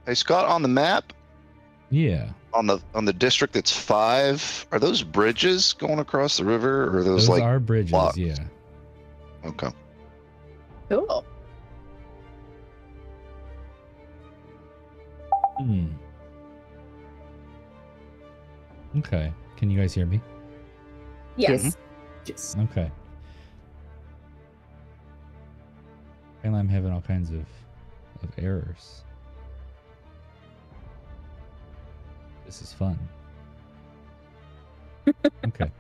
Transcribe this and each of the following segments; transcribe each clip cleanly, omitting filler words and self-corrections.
Hey Scott, on the map, Yeah. on the district that's 5, are those bridges going across the river, or are those like are bridges, blocks? yeah. Okay. Cool. Okay. Can you guys hear me? Yes. Yes. Okay. And I'm having all kinds of errors. This is fun. Okay.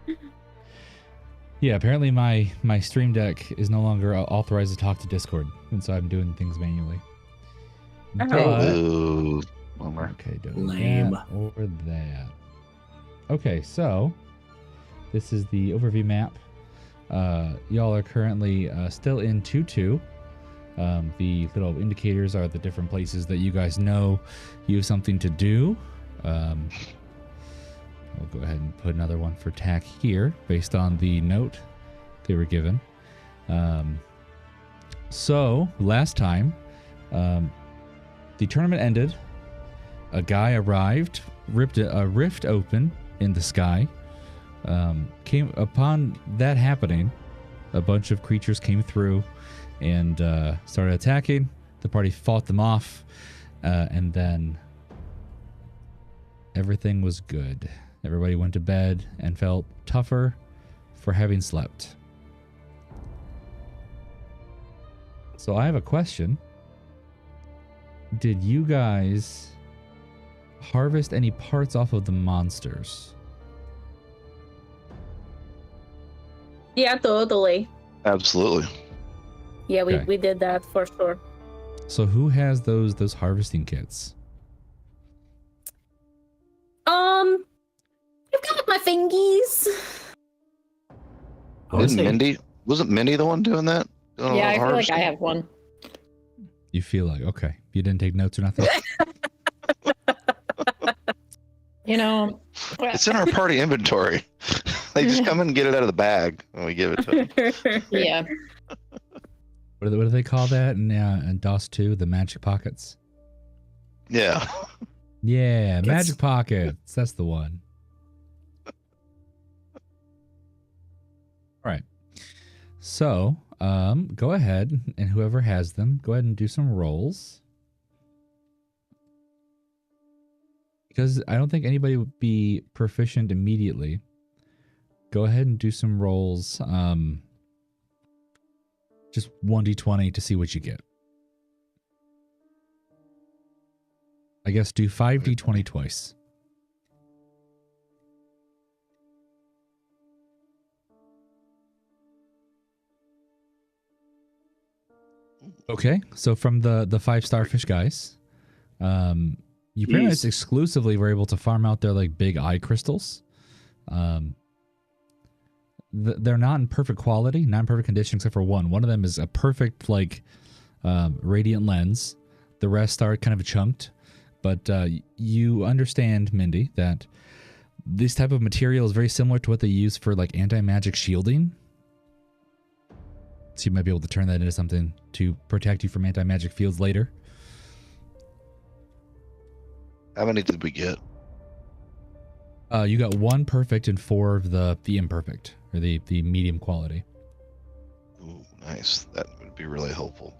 Yeah, apparently my Stream Deck is no longer authorized to talk to Discord, and so I'm doing things manually. Ooh, bummer. Okay, Lame. that or that. Okay, so this is the overview map. Y'all are currently still in 2-2. The little indicators are the different places that you guys know you have something to do. I'll go ahead and put another one for TAC here based on the note they were given. So last time, the tournament ended. A guy arrived, ripped a rift open in the sky. Came upon that happening, a bunch of creatures came through and started attacking. The party fought them off, and then everything was good. Everybody went to bed and felt tougher for having slept. So I have a question. Did you guys harvest any parts off of the monsters? Yeah, totally. Absolutely. Yeah, Okay. we did that for sure. So who has those harvesting kits? I've got my fingies. Wasn't Mindy the one doing that? Doing all Yeah, the I feel like harvesting? I have one. You feel like, okay, you didn't take notes or nothing? You know, It's in our party inventory. They just come and get it out of the bag when we give it to them. yeah. What do they call that in DOS 2? The magic pockets? Yeah. Yeah, It's- magic pockets. That's the one. All right. So, go ahead and whoever has them, go ahead and do some rolls. Because I don't think anybody would be proficient immediately. Go ahead and do some rolls. Just 1d20 to see what you get. I guess do 5d20 twice. Okay, so from the 5 starfish guys, you pretty much Jeez. exclusively were able to farm out their like big eye crystals. They're not in perfect quality, not in perfect condition, except for one. One of them is a perfect like radiant lens. The rest are kind of chunked, but you understand, Mindy, that this type of material is very similar to what they use for like anti-magic shielding. So you might be able to turn that into something to protect you from anti-magic fields later. How many did we get? You got 1 perfect and 4 of the imperfect, or the medium quality. Ooh, nice. That would be really helpful.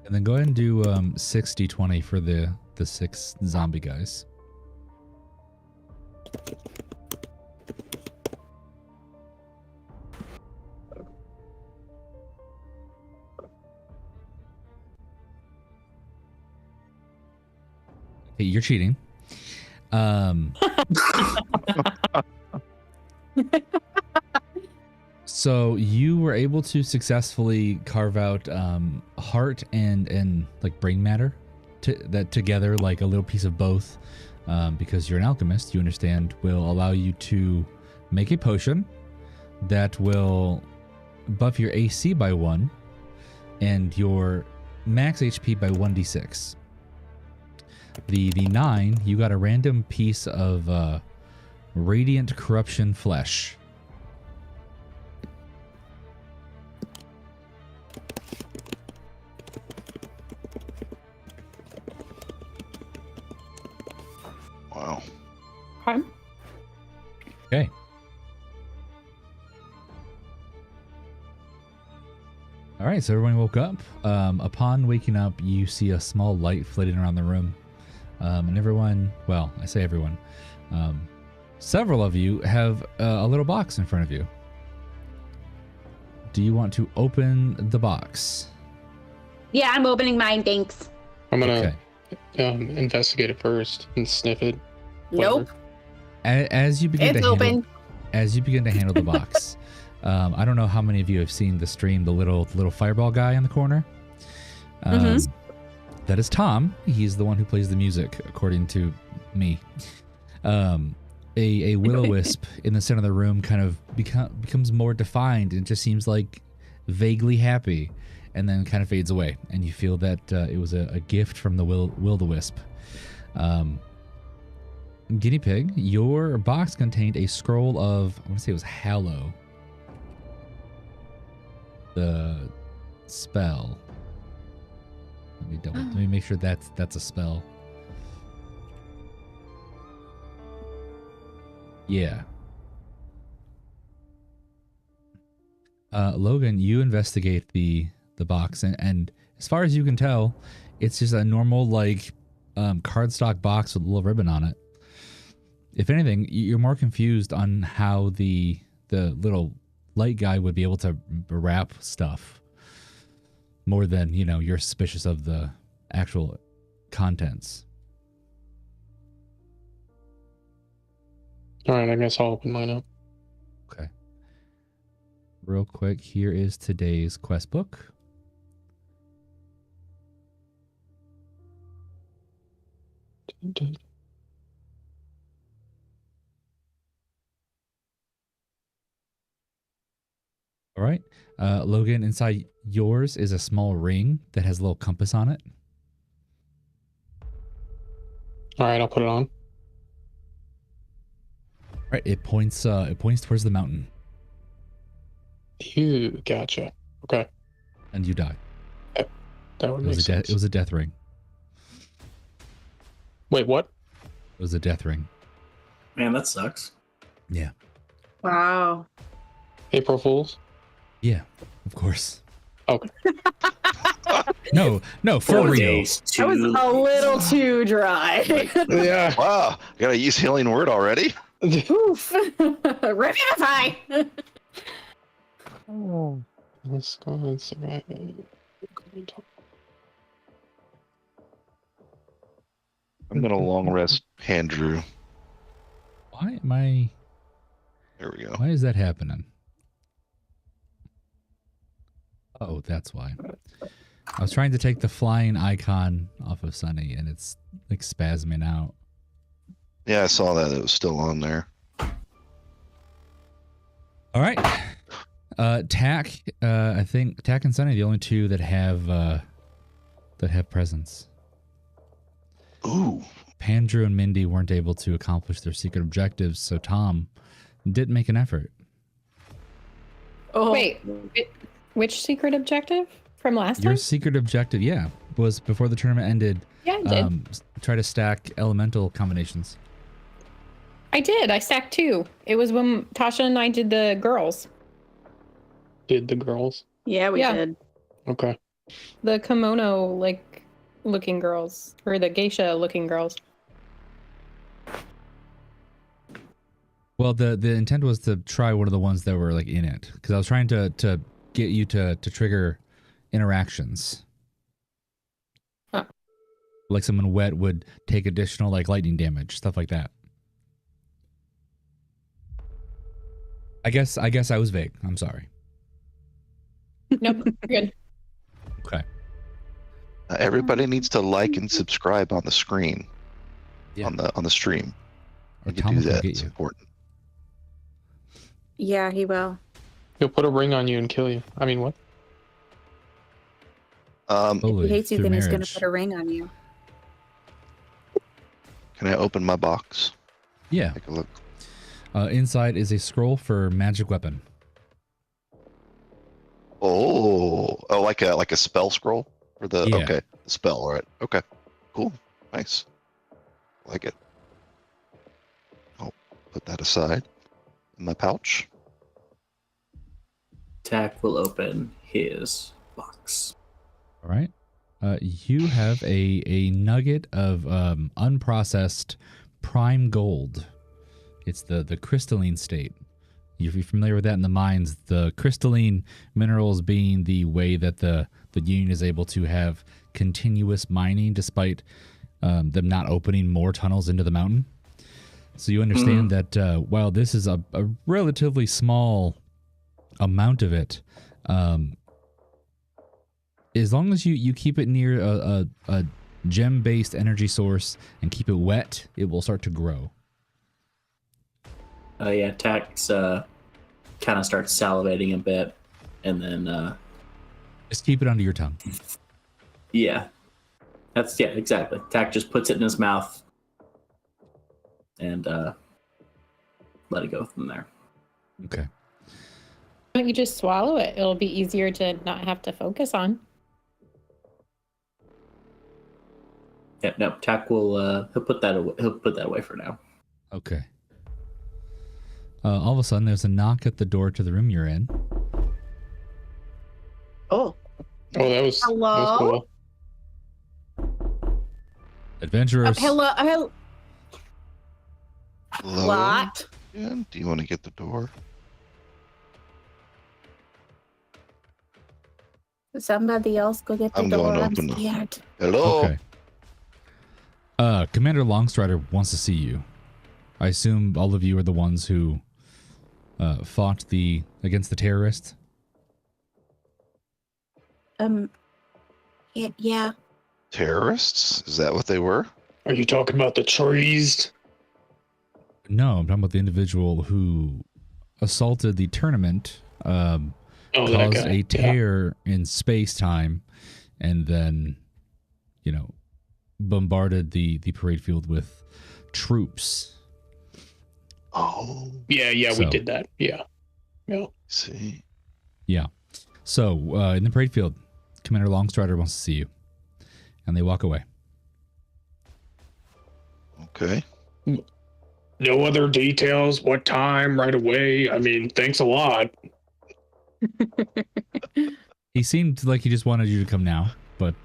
And then go ahead and do 6d20 for the 6 zombie guys. Hey, you're cheating. So you were able to successfully carve out heart and like brain matter that together, like a little piece of both, because you're an alchemist, you understand, will allow you to make a potion that will buff your AC by 1 and your max HP by 1d6. The 9, you got a random piece of radiant corruption flesh. Wow. Okay. Okay. All right, so everyone woke up. Upon waking up, you see a small light flitting around the room. And everyone, well, I say everyone, several of you have a little box in front of you. Do you want to open the box? Yeah, I'm opening mine. Thanks. I'm gonna Okay. investigate it first and sniff it. Nope. As you begin It's to handle, open. as you begin to handle the box, I don't know how many of you have seen the stream, the little fireball guy in the corner. Mhm. That is Tom. He's the one who plays the music, according to me. A will-o-wisp in the center of the room kind of becomes more defined and just seems like vaguely happy, and then kind of fades away. And you feel that it was a gift from the will-o-wisp. Guinea pig, your box contained a scroll of, I want to say it was Hallow. The spell. Let me make sure that's a spell. Yeah. Logan, you investigate the box, and as far as you can tell, it's just a normal like cardstock box with a little ribbon on it. If anything, you're more confused on how the little light guy would be able to wrap stuff more than, you're suspicious of the actual contents. All right, I guess I'll open mine up. Okay. Real quick, here is today's quest book. All right. Logan, inside yours is a small ring that has a little compass on it. All right, I'll put it on. All right. It points towards the mountain, Ew, gotcha. Okay, and you die. that would It make was sense. it was a death ring. Wait, what? It was a death ring. Man, that sucks. Yeah. Wow. April Fools? Yeah, of course. Okay. No, for 4 real. days That was to a little too dry. Yeah. Wow, gotta use healing word already. Oof. Revivify. Oh, let's go ahead and survive. I'm gonna long rest Andrew. Why am I? There we go. Why is that happening? Oh, that's why. I was trying to take the flying icon off of Sunny, and it's like spasming out. Yeah, I saw that. It was still on there. All right. Tack. I think Tack and Sunny are the only two that have presence. Ooh. Pandrew and Mindy weren't able to accomplish their secret objectives, so Tom did make an effort. Oh. Wait, which secret objective from last Your time? secret objective, yeah, was before the tournament ended. Yeah, I did. Try to stack elemental combinations. I did. I stacked 2. It was when Tasha and I did the girls. Did the girls? Yeah, we did. Okay. The kimono, like, looking girls. Or the geisha looking girls. Well, the intent was to try one of the ones that were like in it, because I was trying to get you to trigger interactions. Huh. Like someone wet would take additional like lightning damage, stuff like that. I guess I was vague. I'm sorry. Nope, good. Okay. Everybody needs to like and subscribe on the screen. Yeah. On the stream. Or You Tom can do will that. get It's you. important. Yeah, he will. He'll put a ring on you and kill you. I mean, what? If Slowly, he hates you, through then he's gonna marriage. put a ring on you. Can I open my box? Yeah. Take a look. Inside is a scroll for magic weapon. Oh, like a spell scroll for the Yeah. okay, the spell. All right. Okay. Cool. Nice. Like it. I'll put that aside in my pouch. Tack will open his box. All right. You have a nugget of unprocessed prime gold. It's the crystalline state. If you're familiar with that in the mines, the crystalline minerals being the way that the union is able to have continuous mining despite them not opening more tunnels into the mountain. So you understand that while this is a relatively small amount of it, as long as you keep it near a gem-based energy source and keep it wet, it will start to grow. Yeah, Tack's kind of starts salivating a bit, and then Just keep it under your tongue. yeah, exactly. Tack just puts it in his mouth and let it go from there. Okay. Why don't you just swallow it? It'll be easier to not have to focus on. Yeah, no, Tack will he'll put that away for now. Okay. All of a sudden, there's a knock at the door to the room you're in. Oh. Oh, that was Hello? cool. Adventurers. Hello. Hello? What? Yeah, do you want to get the door? Somebody else go get the I'm door. going to I'm open it. scared. Hello. Okay. Commander Longstrider wants to see you. I assume all of you are the ones who fought against the terrorists. Yeah. Terrorists? Is that what they were? Are you talking about the trees? No, I'm talking about the individual who assaulted the tournament, Oh, that caused guy. a Yeah. tear in space-time, and then, bombarded the parade field with troops. Oh, Yeah, we So- did that. Yeah. see. Yeah. So, in the parade field, Commander Longstrider wants to see you. And they walk away. Okay. No other details. What time? Right away. I mean, thanks a lot. He seemed like he just wanted you to come now, but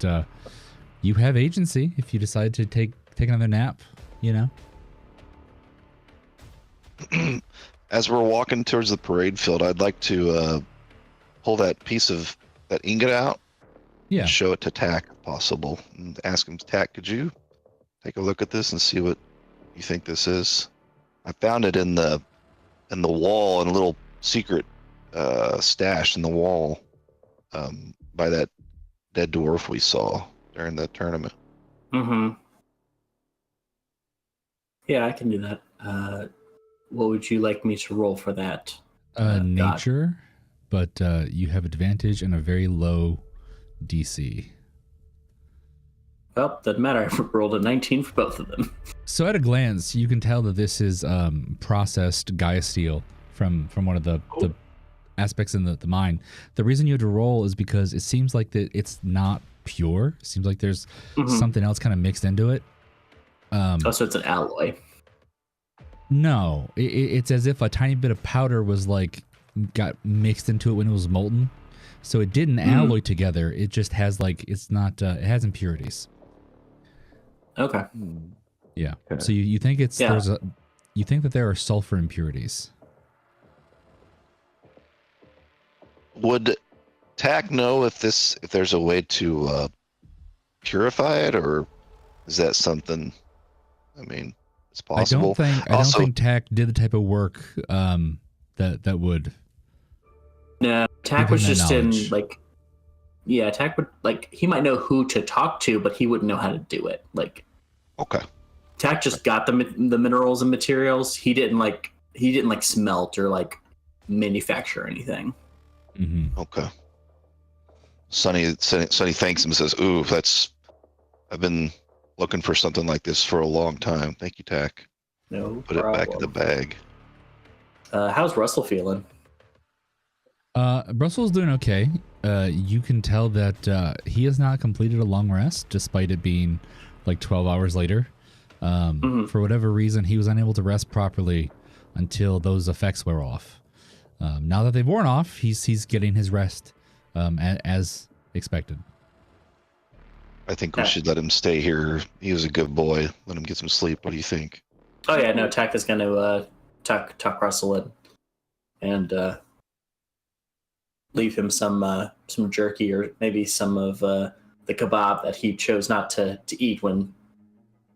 you have agency if you decide to take another nap, you know? As we're walking towards the parade field, I'd like to pull that piece of that ingot out Yeah. and show it to Tack if possible, and ask him, Tack, could you take a look at this and see what you think this is? I found it in the wall, in a little secret stash in the wall by that dead dwarf we saw during the tournament. Mm-hmm. Yeah, I can do that. What would you like me to roll for that? Nature, but you have advantage and a very low DC. Well, doesn't matter. I rolled a 19 for both of them. So at a glance, you can tell that this is processed Gaia steel from one of the aspects in the mine. The reason you had to roll is because it seems like that it's not pure. It seems like there's something else kind of mixed into it. So it's an alloy. No, it's as if a tiny bit of powder was like got mixed into it when it was molten. So it didn't alloy together. It just has like, it's not, it has impurities. Okay. Yeah. Okay. So you think it's, you think that there are sulfur impurities. Would Tack know if there's a way to purify it, or is that something? I mean, it's possible. I don't think Tack did the type of work that would. No, Tack Give was him that just in knowledge. like, yeah, Tack would like he might know who to talk to, but he wouldn't know how to do it. Like, Okay. Tack just got the minerals and materials. He didn't like smelt or like manufacture anything. Mm-hmm. Okay. Sonny thanks him and says, "Ooh, I've been looking for something like this for a long time. Thank you, Tack. No Put it back in the bag." How's Russell feeling? Russell's doing okay. You can tell that he has not completed a long rest, despite it being like 12 hours later. For whatever reason, he was unable to rest properly until those effects wear off. Now that they've worn off, he's getting his rest as expected. I think we should let him stay here. He was a good boy. Let him get some sleep. What do you think? Oh yeah, no, Tack is going to tuck Russell in and leave him some jerky or maybe some of the kebab that he chose not to eat when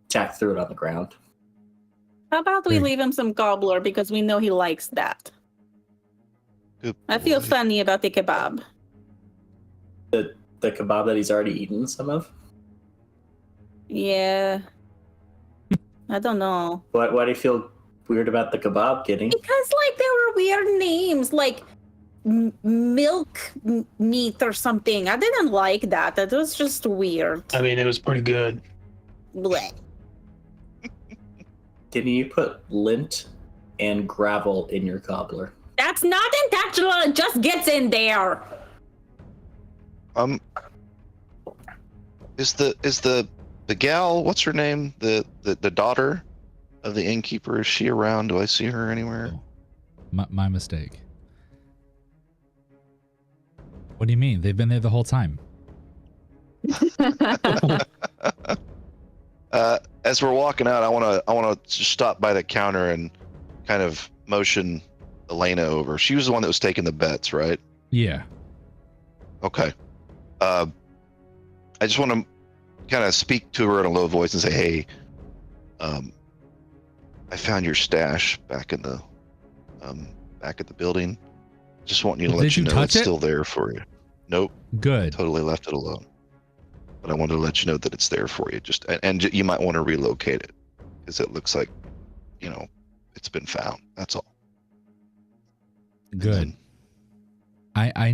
Tack threw it on the ground. How about we Hey. leave him some gobbler because we know he likes that. Good I feel boy. funny about the kebab. The kebab that he's already eaten some of. Yeah. I don't know. Why do you feel weird about the kebab, Kitty? Because like there were weird names like milk meat or something. I didn't like that. That was just weird. I mean, it was pretty good. Blech. Didn't you put lint and gravel in your cobbler? That's not intentional. It just gets in there. Is the gal, what's her name? The daughter of the innkeeper, is she around? Do I see her anywhere? My mistake. What do you mean? They've been there the whole time. As we're walking out, I wanna just stop by the counter and kind of motion Elena over. She was the one that was taking the bets, right? Yeah. Okay. I just want to kind of speak to her in a low voice and say, "Hey, I found your stash back in the back at the building. Just want you to Did let you you know touch it's it? still there for you." Nope, Good. totally left it alone. But I wanted to let you know that it's there for you. And you might want to relocate it because it looks like, it's been found. That's all. And Good. then- I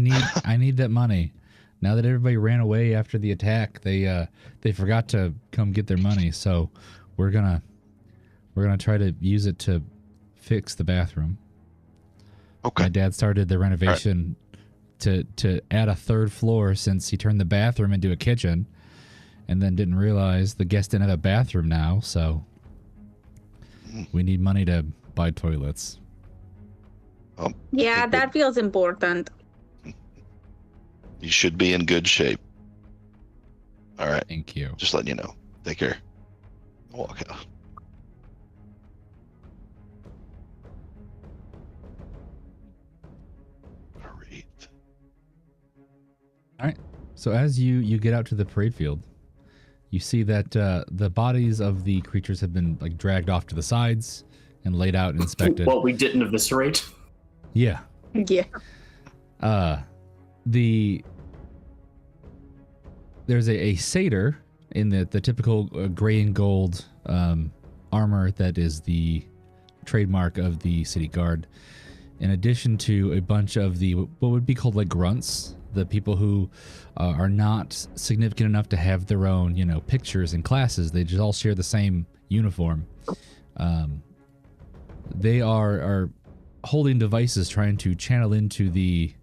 need that money. Now that everybody ran away after the attack, they forgot to come get their money. So we're gonna try to use it to fix the bathroom. Okay. My dad started the renovation to add a third floor since he turned the bathroom into a kitchen, and then didn't realize the guests didn't have a bathroom now. So We need money to buy toilets. Yeah, Good. that feels important. You should be in good shape. All right. Thank you. Just letting you know. Take care. Walk out. Great. So as you get out to the parade field, you see that the bodies of the creatures have been like dragged off to the sides and laid out and inspected. What we didn't eviscerate. Yeah. Yeah. There's a satyr in the typical gray and gold armor that is the trademark of the city guard. In addition to a bunch of the what would be called like grunts, the people who are not significant enough to have their own, pictures and classes. They just all share the same uniform. They are holding devices trying to channel into the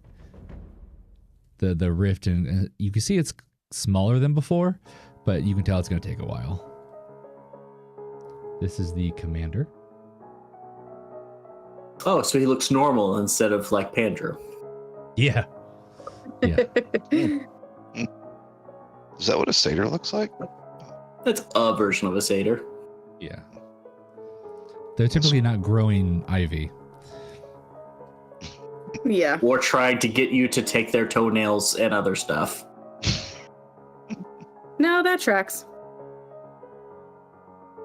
rift, and you can see it's smaller than before, but you can tell it's going to take a while. This is the commander. Oh, so he looks normal instead of like Pandrew. Yeah. Yeah. Is that what a satyr looks like? That's a version of a satyr. Yeah. They're typically not growing ivy. Yeah. Or trying to get you to take their toenails and other stuff. No, that tracks.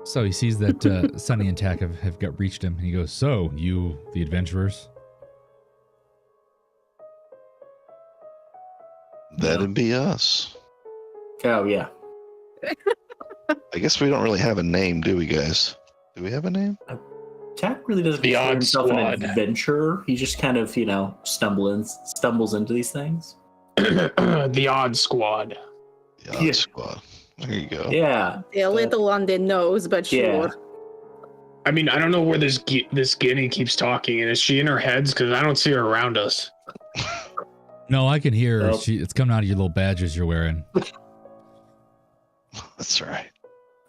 So he sees that Sunny and Tack have got reached him, and he goes, "So, you, the adventurers?" That'd be us. Oh, yeah. I guess we don't really have a name, do we, guys? Do we have a name? Tack really doesn't The consider Odd himself Squad. an adventurer. He just kind of, stumbles into these things. The Odd Squad. The Yeah. Odd Squad. There you go. Yeah. A little on the nose, but Yeah. sure. I mean, I don't know where this guinea keeps talking, and is she in her heads? Because I don't see her around us. No, I can hear her. Nope. It's coming out of your little badges you're wearing. That's right.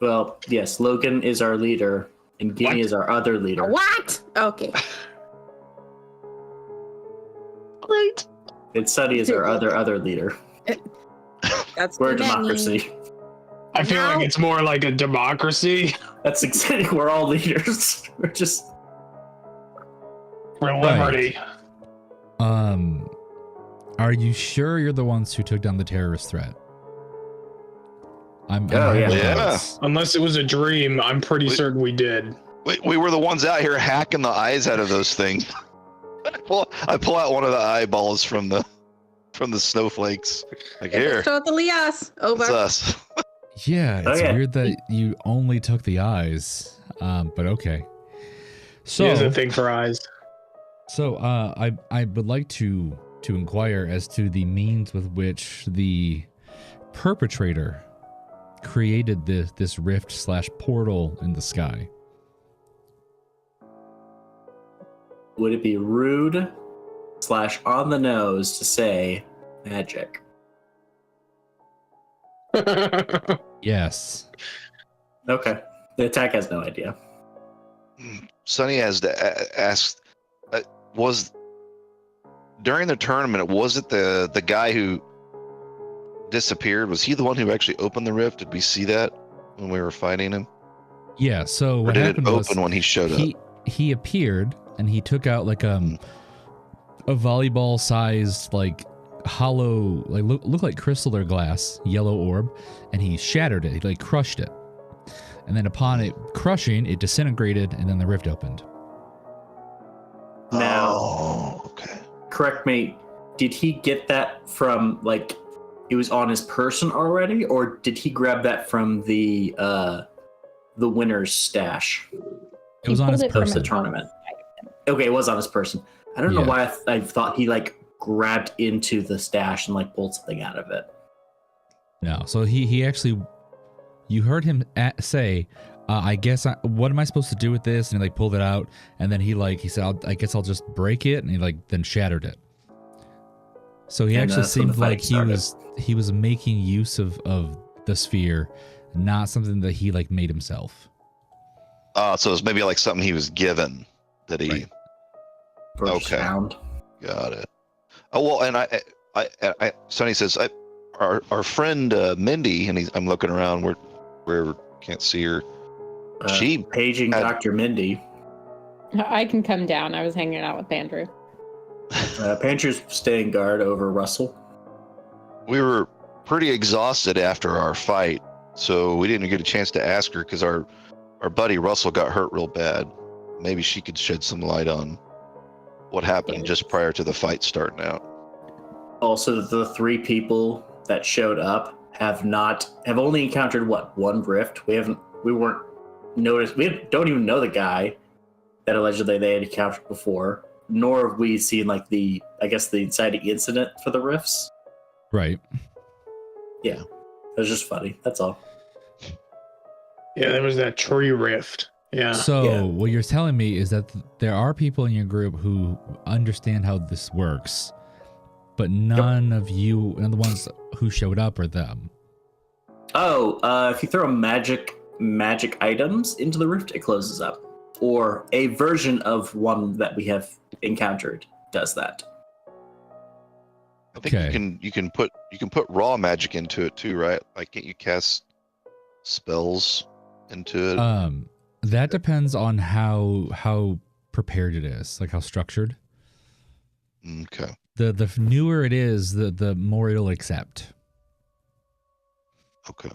Well, yes, Logan is our leader, and Guinea What? is our other leader. What? Okay. Right. And Sunny is our other leader. That's We're a too many. democracy. I feel Now- like it's more like a democracy. That's exactly. We're all leaders. We're just. For liberty. Are you sure you're the ones who took down the terrorist threat? I'm Oh, yeah. having Yeah. doubts. Unless it was a dream, I'm pretty Wait. certain we did. We were the ones out here hacking the eyes out of those things. I pull out one of the eyeballs from the snowflakes. Like, here, It's totally us. it's Over. us. Yeah, it's Okay. weird that you only took the eyes. But okay. She has So a thing for eyes. I would like to inquire as to the means with which the perpetrator created this rift/portal in the sky. Would it be rude / on the nose to say magic? Yes. Okay. The attack has no idea. Sonny has to ask. Was during the tournament? Was it the guy who disappeared? Was he the one who actually opened the rift? Did we see that when we were fighting him? Yeah. So Or what did it happened was open when he showed up? he appeared and he took out like a volleyball sized like hollow like look like crystal or glass yellow orb, and he shattered it. He like crushed it, and then upon it crushing, it disintegrated, and then the rift opened. Now, Oh, okay. correct me. Did he get that from like it was on his person already, or did he grab that from the winner's stash It was on his pulled it from of the person. tournament? Okay, it was on his person. I don't know Yeah. why I thought he like grabbed into the stash and like pulled something out of it. No, so he actually, you heard him say, I guess what am I supposed to do with this? And he like pulled it out, and then he said, I guess I'll just break it, and he like then shattered it. So he And actually that's when the seemed like fight he was making use of the sphere, not something that he like made himself. So it's maybe like something he was given that he. Right. Or Okay. found. Got it. Oh well, and Sonny says our friend Mindy, and I'm looking around where can't see her. She Paging had- Dr. Mindy. I can come down. I was hanging out with Andrew. Pancher's staying guard over Russell. We were pretty exhausted after our fight, so we didn't get a chance to ask her because our buddy Russell got hurt real bad. Maybe she could shed some light on what happened just prior to the fight starting out. Also, the 3 people that showed up have only encountered one rift. We don't even know the guy that allegedly they had encountered before, nor have we seen like the inciting incident for the rifts. Right. Yeah, it was just funny. That's all. Yeah, there was that tree rift. Yeah. So Yeah. what you're telling me is that there are people in your group who understand how this works, but none of you and the ones who showed up are them. Oh, if you throw magic items into the rift, it closes up. Or a version of one that we have encountered does that. I think Okay. you can put raw magic into it too, right? Like, can't you cast spells into it? That depends on how prepared it is, like how structured. Okay. The newer it is, the more it'll accept. Okay.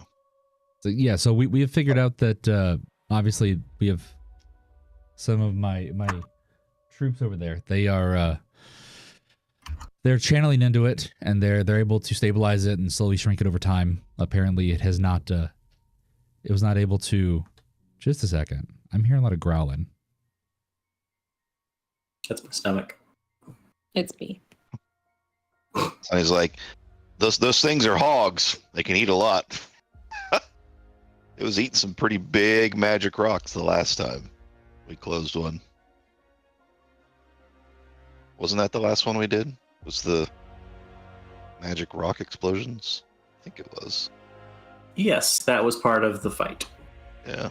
So yeah, so we have figured out that obviously we have some of my troops over there. They're channeling into it, and they're able to stabilize it and slowly shrink it over time. Apparently, it has not. It was not able to. Just a second. I'm hearing a lot of growling. That's my stomach. It's me. And he's like, those things are hogs. They can eat a lot. It was eating some pretty big magic rocks the last time we closed one. Wasn't that the last one we did? Was the magic rock explosions? I think it was. Yes, that was part of the fight. Yeah.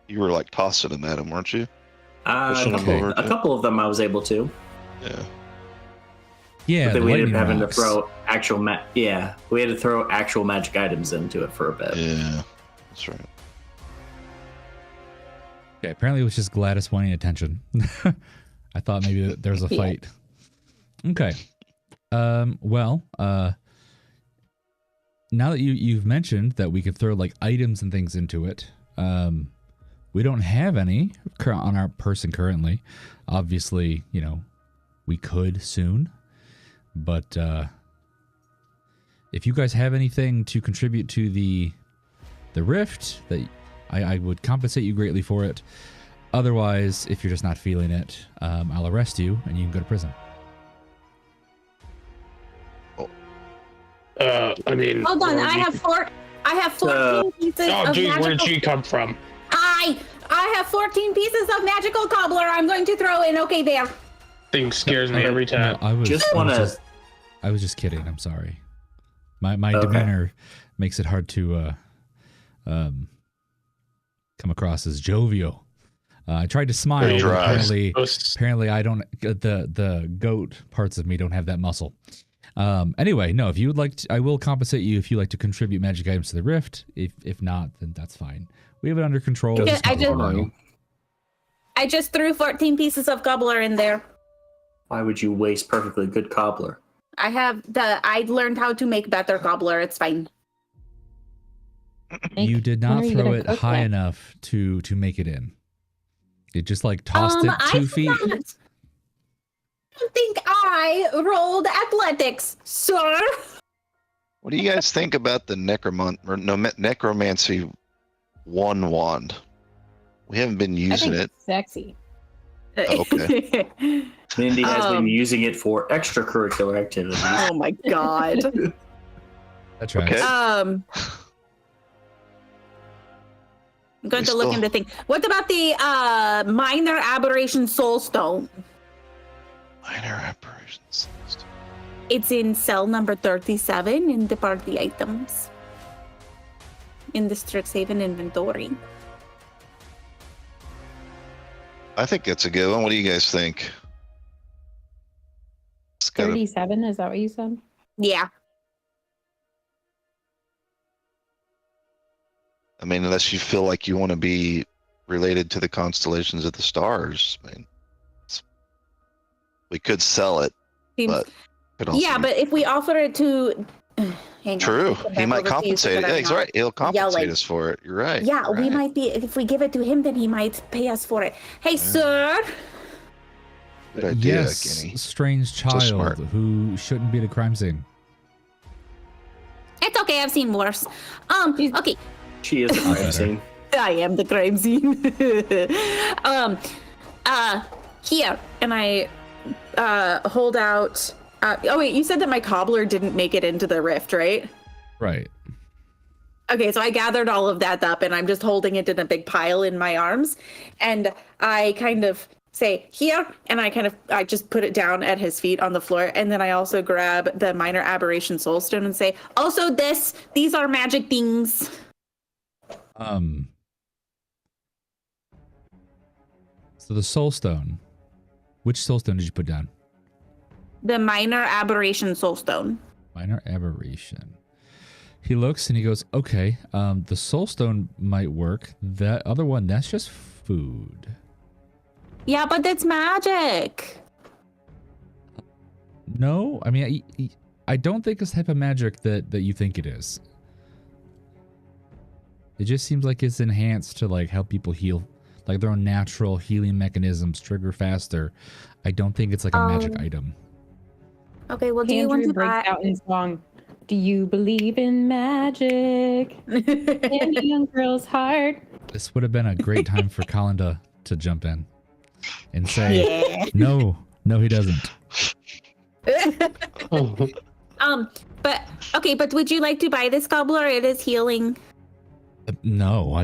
You were like tossing them at him, weren't you? A Pushing them couple, over a too? couple of them I was able to. Yeah. Yeah, But then the we ended lightning up having rocks. to throw we had to throw actual magic items into it for a bit. Yeah. That's right. Okay, apparently it was just Gladys wanting attention. I thought maybe there was a Yeah. fight. Okay. Well, now that you've mentioned that we could throw like items and things into it, we don't have any on our person currently. Obviously, we could soon, but if you guys have anything to contribute to the rift, that I would compensate you greatly for it. Otherwise, if you're just not feeling it, I'll arrest you and you can go to prison. I mean. Hold on, or I we have could- 14 pieces Oh, of geez, where did magical. she come from? I have 14 pieces of magical cobbler. I'm going to throw in. Okay, there. Thing scares me every time. No, I was Just I was wanna- just- I was just kidding. I'm sorry. My Okay. demeanor makes it hard to come across as jovial. I tried to smile, Very but dry. apparently I don't. The goat parts of me don't have that muscle. Anyway, no. If you would like, I will compensate you if you like to contribute magic items to the rift. If not, then that's fine. We have it under control. Yeah, Just I take a just- while. I just threw 14 pieces of cobbler in there. Why would you waste perfectly good cobbler? I learned how to make better cobbler. It's fine. You did When not are you throw gonna it cook high that? enough to make it in. It just like tossed it 2 feet. I don't think I rolled athletics, sir. What do you guys think about the necromancy one wand? We haven't been I using think it. it's sexy. Okay. Mindy has been Um, using it for extracurricular activities. Oh my god. That's right. Okay. I'm going We to look still- into thing. What about the minor aberration soul stone? Minor apparitions. It's in cell number 37 in the party items. In the Strixhaven inventory. I think that's a good one. What do you guys think? It's got a, 37, is that what you said? Yeah. I mean, unless you feel like you want to be related to the constellations of the stars, I mean, we could sell it, Seems- but could also Yeah, be- but if we offer it to, hang on, true. come He back might over to you so compensate it. that Yeah, I'm he's not right. He'll compensate yelling. us for it. You're right. Yeah, You're we right. might be. If we give it to him, then he might pay us for it. Hey, sir. Good idea, Yes, Guinea. strange child smart. who shouldn't be at a crime scene. It's okay. I've seen worse. Okay. She is a crime better. scene. I am the crime scene. Here, and I hold out. Oh wait, you said that my cobbler didn't make it into the rift, right? Right. Okay, so I gathered all of that up, and I'm just holding it in a big pile in my arms, and I kind of say here, and I just put it down at his feet on the floor, and then I also grab the minor aberration soulstone and say, also these are magic things. So the soul stone. Which soul stone did you put down? The minor aberration soulstone. Minor aberration. He looks and he goes, okay, the soul stone might work. That other one, that's just food. Yeah, but that's magic. No, I mean, I don't think it's the type of magic that you think it is. It just seems like it's enhanced to like help people heal, like their own natural healing mechanisms trigger faster. I don't think it's like a magic item. Okay, well, do you want Andrew to breaks buy? out in song. Do you believe in magic? In a young girl's heart. This would have been a great time for Colin to jump in and say, Yeah. no, he doesn't. But okay, but would you like to buy this cobbler? It is healing. No,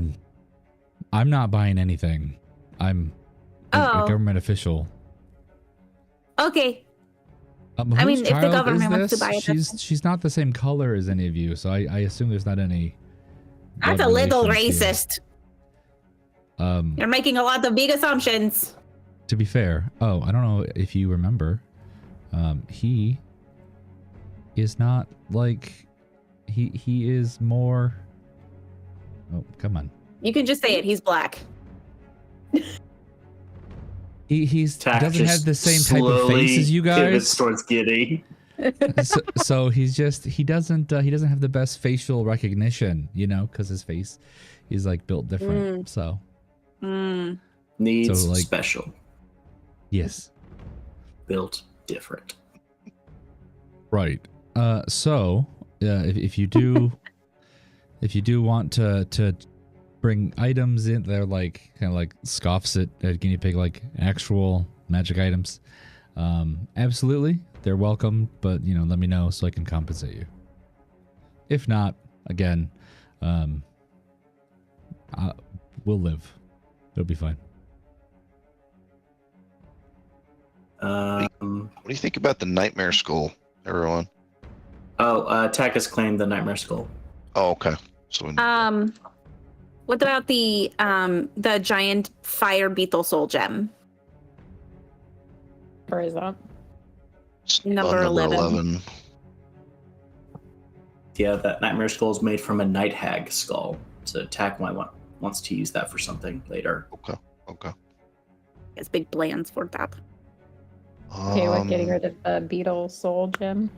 I'm not buying anything. I'm a Oh. government official. Okay. I mean, if the government wants to buy it, that's she's not the same color as any of you, so I assume there's not any. That's blood a little relations here. racist. You're making a lot of big assumptions. To be fair, I don't know if you remember, he is not like he is more. Oh, come on. You can just say it. He's black. He's Tack doesn't have just the same type of slowly face as you pivots guys. towards Giddy. so he doesn't have the best facial recognition, because his face is like built different. So Needs So, like- special, yes, built different. right. So if you do want to bring items in, they're like kind of like scoffs at guinea pig, like actual magic items. Absolutely, they're welcome, but let me know so I can compensate you. If not, again, we'll live. It'll be fine. What do you think about the nightmare skull, everyone? Tack has claimed the nightmare skull. Oh, okay. So What about the giant fire beetle soul gem? Or is that? Number 11. Yeah, that nightmare skull is made from a night hag skull. So Tack wants to use that for something later. Okay. Has big plans for that. Okay, like getting rid of the beetle soul gem.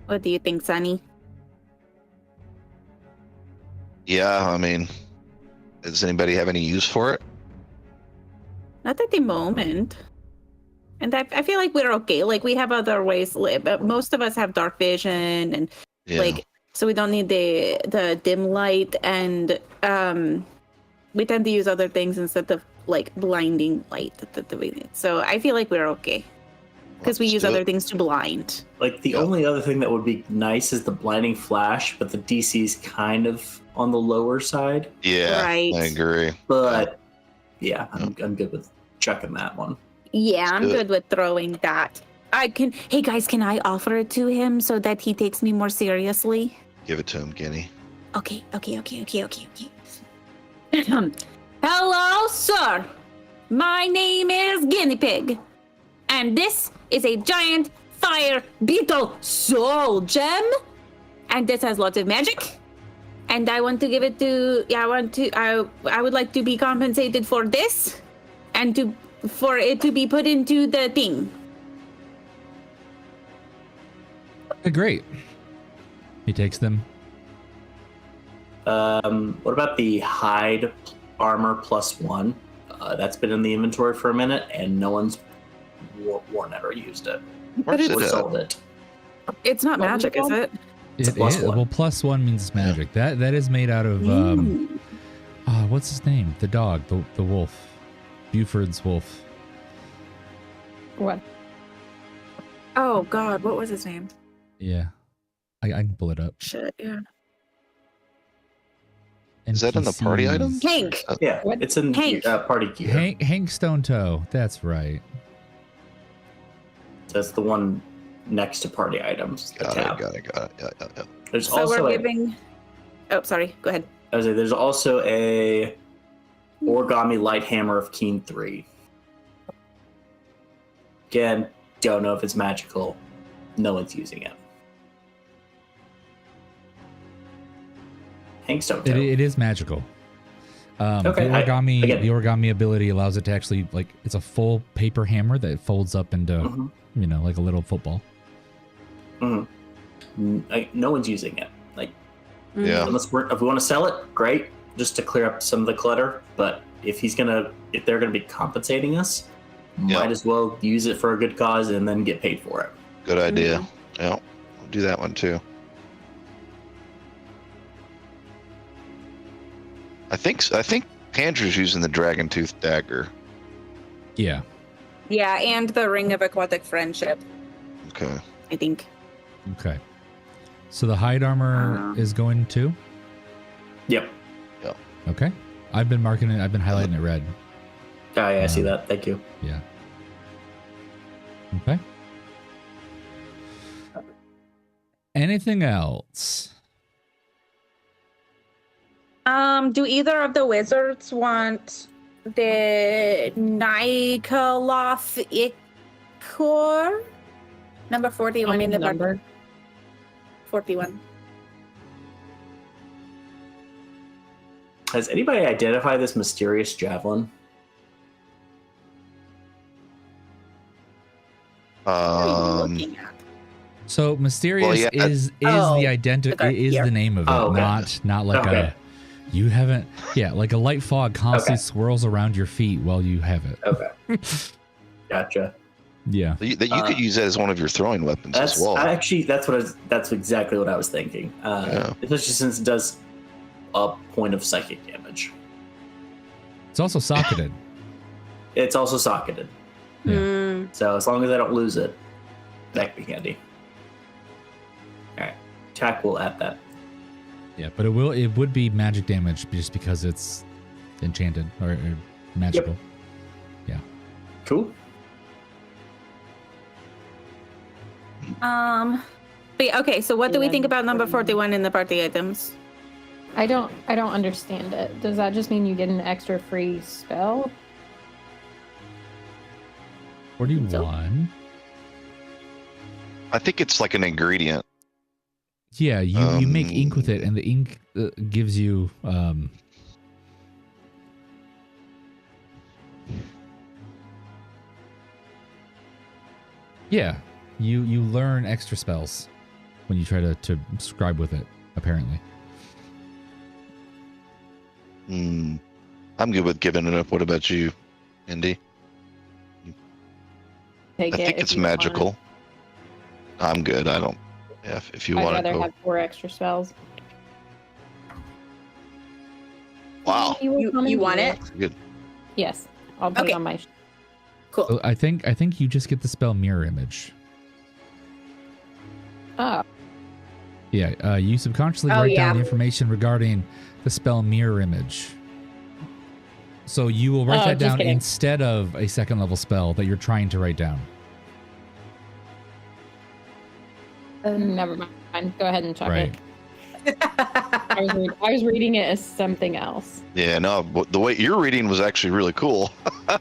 What do you think, Sunny? Yeah, I mean, does anybody have any use for it? Not at the moment. And I feel like we're okay. Like, we have other ways. But most of us have dark vision, and Yeah. so we don't need the dim light. And we tend to use other things instead of like blinding light. So I feel like we're okay because we Let's use do other it. things to blind. Like the only other thing that would be nice is the blinding flash, but the DC is kind of on the lower side. Yeah, Right. I agree. But yeah, I'm good with chucking that one. Yeah, I'm do it. good with throwing that. Hey guys, can I offer it to him so that he takes me more seriously? Give it to him, Guinea. Okay. Hello, sir. My name is Guinea Pig. And this is a giant fire beetle soul gem. And this has lots of magic. And I want to give it to I would like to be compensated for this and for it to be put into the thing. Okay, great. He takes them. What about the hide armor +1? That's been in the inventory for a minute, and no one's worn it or used it. Where's Or it at? sold it. It's not magic, is it? It plus is. one. Well, +1 means it's magic. That is made out of what's his name? The dog, the wolf. Buford's wolf. What? Oh God, what was his name? Yeah. I can pull it up. Shit, yeah. Is that in the party NPCs. items? Hank. Yeah, What? it's in Hank. party gear. Hank Stone Toe. That's right. That's the one next to party items. The tab. Got it. Yeah. There's So also we're giving. Oh, sorry. Go ahead. I was saying, there's also a origami light hammer of Keen 3. Again, don't know if it's magical. No one's using it. Hank Stone Toe. It is magical. Okay, the again- origami ability allows it to actually it's a full paper hammer that folds up into Mhm. like a little football. No one's using it. Yeah. If we want to sell it, great, just to clear up some of the clutter. But if they're gonna be compensating us, Yeah. might as well use it for a good cause and then get paid for it. Good idea. Yeah. I'll do that one too. I think Andrew's using the dragon tooth dagger. Yeah. Yeah, and the Ring of Aquatic Friendship, Okay. I think. Okay. So the hide armor is going too? Yep. Okay. I've been marking it. I've been highlighting it red. Oh, yeah, I see that. Thank you. Yeah. Okay. Anything else? Do either of the wizards want the Nikoloth Ichor? Number 41 in the number. 41. Has anybody identified this mysterious javelin? What are you looking at? So mysterious Well, yeah, is Oh, the identity okay, is here. the name of it, Oh, okay. not like Okay. you haven't like a light fog constantly Okay. swirls around your feet while you have it. Okay. Gotcha. Yeah. You could use that as one of your throwing weapons That's as well. that's exactly what I was thinking. Yeah. Especially since it does a point of psychic damage. It's also socketed. It's also socketed, Yeah. so as long as I don't lose it, that could be handy. All right, Tack will add that. Yeah, but it would be magic damage just because it's enchanted or magical. Cool. But yeah, okay, so what do we think about number 41 in the party items? I don't understand it. Does that just mean you get an extra free spell? 41. I think it's like an ingredient. Yeah, you make ink with it, and the ink gives you yeah, you learn extra spells when you try to scribe with it. Apparently, I'm good with giving it up. What about you, Indy? Take I it think if it's you want. magical. I'm good. I don't. Yeah, if you I'd want to rather go. have 4 extra spells. Wow. You want it? Good. Yes, I'll put Okay. it on my. Cool. so I think you just get the spell mirror image. Oh, Yeah, you subconsciously Oh, write down yeah. the information regarding the spell mirror image. So you will write Oh, that just down kidding. instead of a second level spell that you're trying to write down. never mind. Go ahead and check Right. it. I was reading it as something else. Yeah, no, the way you're reading was actually really cool. I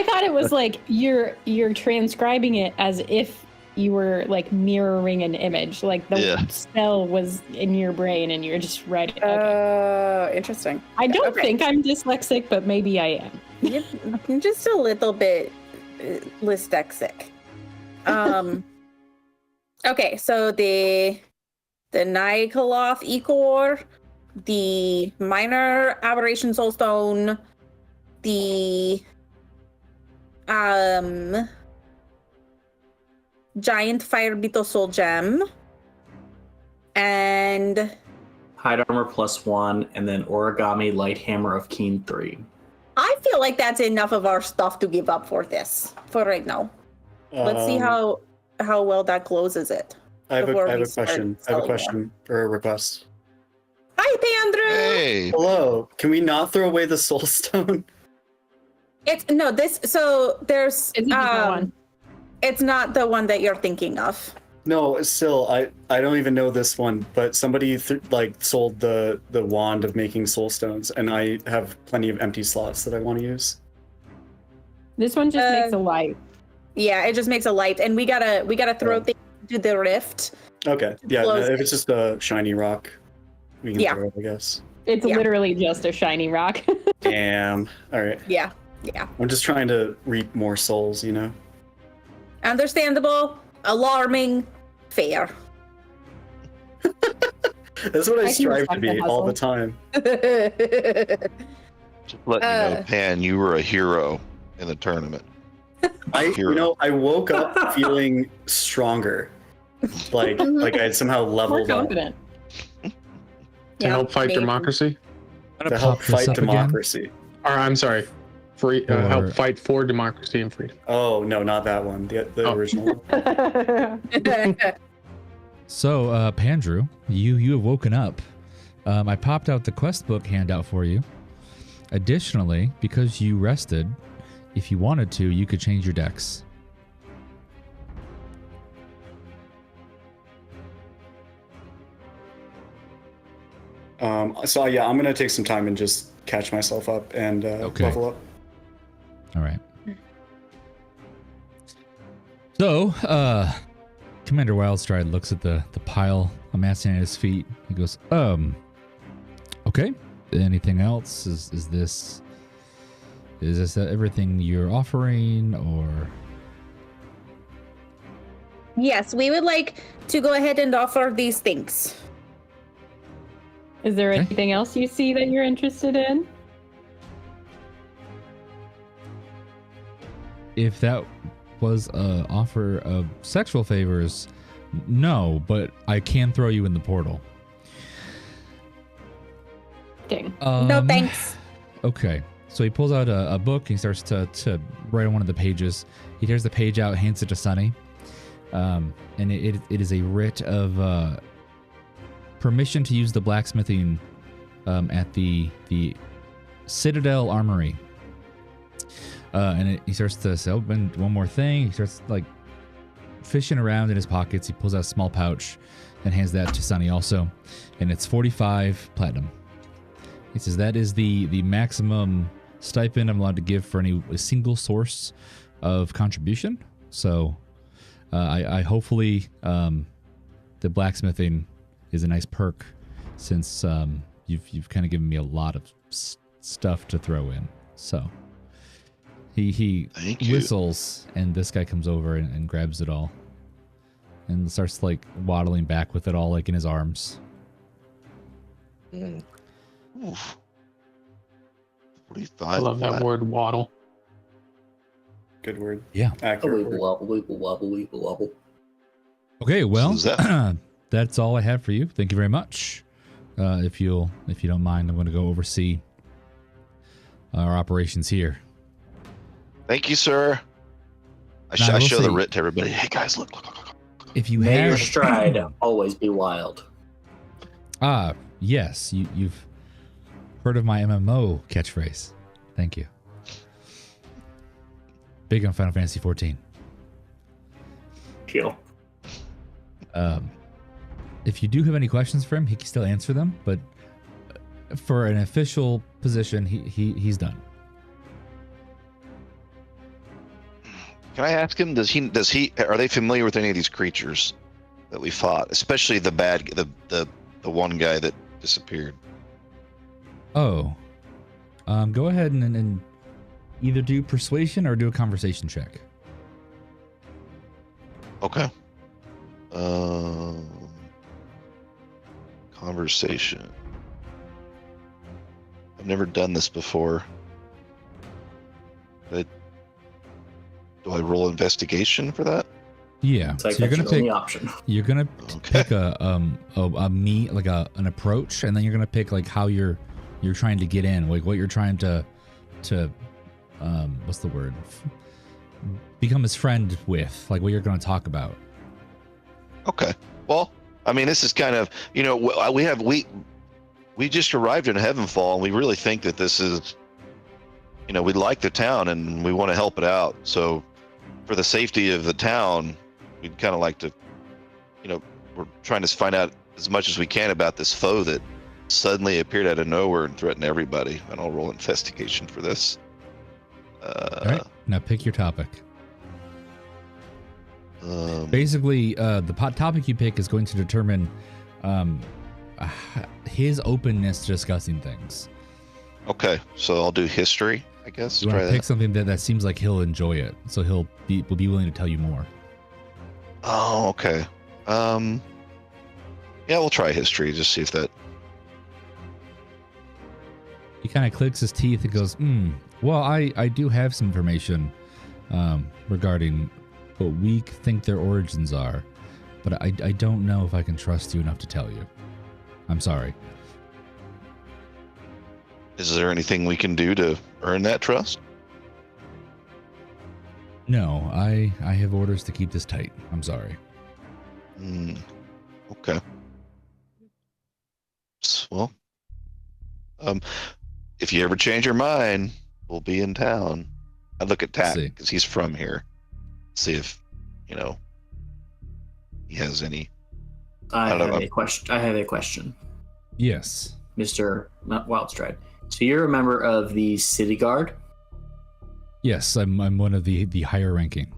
thought it was like you're transcribing it as if you were like mirroring an image, like the spell was in your brain and you're just writing. Okay. Interesting. I don't think I'm dyslexic, but maybe I am. You're just a little bit dyslexic. Okay, so the Nikoloth Ichor, the Minor Aberration Soulstone, the Giant Fire Beetle Soul Gem, and Hide Armor +1, and then Origami Light Hammer of Keen 3. I feel like that's enough of our stuff to give up for right now. Let's see how well that closes it. I have a question or a request. Hi, Pandrew. Hey. Hello. Can we not throw away the soul stone? There's It's a different one. It's not the one that you're thinking of. No, still, I don't even know this one, but somebody sold the wand of making soul stones, and I have plenty of empty slots that I want to use. This one just makes a light. Yeah, it just makes a light, and we gotta throw things into the rift. Okay, yeah, if it's just a shiny rock, we can throw it, I guess. It's literally just a shiny rock. Damn. All right. Yeah. I'm just trying to reap more souls, you know? Understandable, alarming, fair. That's what I strive to be all the time. Just letting you know, Pan, you were a hero in the tournament. I woke up feeling stronger. Like I had somehow leveled More confident. up. To help fight democracy? To help fight democracy. Or I'm sorry. Help fight for democracy and freedom. Oh, no, not that one. The original one. So, Pandrew, you have woken up. I popped out the quest book handout for you. Additionally, because you rested, if you wanted to, you could change your dex. So yeah, I'm gonna take some time and just catch myself up and level up. All right. So, Commander Wildstride looks at the pile amassing at his feet. He goes, okay. Anything else? Is this everything you're offering, or? Yes, we would like to go ahead and offer these things. Is there anything else you see that you're interested in? If that was an offer of sexual favors, no, but I can throw you in the portal. Dang. No thanks. Okay. So he pulls out a book. He starts to write on one of the pages. He tears the page out, hands it to Sunny. And it is a writ of permission to use the blacksmithing at the Citadel Armory. And he starts to say, open one more thing. He starts like fishing around in his pockets. He pulls out a small pouch and hands that to Sunny also. And it's 45 platinum. He says that is the maximum stipend I'm allowed to give for a single source of contribution. So I hopefully the blacksmithing is a nice perk, since you've kind of given me a lot of stuff to throw in. So he whistles, and this guy comes over and grabs it all and starts like waddling back with it all like in his arms. Oof. 45. I love that word, waddle. Good word. Yeah. Accurate word. Wobble. Okay, well, So that's all I have for you. Thank you very much. If you don't mind, I'm going to go oversee our operations here. Thank you, sir. I show the writ to everybody. Hey guys, look. If you May your have stride always be wild. yes, you've heard of my MMO catchphrase. Thank you. Big on Final Fantasy 14. Kill. if you do have any questions for him, he can still answer them. But for an official position, he's done. Can I ask him? Does he? Are they familiar with any of these creatures that we fought, especially the one guy that disappeared? Oh, go ahead and either do persuasion or do a conversation check. Okay. Conversation. I've never done this before. Do I roll investigation for that? Yeah. It's like So you're gonna that's your pick. only option. You're gonna Okay. pick an approach, and then you're gonna pick like how you're trying to get in, like what you're trying to what's the word? Become his friend with, like what you're gonna talk about. Okay. Well, I mean, this is kind of, we just arrived in Heavenfall, and we really think that this is, we like the town and we want to help it out. So for the safety of the town, we'd kind of like to, we're trying to find out as much as we can about this foe that suddenly appeared out of nowhere and threatened everybody. And I'll roll investigation for this. All right. Now pick your topic. Basically, the topic you pick is going to determine his openness to discussing things. Okay, so I'll do history, I guess. You want to pick something that seems like he'll enjoy it, so will be willing to tell you more. Oh, okay. Yeah, we'll try history, just see if that. He kind of clicks his teeth and goes, well, I do have some information regarding what we think their origins are, but I don't know if I can trust you enough to tell you. I'm sorry. Is there anything we can do to earn that trust? No, I have orders to keep this tight. I'm sorry. Okay. Well, if you ever change your mind, we'll be in town. I look at Tack because he's from here. See if, he has any. I have a question. Yes. Mr. Wildstride. So you're a member of the City Guard? Yes, I'm one of the higher ranking.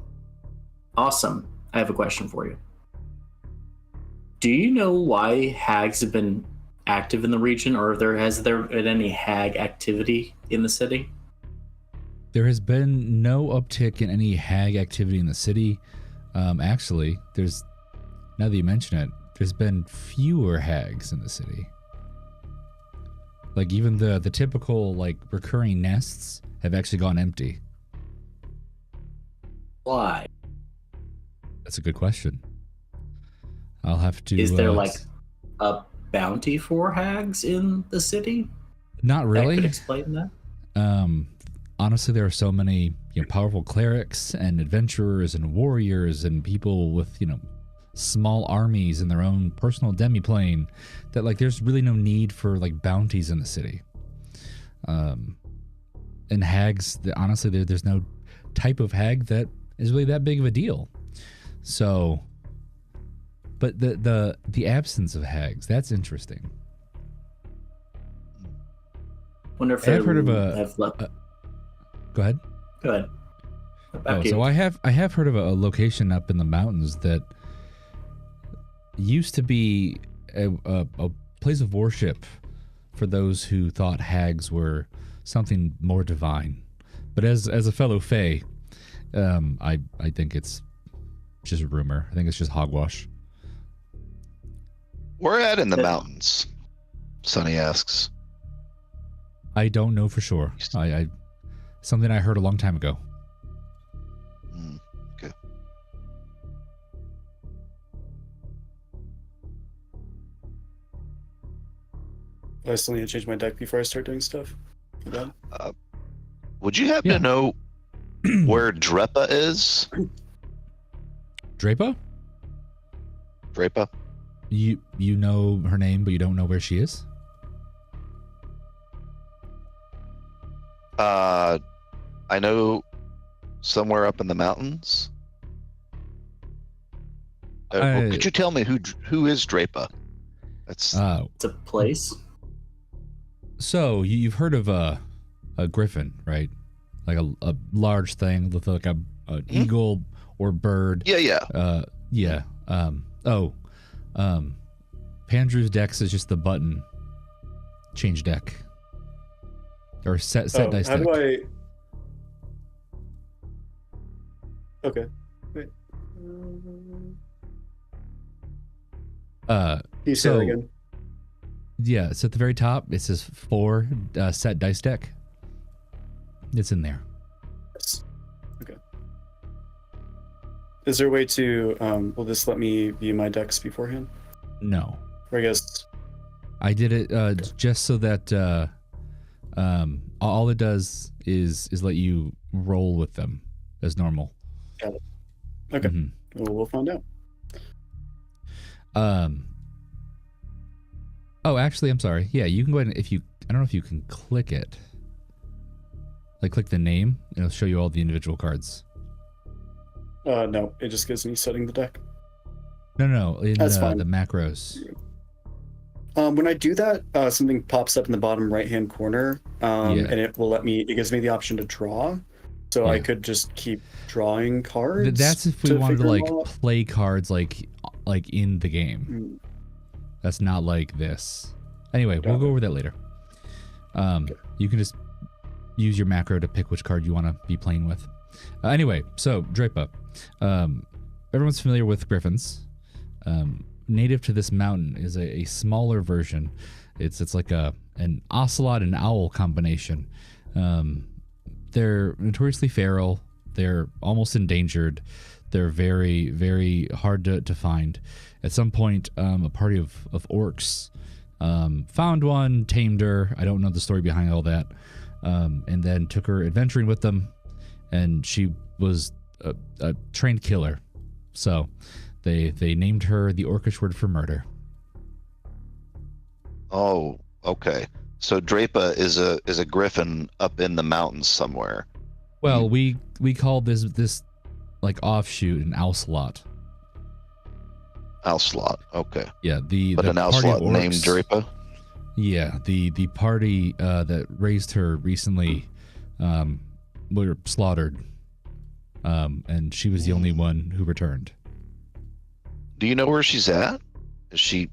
Awesome. I have a question for you. Do you know why hags have been active in the region, or has there been any hag activity in the city? There has been no uptick in any hag activity in the city. Actually, now that you mention it, there's been fewer hags in the city. Like even the typical like recurring nests have actually gone empty. Why? That's a good question. I'll have to. Is there like a bounty for hags in the city? Not really. That could explain that. Honestly, there are so many powerful clerics and adventurers and warriors and people with small armies in their own personal demiplane that like there's really no need for like bounties in the city. And hags, honestly, there's no type of hag that is really that big of a deal. So, but the absence of hags, that's interesting. Wonder if I've heard of a. Go ahead. Go ahead. So I have heard of a location up in the mountains that used to be a place of worship for those who thought hags were something more divine. But as a fellow fae, I think it's just a rumor. I think it's just hogwash. Where at in the mountains? Sonny asks. I don't know for sure. I something I heard a long time ago. Okay. I still need to change my deck before I start doing stuff. Would you happen to know where Drepa is? Drapa? Drepa? You know her name, but you don't know where she is? I know somewhere up in the mountains. Well, could you tell me who is Draper? That's It's a place. So you've heard of a griffin, right? Like a large thing with like an eagle or bird. Yeah. Yeah. Pandrew's dex is just the button. Change deck. Or set dice how deck. do I? Okay. Wait. Can you say that again? Yeah, it's at the very top. It says 4 set dice deck. It's in there. Yes. Okay. Is there a way to? Will this let me view my decks beforehand? No. Or I guess. I did it just so that all it does is let you roll with them as normal. Got it. Okay. Mm-hmm. Well, we'll find out. Oh, actually, I'm sorry. Yeah, you can go ahead and I don't know if you can click it. Like click the name, and it'll show you all the individual cards. No, it just gives me setting the deck. No, in That's fine. The macros. When I do that, something pops up in the bottom right-hand corner, and it will it gives me the option to draw. So I could just keep drawing cards. That's if we wanted to like out. play cards like in the game. That's not like this. Anyway, we'll go over that later. You can just use your macro to pick which card you want to be playing with. Anyway, so Draper. Everyone's familiar with griffins. Native to this mountain is a smaller version. It's like an ocelot and owl combination. They're notoriously feral. They're almost endangered. They're very, very hard to find. At some point, a party of orcs found one, tamed her. I don't know the story behind all that. And then took her adventuring with them. And she was a trained killer. So they named her the Orcish word for murder. Oh, okay. So Draper is a griffin up in the mountains somewhere. Well, we call this like offshoot an ocelot. Ocelot, okay. Yeah, but the an ocelot party of named orcs- Draper? Yeah, the party that raised her recently were slaughtered. And she was the only one who returned. Do you know where she's at? Is she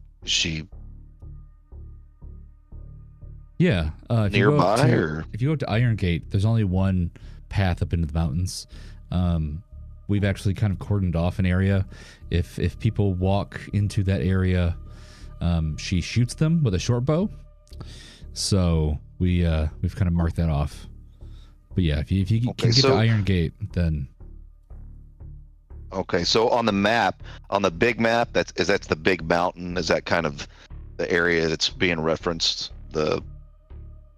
Yeah. If nearby, if you go to Iron Gate, there's only one path up into the mountains. We've actually kind of cordoned off an area. If people walk into that area, she shoots them with a short bow. So we've kind of marked that off. But yeah, if you can get to Iron Gate, then. Okay, so on the map, on the big map, that's the big mountain. Is that kind of the area that's being referenced?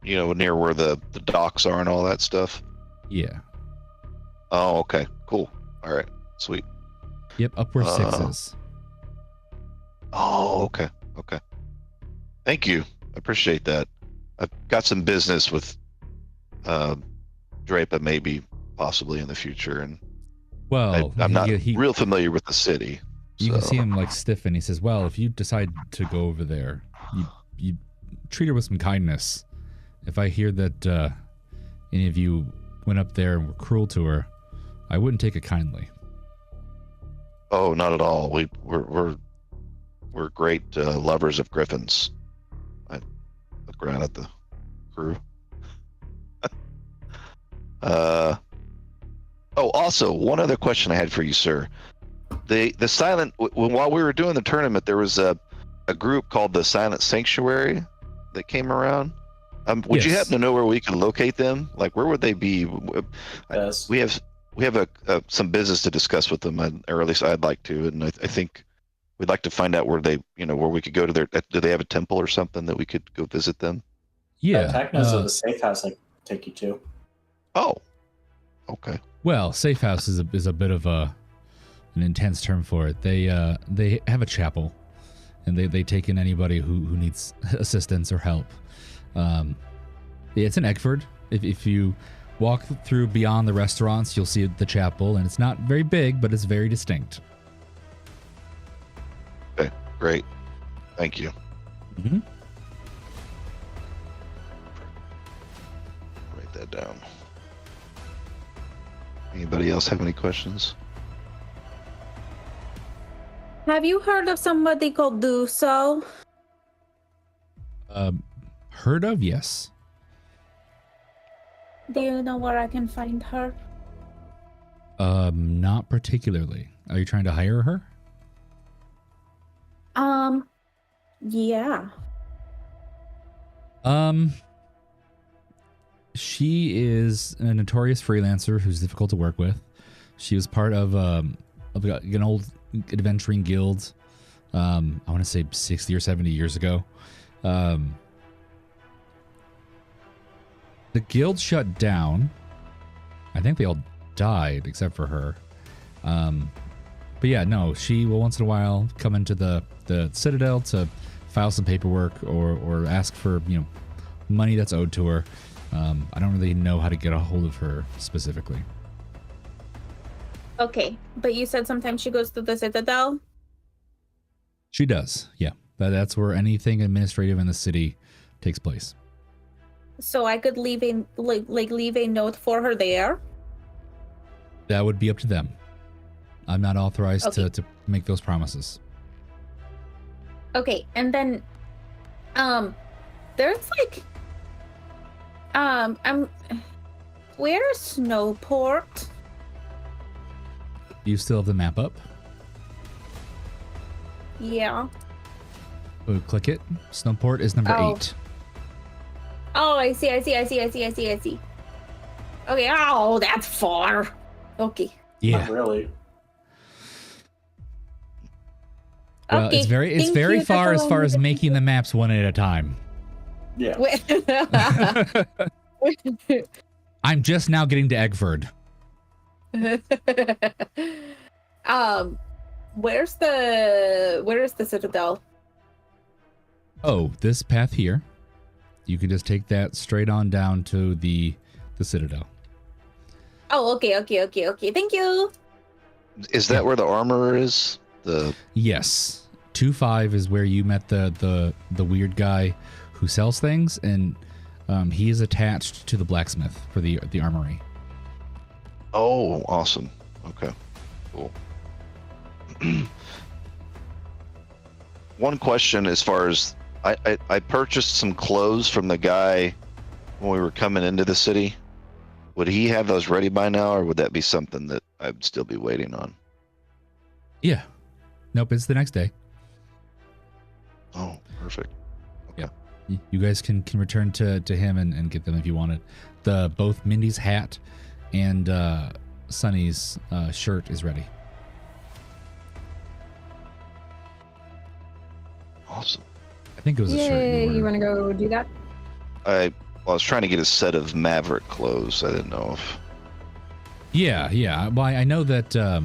Near where the docks are and all that stuff. Yeah. Oh, okay, cool. All right, sweet. Yep, up where 6 is. Oh, okay. Thank you. I appreciate that. I've got some business with Draper, maybe, possibly in the future, and well, I'm not real familiar with the city. You can see him like stiffen. He says, "Well, if you decide to go over there, you treat her with some kindness. If I hear that any of you went up there and were cruel to her, I wouldn't take it kindly." Oh, not at all. We're great lovers of griffins. I look around at the crew. Also, one other question I had for you, sir. The silent while we were doing the tournament, there was a group called the Silent Sanctuary that came around. Would you happen to know where we could locate them? Like, where would they be? Yes. We have some business to discuss with them, or at least I'd like to, and I think we'd like to find out where where we could go to their. Do they have a temple or something that we could go visit them? Yeah. Technos of the safe house I can take you to. Oh, okay. Well, safe house is a bit of an intense term for it. They have a chapel, and they take in anybody who needs assistance or help. It's in Eggford. If you walk through beyond the restaurants, you'll see the chapel, and it's not very big, but it's very distinct. Great. Thank you. Mm-hmm. Write that down. Anybody else have any questions? Have you heard of somebody called Duso? Heard of? Yes. Do you know where I can find her? Not particularly. Are you trying to hire her? Yeah. She is a notorious freelancer who's difficult to work with. She was part of an old adventuring guild. I want to say 60 or 70 years ago. The guild shut down. I think they all died except for her. But yeah, no, she will once in a while come into the Citadel to file some paperwork or ask for, money that's owed to her. I don't really know how to get a hold of her specifically. Okay, but you said sometimes she goes to the Citadel? She does, yeah. That's where anything administrative in the city takes place. So I could leave a leave a note for her there? That would be up to them. I'm not authorized Okay. to make those promises. Okay, and then there's where's Snowport? You still have the map up? Yeah. We'll click it. Snowport is number 8. Oh, I see. Okay, oh, that's far. Okay. Yeah. Not really. Well, Okay, it's very thank you, that's far as all far I'm as gonna making the maps one at a time. Yeah. I'm just now getting to Eggford. Where is the Citadel? Oh, this path here. You can just take that straight on down to the Citadel. Oh, okay. Thank you. Is that where the armor is? Yes. 2-5 is where you met the weird guy who sells things, and he is attached to the blacksmith for the armory. Oh, awesome. Okay, cool. One question as far as I purchased some clothes from the guy when we were coming into the city. Would he have those ready by now, or would that be something that I'd still be waiting on? Yeah. Nope, it's the next day. Oh, perfect. Okay. Yeah. You guys can return to him and get them if you wanted. Both Mindy's hat and Sunny's shirt is ready. Awesome. I think it was a shirt. Yay, you ordered. want to go do that? I was trying to get a set of Maverick clothes. I didn't know if. Yeah. Well, I know that I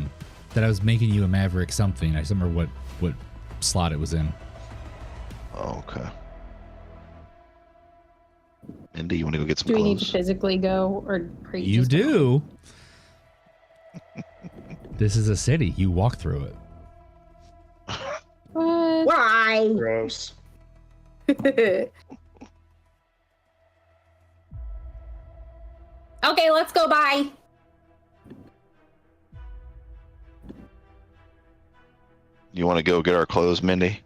was making you a Maverick something. I just don't remember what slot it was in. Oh, okay. Mindy, you want to go get some Do we clothes? need to physically go, or are You just do. This is a city. You walk through it. What? Why? Gross. Okay, let's go. Bye. You want to go get our clothes, Mindy?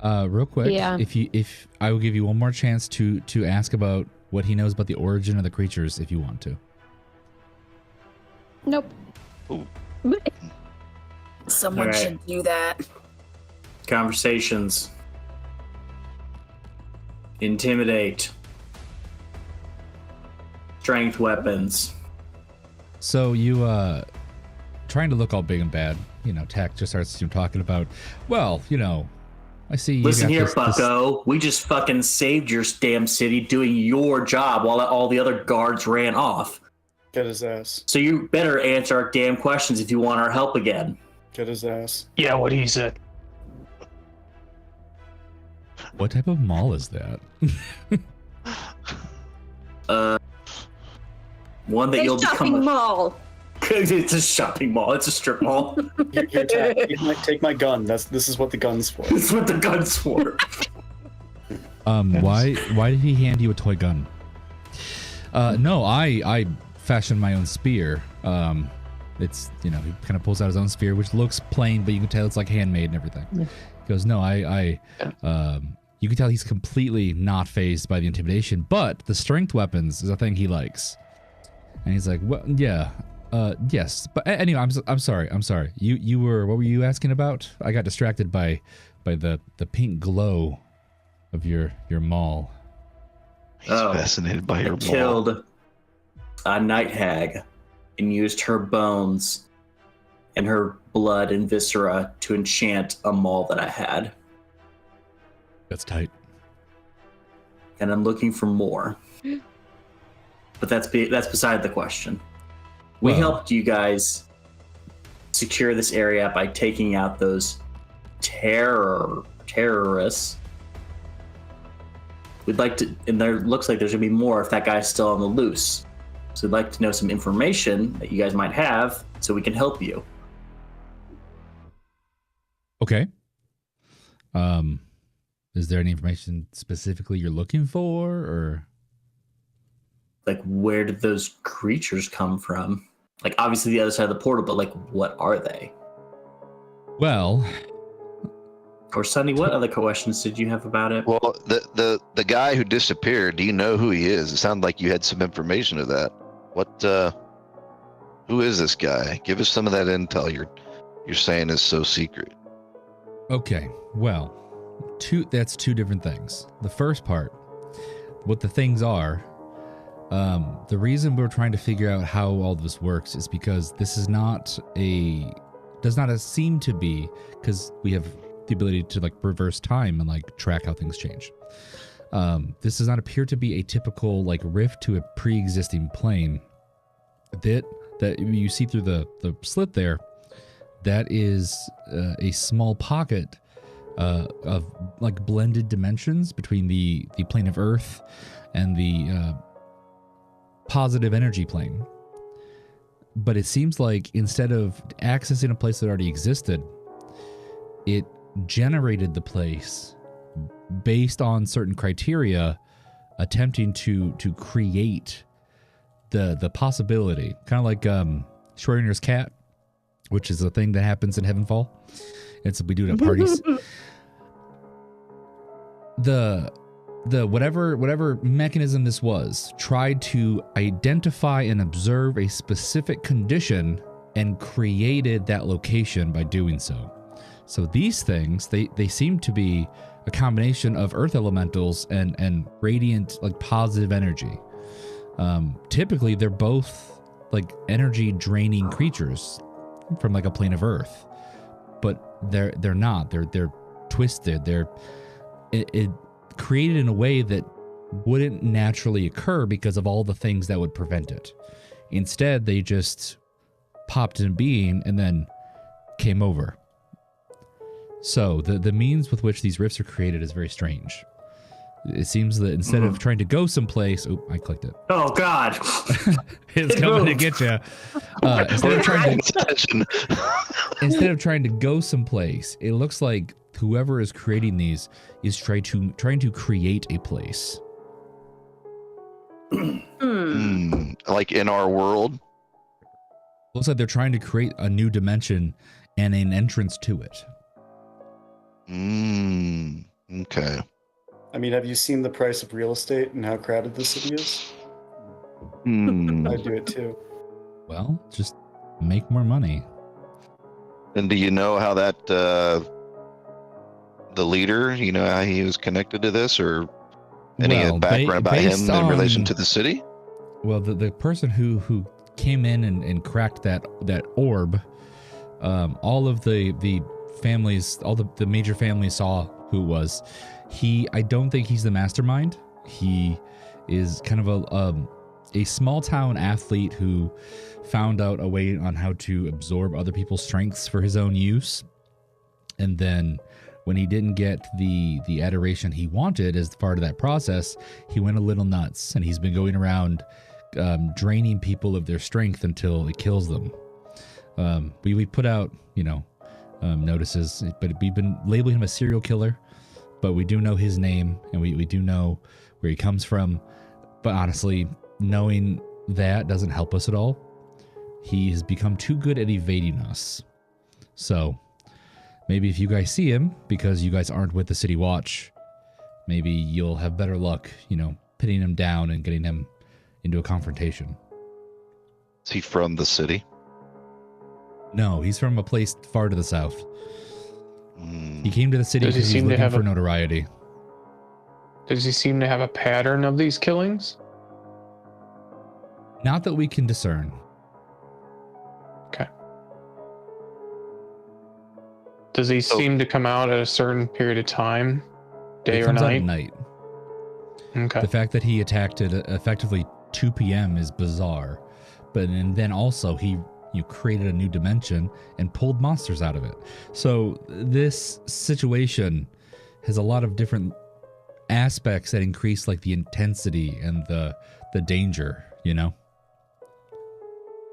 Real quick. Yeah. If I will give you one more chance to ask about what he knows about the origin of the creatures, if you want to. Nope. Someone All right. should do that. Conversations. Intimidate. Strength weapons. So you trying to look all big and bad. Tack just starts talking about. Well, I see. You Listen got here, this- bucko. We just fucking saved your damn city doing your job while all the other guards ran off. Get his ass. So you better answer our damn questions if you want our help again. Get his ass. Yeah, what he said. What type of mall is that? One that A you'll shopping become mall. It's a shopping mall. It's a strip mall. Here, take my gun. This is what the gun's for. This is what the gun's for. Why did he hand you a toy gun? No, I fashioned my own spear. It's, he kind of pulls out his own spear, which looks plain, but you can tell it's like handmade and everything. Yeah. He goes, no, you can tell he's completely not fazed by the intimidation, but the strength weapons is a thing he likes. And he's like, well, yeah, yes, but anyway, I'm sorry. You were, what were you asking about? I got distracted by the pink glow of your mall. He's fascinated by your mall. Killed a night hag and used her bones and her blood and viscera to enchant a mall that I had. That's tight. And I'm looking for more. But that's beside the question. We helped you guys secure this area by taking out those terrorists. We'd like to, and there looks like there's gonna be more if that guy's still on the loose. So we'd like to know some information that you guys might have so we can help you. Okay. Is there any information specifically you're looking for, or like where did those creatures come from? Like obviously the other side of the portal, but like what are they? Well, or Sunny, what other questions did you have about it? Well, the guy who disappeared, do you know who he is? It sounded like you had some information of that. Who is this guy? Give us some of that intel you're saying is so secret. Okay, well, that's two different things. The first part, what the things are, the reason we're trying to figure out how all this works is because this is does not seem to be, because we have the ability to like reverse time and like track how things change. This does not appear to be a typical like rift to a pre-existing plane. That you see through the slit there, that is a small pocket of like blended dimensions between the plane of Earth and the positive energy plane. But it seems like instead of accessing a place that already existed, it generated the place based on certain criteria, attempting to create the possibility, kind of like Schrodinger's cat, which is a thing that happens in Heavenfall. It's we do it at parties. The whatever mechanism this was tried to identify and observe a specific condition and created that location by doing so. So these things, they seem to be a combination of earth elementals and radiant, like positive energy. Typically they're both like energy draining creatures from like a plane of earth, but they're not. They're twisted. It created in a way that wouldn't naturally occur because of all the things that would prevent it. Instead, they just popped into being and then came over. So the means with which these rifts are created is very strange. It seems that instead of trying to go someplace, I clicked it. Oh God, it's coming to get you. Instead of trying to go someplace, it looks like whoever is creating these is trying to create a place. Like in our world. Looks like they're trying to create a new dimension and an entrance to it. Okay. I mean, have you seen the price of real estate and how crowded the city is? I'd do it too. Well, just make more money. And do you know how that the leader, how he was connected to this, or any background about him in relation to the city? Well, the person who came in and cracked that orb, all of the families, all the major families saw who it was. I don't think he's the mastermind. He is kind of a small town athlete who found out a way on how to absorb other people's strengths for his own use. And then when he didn't get the adoration he wanted as part of that process, he went a little nuts, and he's been going around draining people of their strength until it kills them. We put out, notices, but we've been labeling him a serial killer, but we do know his name and we do know where he comes from. But honestly, knowing that doesn't help us at all. He has become too good at evading us. So maybe if you guys see him, because you guys aren't with the City Watch, maybe you'll have better luck, pinning him down and getting him into a confrontation. Is he from the city? No, he's from a place far to the south. He came to the city because he's looking for notoriety. Does he seem to have a pattern of these killings? Not that we can discern. Okay. Does he seem to come out at a certain period of time? Day or He comes out night? at night. Okay. The fact that he attacked at effectively 2 p.m. is bizarre. And then also he created a new dimension and pulled monsters out of it. So this situation has a lot of different aspects that increase like the intensity and the danger,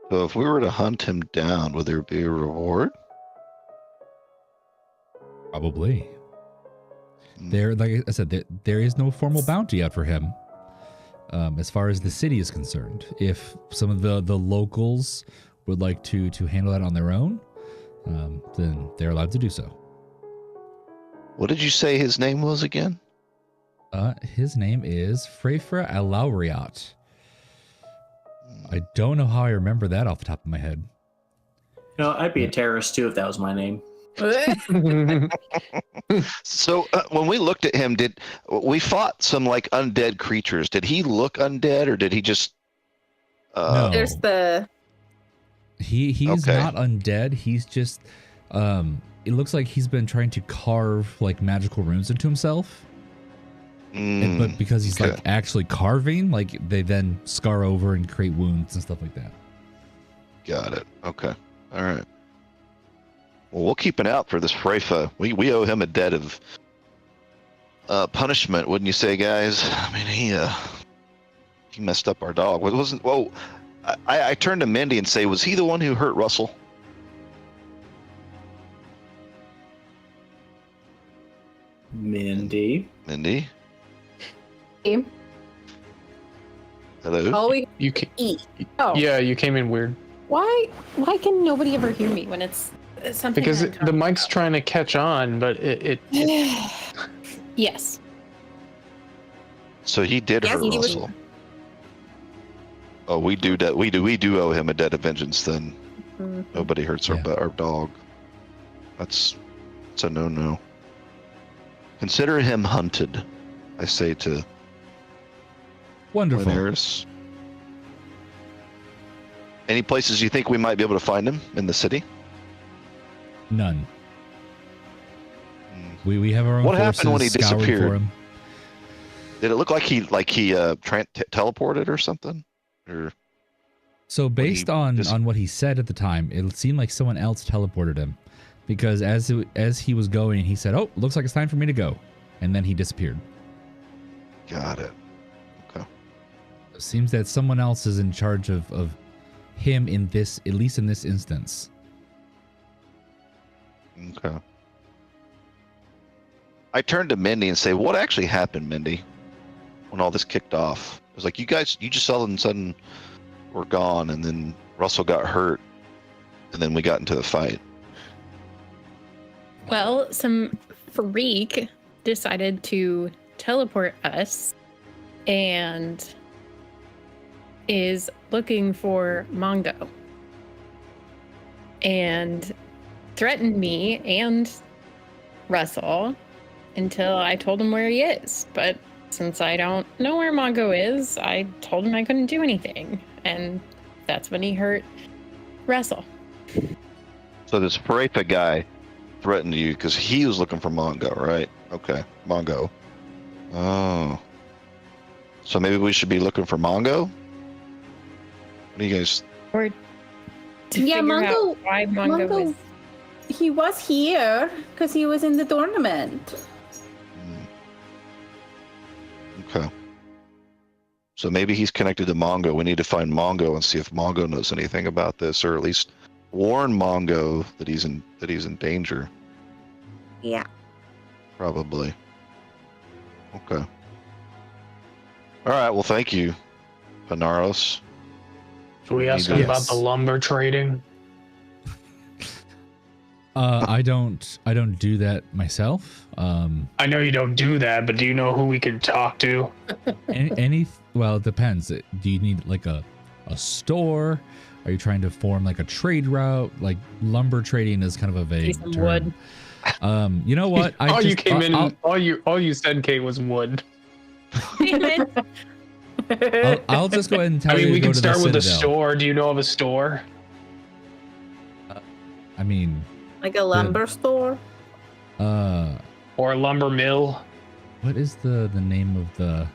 So if we were to hunt him down, would there be a reward? Probably. There, like I said, there is no formal bounty out for him. As far as the city is concerned, if some of the locals would like to handle that on their own, then they're allowed to do so. What did you say his name was again? His name is Freyfra Alauriat. I don't know how I remember that off the top of my head. I'd be a terrorist too if that was my name. So when we looked at him, we fought some like undead creatures? Did he look undead, or did he just? No. There's the. He's Okay. not undead. He's just. It looks like he's been trying to carve like magical runes into himself. But because he's like actually carving, like they then scar over and create wounds and stuff like that. Got it. Okay. All right. Well, we'll keep an eye out for this Freyfa. We owe him a debt of punishment, wouldn't you say, guys? I mean, he messed up our dog. It wasn't. Whoa! I turned to Mindy and say, was he the one who hurt Russell? Mindy. Mindy. Team. Hello. All we You can, eat. Oh. yeah, you came in weird. Why can nobody ever hear me when it's something? Because I'm the mic's trying to catch on, but it Yes. So he did Yes, hurt he was- Russell. Oh, we do owe him a debt of vengeance. Then nobody hurts our dog. That's a no. Consider him hunted, I say to Wonderful. Linares. Any places you think we might be able to find him in the city? None. We have our own What forces happened when he scouring disappeared? for him. Did it look like he teleported or something? Or So based on just- what he said at the time, it seemed like someone else teleported him, because as he was going, he said, "Oh, looks like it's time for me to go," and then he disappeared. got it. Okay. It seems that someone else is in charge of him in this, at least in this instance. Okay. I turned to Mindy and say, "What actually happened, Mindy, when all this kicked off?" It was like, you just all of a sudden were gone, and then Russell got hurt, and then we got into the fight. Well, some freak decided to teleport us and is looking for Mongo and threatened me and Russell until I told him where he is. But since I don't know where Mongo is, I told him I couldn't do anything. And that's when he hurt Russell. So this Parepa guy threatened you because he was looking for Mongo, right? Okay, Mongo. Oh. So maybe we should be looking for Mongo? What do you guys... Or to Yeah, figure out Mongo- why Mongo Mongo- was... He was here because he was in the tournament. Okay. So maybe he's connected to Mongo. We need to find Mongo and see if Mongo knows anything about this, or at least warn Mongo that he's in danger. Yeah. Probably. Okay. All right. Well, thank you, Panaros. Should we ask him about the lumber trading? I don't do that myself. I know you don't do that, but do you know who we can talk to? Well, it depends. Do you need like a store? Are you trying to form like a trade route? Like lumber trading is kind of a vague term. Wood. You know what? All you said, Kate, was wood. I'll just go ahead and tell you. I mean, we can start with a Citadel. store. Do you know of a store? I mean, Like a lumber store? Or a lumber mill? what is the name of the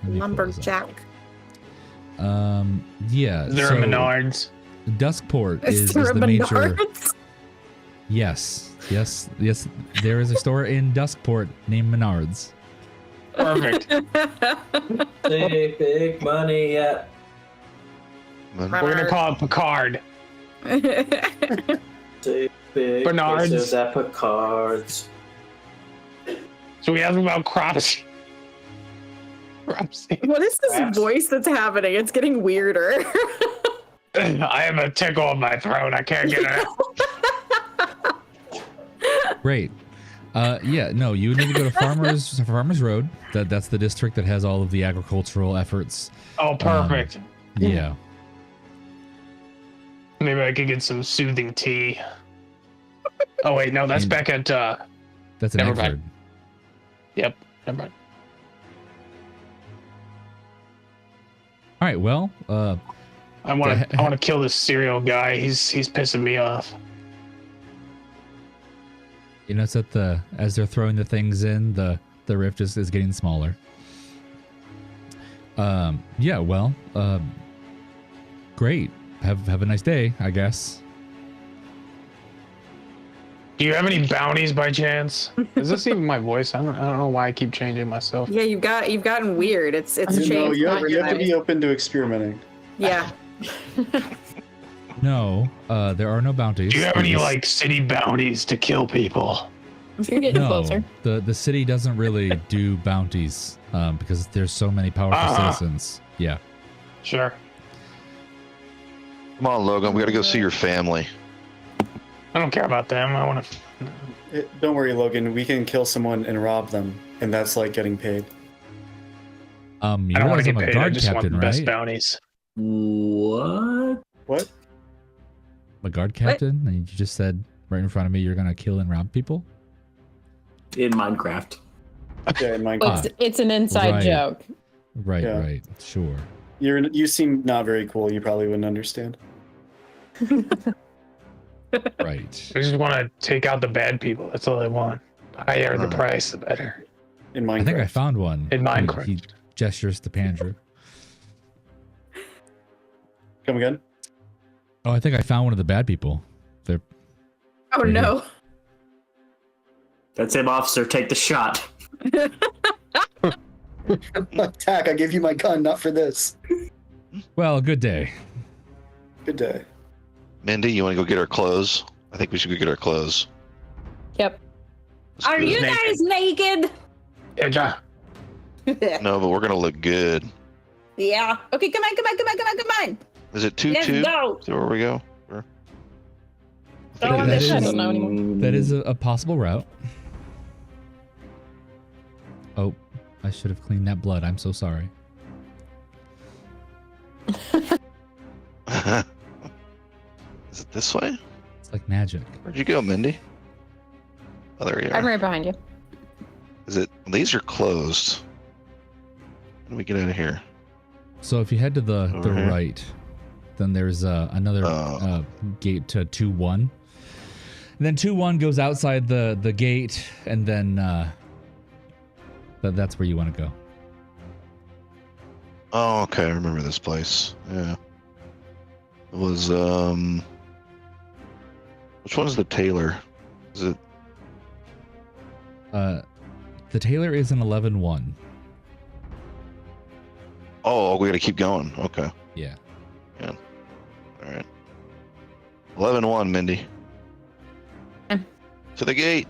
let me pull this up. Lumberjack. Yeah. Is there a Menards? Duskport Is is there a the major. Menards? Yes. There is a store in Duskport named Menards. Perfect. Say big money yet. We're gonna call it Picard. Say big Bernards. pesos at Picards. So we ask him about crops. What is this Perhaps. voice that's happening? It's getting weirder. I have a tickle in my throat. I can't get it out. Great. Yeah, no, you need to go to Farmers Road. That's the district that has all of the agricultural efforts. Oh, perfect. Yeah. Maybe I could get some soothing tea. Oh wait, no, that's back at. That's an Never Eggford. mind. Yep, never mind. All right. Well, I want to kill this cereal guy. He's pissing me off. you notice that as they're throwing the things in, the rift is getting smaller. Yeah. Well. Great. Have a nice day, I guess. Do you have any bounties by chance? Is this even my voice? I don't know why I keep changing myself. Yeah, you've gotten weird. It's changed. No, you not have to nice. be open to experimenting. Yeah. No, there are no bounties. Do you have any like city bounties to kill people? You're getting No, closer. the city doesn't really do bounties because there's so many powerful citizens. Yeah. Sure. Come on, Logan. We got to go see your family. I don't care about them. I want to. Don't worry, Logan. We can kill someone and rob them, and that's like getting paid. You I don't want realize to I'm get a paid. I guard just want the captain, best right? bounties. What? What? I'm a guard captain, and you just said right in front of me you're gonna kill and rob people. In Minecraft. Yeah, in But Minecraft. it's an inside Right. joke. Right, Yeah. right, sure. You seem not very cool. You probably wouldn't understand. Right. I just want to take out the bad people. That's all I want. The higher the price, the better. In Minecraft. I think I found one. In Minecraft. He gestures to Pandrew. Come again? Oh, I think I found one of the bad people. They're Oh Right no. That's him, officer. Take the shot. Tack, I gave you my gun, not for this. well, good day. Good day. Mindy, you want to go get our clothes? I think we should go get our clothes. Yep. Let's Are do you it. guys naked? Yeah, John. No, but we're gonna look good. Yeah. Okay, come on. Is it Let's 2-2? go. Is that where we go? Or- Go That- on that this is- I don't know anymore. That is a possible route. Oh, I should have cleaned that blood. I'm so sorry. Is it this way? It's like magic. Where'd you go, Mindy? Oh, there you I'm are. right behind you. Is it? These are closed. How do we get out of here? So if you head to the Over here? right, then there's another Oh. gate to 2-1. And then 2-1 goes outside the gate, and then that's where you want to go. Oh, okay. I remember this place. Yeah. It was which one is the tailor? Is it? The tailor is an 11-1. Oh, we got to keep going. Okay. Yeah. All right. 11-1, Mindy. To the gate.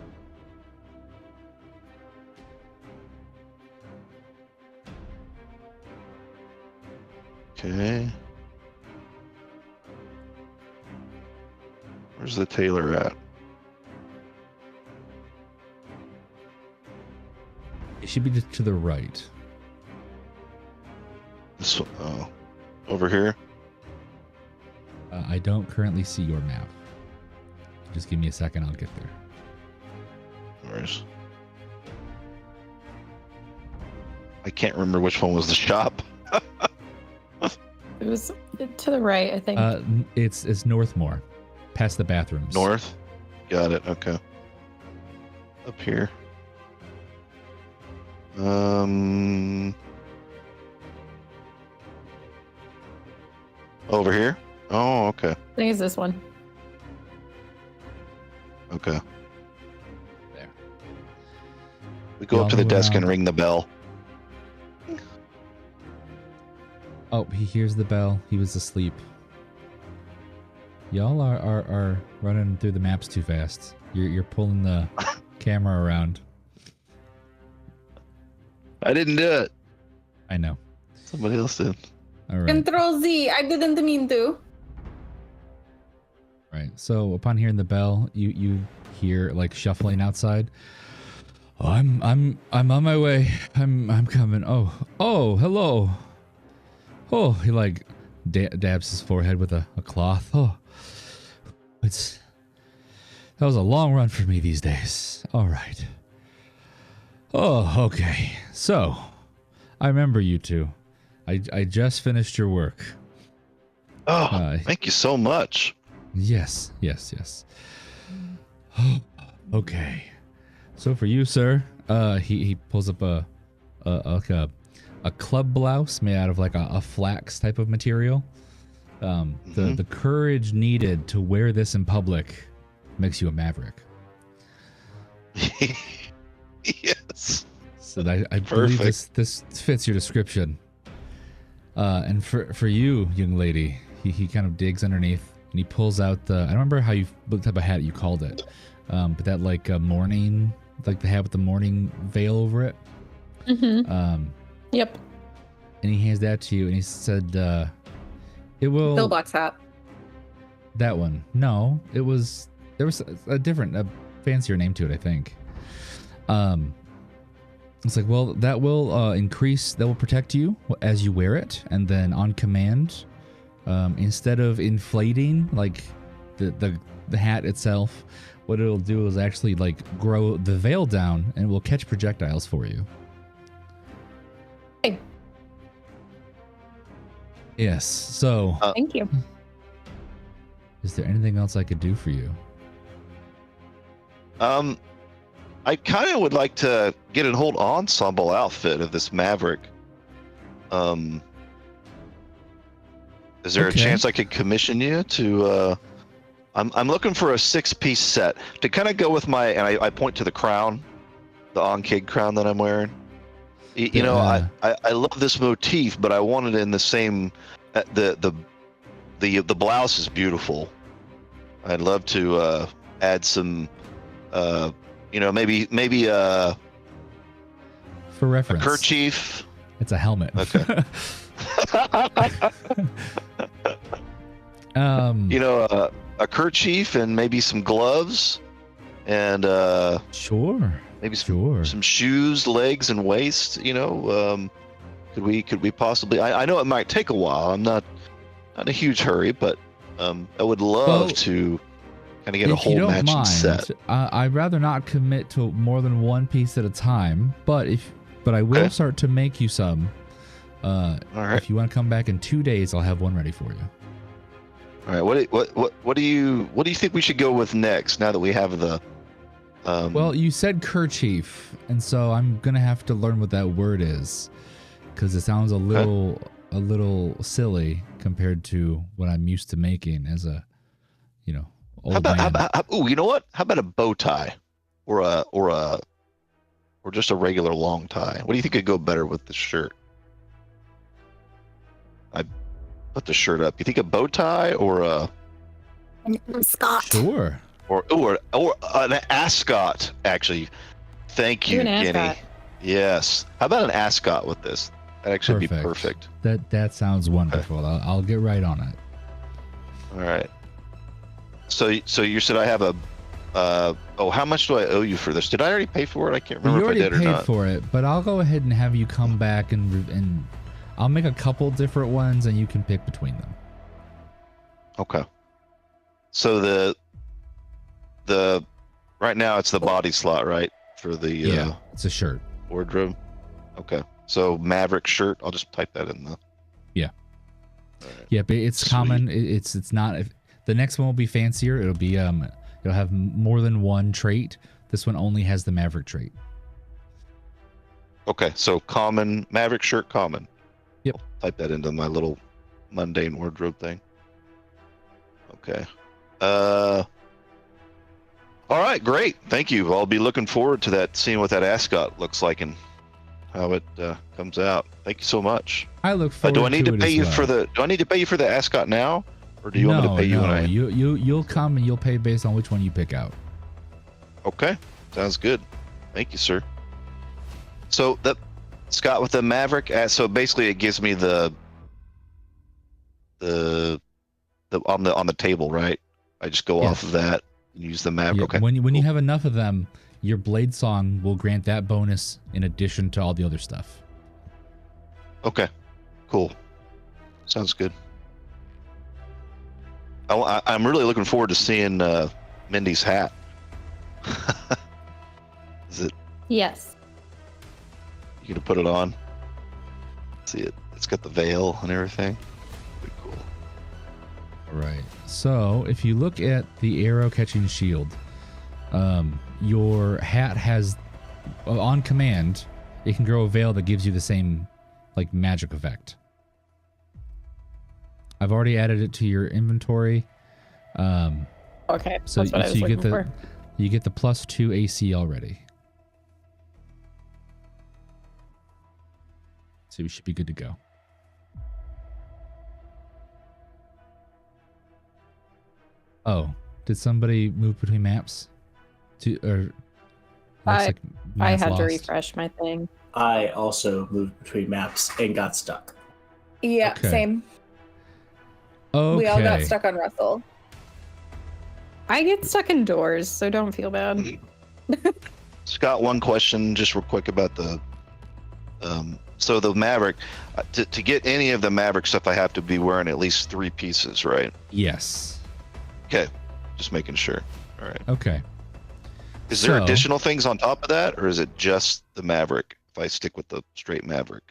Okay. Where's the tailor at? It should be just to the right. This one, oh, over here. I don't currently see your map. Just give me a second, I'll get there. Where's? I can't remember which one was the shop. It was to the right, I think. It's Northmore, past the bathrooms. North? Got it, okay. Up here. Over here? Oh, okay. I think it's this one. Okay. There. We go Y'all up to the move desk and around. ring the bell. Oh, he hears the bell. He was asleep. Y'all are running through the maps too fast. You're pulling the camera around. I didn't do it. I know. Somebody else did. All right. Control Z. I didn't mean to. Right. So upon hearing the bell, you hear like shuffling outside. Oh, I'm on my way. I'm coming. Oh, hello. Oh, he like dabs his forehead with a cloth. Oh, that was a long run for me these days. All right. Oh, okay. So, I remember you two. I just finished your work. Oh, thank you so much. Yes. Okay. So for you, sir, he pulls up a club blouse made out of like a flax type of material. The courage needed to wear this in public makes you a maverick. Yes. So I believe this fits your description. And for you, young lady, he kind of digs underneath and he pulls out the, I don't remember what type of hat you called it, but that like morning, like the hat with the morning veil over it. Mm-hmm. Yep. And he hands that to you and he said, it will. Pillbox hat. That one. No, there was a fancier name to it, I think. It's like, well, that will that will protect you as you wear it, and then on command, instead of inflating like the hat itself, what it'll do is actually like grow the veil down and will catch projectiles for you. Hey. Yes. So, Thank you. is there anything else I could do for you? I kind of would like to get a whole ensemble outfit of this Maverick. Is there a chance I could commission you to? I'm looking for a 6-piece set to kind of go with my, and I point to the crown, the on-kid crown that I'm wearing. You know, I love this motif, but I want it in the same. The blouse is beautiful. I'd love to add some. Maybe For reference, a kerchief. It's a helmet. Okay. A kerchief and maybe some gloves, and sure, maybe some shoes, legs, and waist. Could we possibly? I know it might take a while. I'm not in a huge hurry, but I would love to kind of get a whole matching set. I'd rather not commit to more than one piece at a time, but I will start to make you some. All right. If you want to come back in 2 days, I'll have one ready for you. All right. What do you think we should go with next? Now that we have the. Well, you said kerchief, and so I'm gonna have to learn what that word is, because it sounds a little silly compared to what I'm used to making as a, old man. You know what? How about a bow tie, or just a regular long tie? What do you think would go better with the shirt? put the shirt up. You think a bow tie or a Scott. Sure. or an ascot? Actually, thank you, Do an Guinea. ascot. Yes. How about an ascot with this? That actually be perfect. That sounds wonderful. I'll get right on it. All right. So you said I have a. How much do I owe you for this? Did I already pay for it? I can't remember You if I already did or paid not. for it, but I'll go ahead and have you come back and I'll make a couple different ones and you can pick between them. Okay. So the right now it's the body slot, right? For the it's a shirt. wardrobe. Okay. So Maverick shirt. I'll just type that in the. Yeah. All right. Yeah, but it's Sweet. common. It's not. If the next one will be fancier. It'll be it'll have more than one trait. This one only has the Maverick trait. Okay. So common Maverick shirt, common. Yep. I'll type that into my little mundane wardrobe thing. Okay. All right, great. Thank you. I'll be looking forward to that, seeing what that ascot looks like and how it comes out. Thank you so much. I look forward. Do I need to it pay as you well. for the? Do I need to pay you for the ascot now, or do you want me to pay you when I? You'll come and you'll pay based on which one you pick out. Okay, sounds good. Thank you, sir. So the Scott with the Maverick. So basically, it gives me the on the table, right? I just go off of that and use the Maverick. Yeah, Okay. when you have enough of them, your blade song will grant that bonus in addition to all the other stuff. Okay. Cool. Sounds good. I'm really looking forward to seeing Mindy's hat. Is it? Yes. You gonna put it on? See it? It's got the veil and everything. Pretty cool. All right. So if you look at the arrow catching shield, your hat has, on command, it can grow a veil that gives you the same like magic effect. I've already added it to your inventory. Okay. So, That's what I was you get looking for. you get the +2 AC already. So we should be good to go. Oh, did somebody move between maps? I maps had to lost. refresh my thing. I also moved between maps and got stuck. Yeah, Okay. same. Okay. We all got stuck on Russell. I get stuck indoors, so don't feel bad. Scott, one question just real quick about the so the Maverick, to get any of the Maverick stuff, I have to be wearing at least 3 pieces, right? Yes. Okay, just making sure. All right. Okay. Is there So- additional things on top of that, or is it just the Maverick? If I stick with the straight Maverick.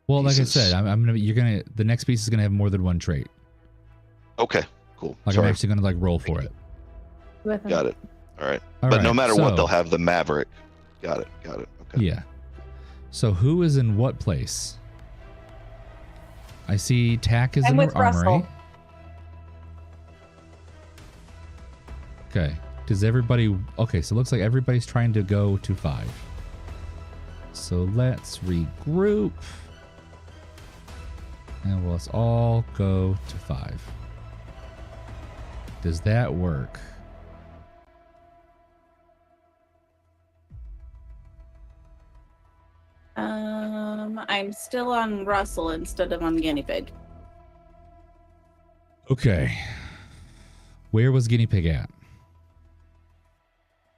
Well, like I pieces? said, the next piece is gonna have more than one trait. Okay, cool. Like I'm Sorry, actually gonna like roll for it. got it. All right. All But right, no matter what, so- they'll have the Maverick. Got it. Okay. Yeah. So who is in what place? I see Tack is I'm in the with armory. Russell. Okay. Does everybody? Okay, so it looks like everybody's trying to go to 5. So let's regroup. And let's all go to 5. Does that work? I'm still on Russell instead of on Guinea Pig. Okay. Where was Guinea Pig at?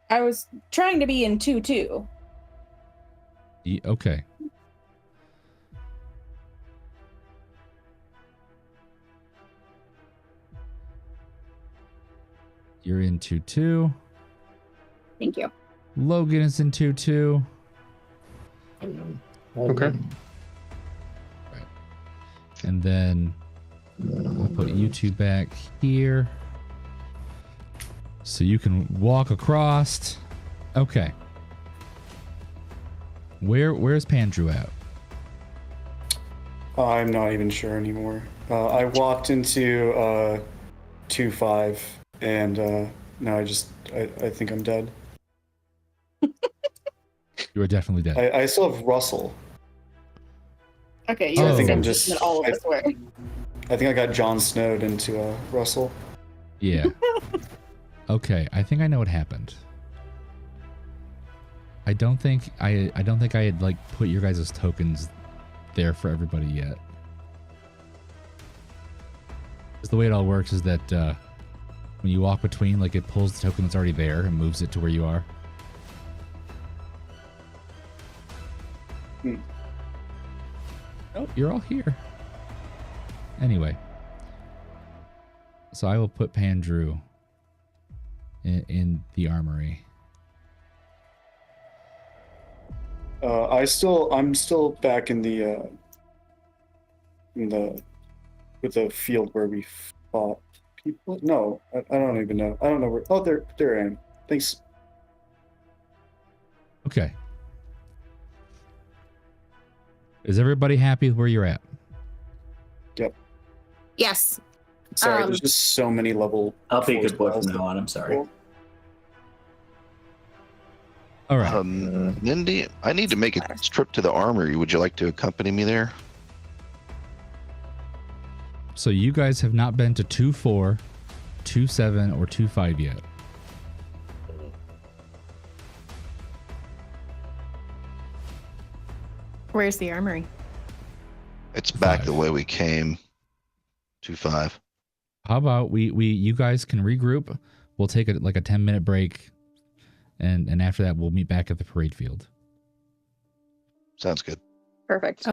I was trying to be in 2-2. Okay. You're in 2-2. Thank you. Logan is in 2-2. Okay. And then I'll put you two back here. So you can walk across. Okay. Where's Pandrew at? I'm not even sure anymore. I walked into 2-5, and now I think I'm dead. You are definitely dead. I still have Russell. Okay, So you're I think I'm just just- all of us were. I think I got Jon Snowed into Russell. Yeah. Okay, I think I know what happened. I don't think I had like put your guys' tokens there for everybody yet. 'Cause the way it all works is that when you walk between, like it pulls the token that's already there and moves it to where you are. Oh, you're all here. Anyway. So I will put Pandrew in the armory. I'm still back in the with the field where we fought people. No, I don't even know. I don't know where. Oh, there I am. Thanks. Okay. Is everybody happy with where you're at? Yep. Yes. Sorry, there's just so many level. I'll be a good boy spells from now on. I'm sorry. All right. Mindy, I need to make a trip to the armory. Would you like to accompany me there? So you guys have not been to 2-4, 2-7, or 2-5 yet. Where's the armory? It's back 5. the way we came. 2-5. How about you guys can regroup. We'll take like a 10-minute break, and after that we'll meet back at the parade field. Sounds good. Perfect.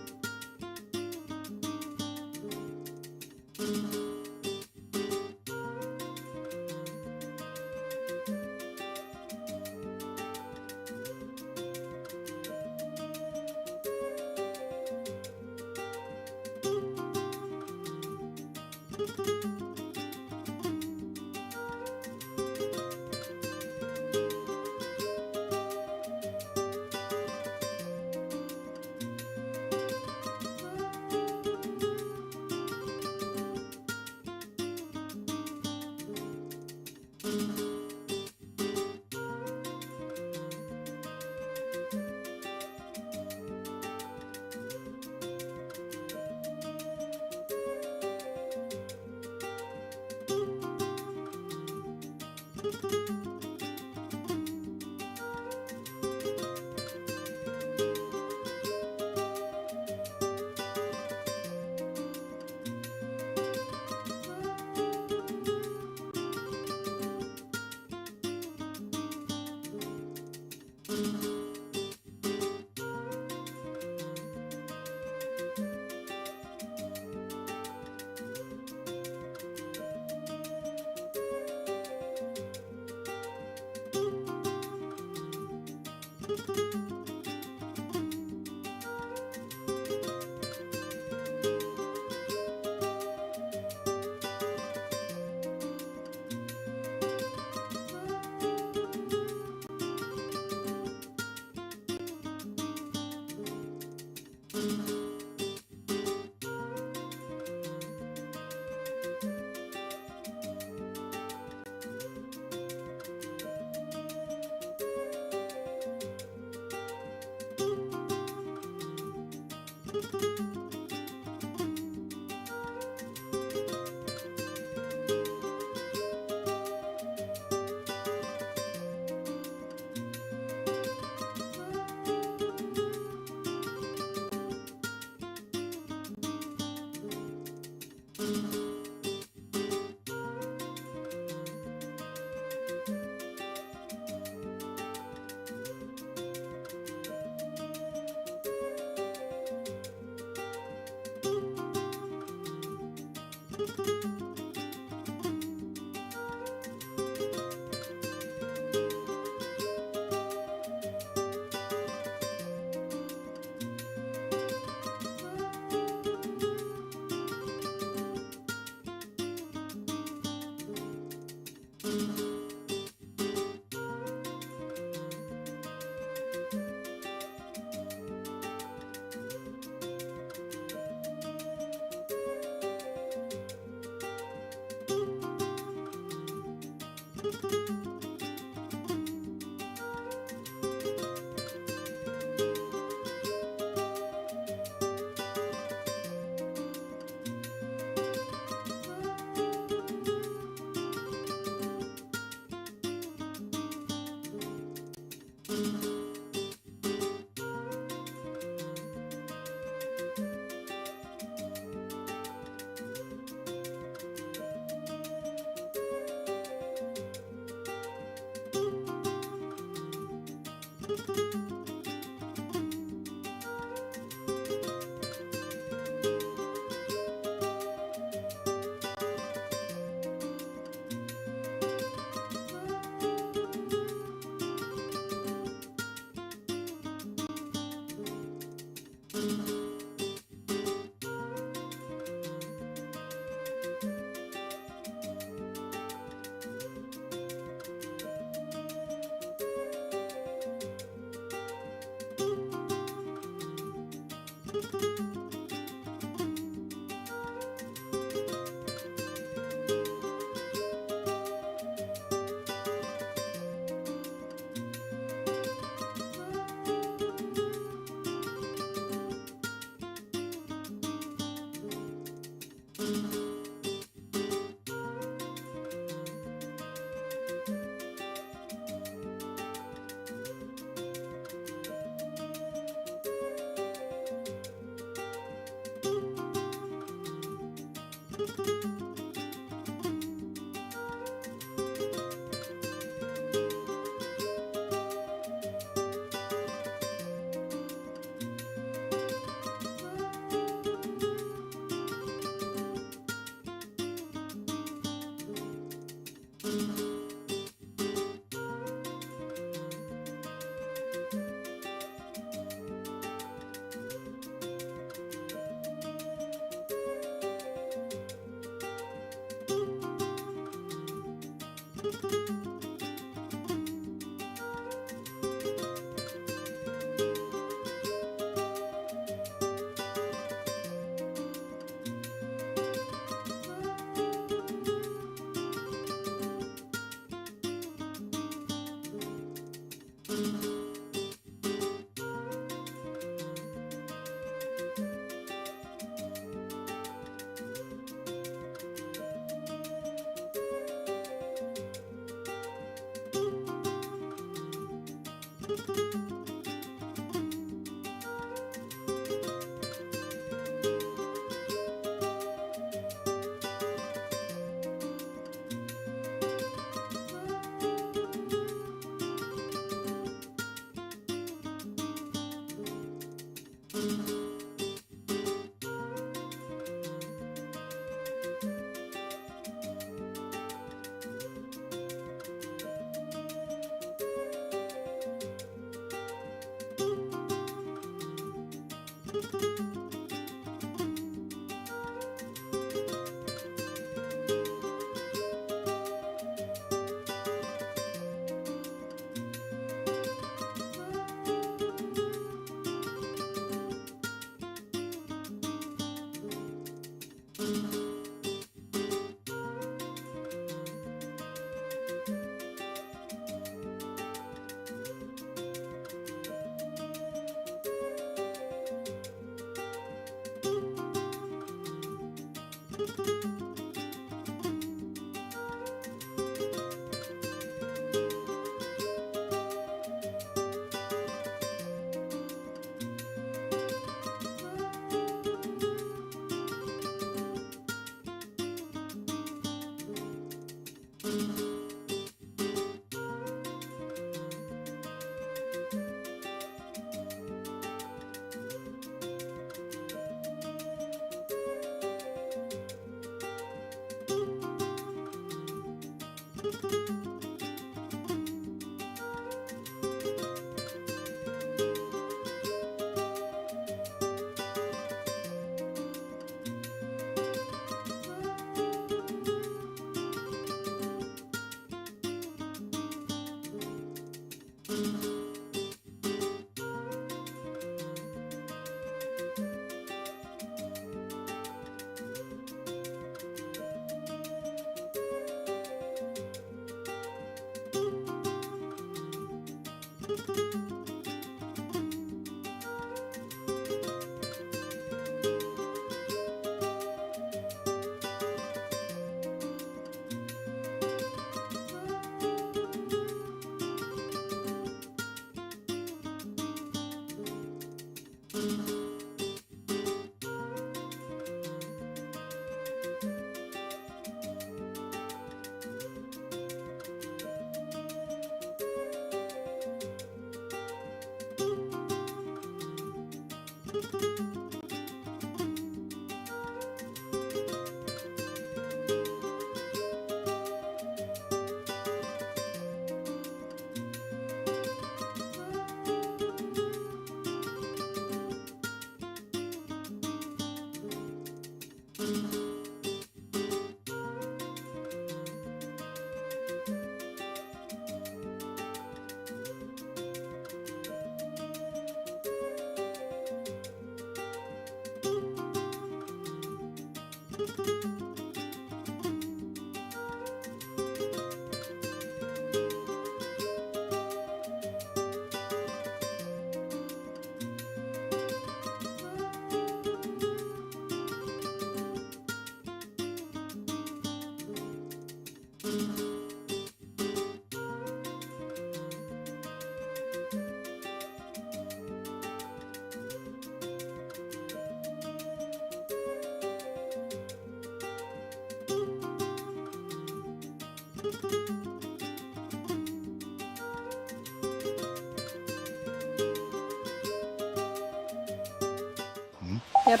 Yep.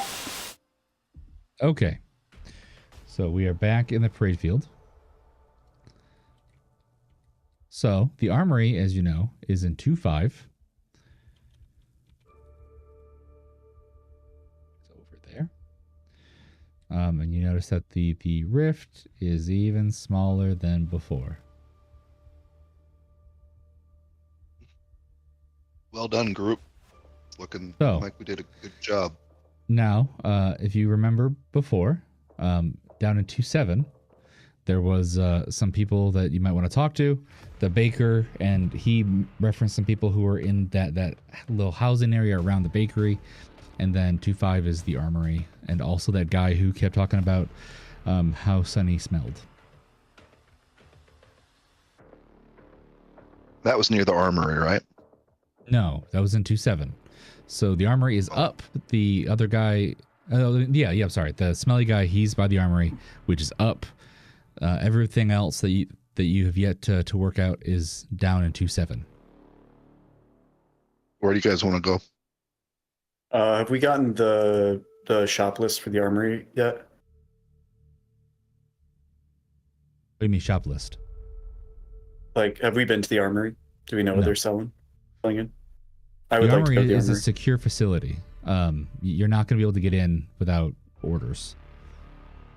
Okay. So we are back in the parade field. So the armory, as you know, is in 2-5. It's over there. And you notice that the rift is even smaller than before. Well done, group. Looking So, like we did a good job. Now, if you remember before, down in 2-7, there was some people that you might want to talk to. The baker, and he referenced some people who were in that little housing area around the bakery. And then 2-5 is the armory, and also that guy who kept talking about how Sunny smelled. That was near the armory, right? No, that was in 2-7. So the armory is up. The other guy, I'm sorry. The smelly guy, he's by the armory, which is up. Everything else that you have yet to work out is down in 2-7. Where do you guys want to go? Have we gotten the shop list for the armory yet? What do you mean shop list? Like, have we been to the armory? Do we know what No. they're selling in? I The would like to armory go to the is a armory. secure facility. You're not going to be able to get in without orders.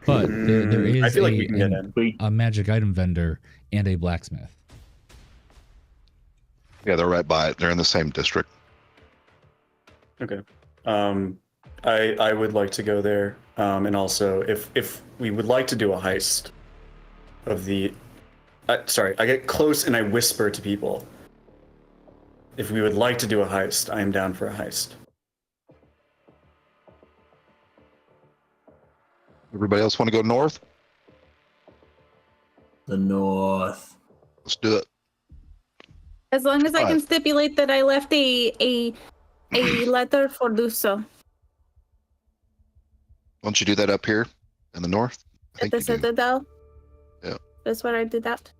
But there is I feel like we can get in. a magic item vendor and a blacksmith. Yeah, they're right by it. They're in the same district. Okay. I would like to go there. And also, if we would like to do a heist of the... sorry, I get close and I whisper to people. If we would like to do a heist, I am down for a heist. Everybody else want to go north? The north. Let's do it. As long as I can Alright. stipulate that I left a letter for do so. Why don't you do that up here in the north? I At think the you do. Citadel. Yeah. That's where I did that.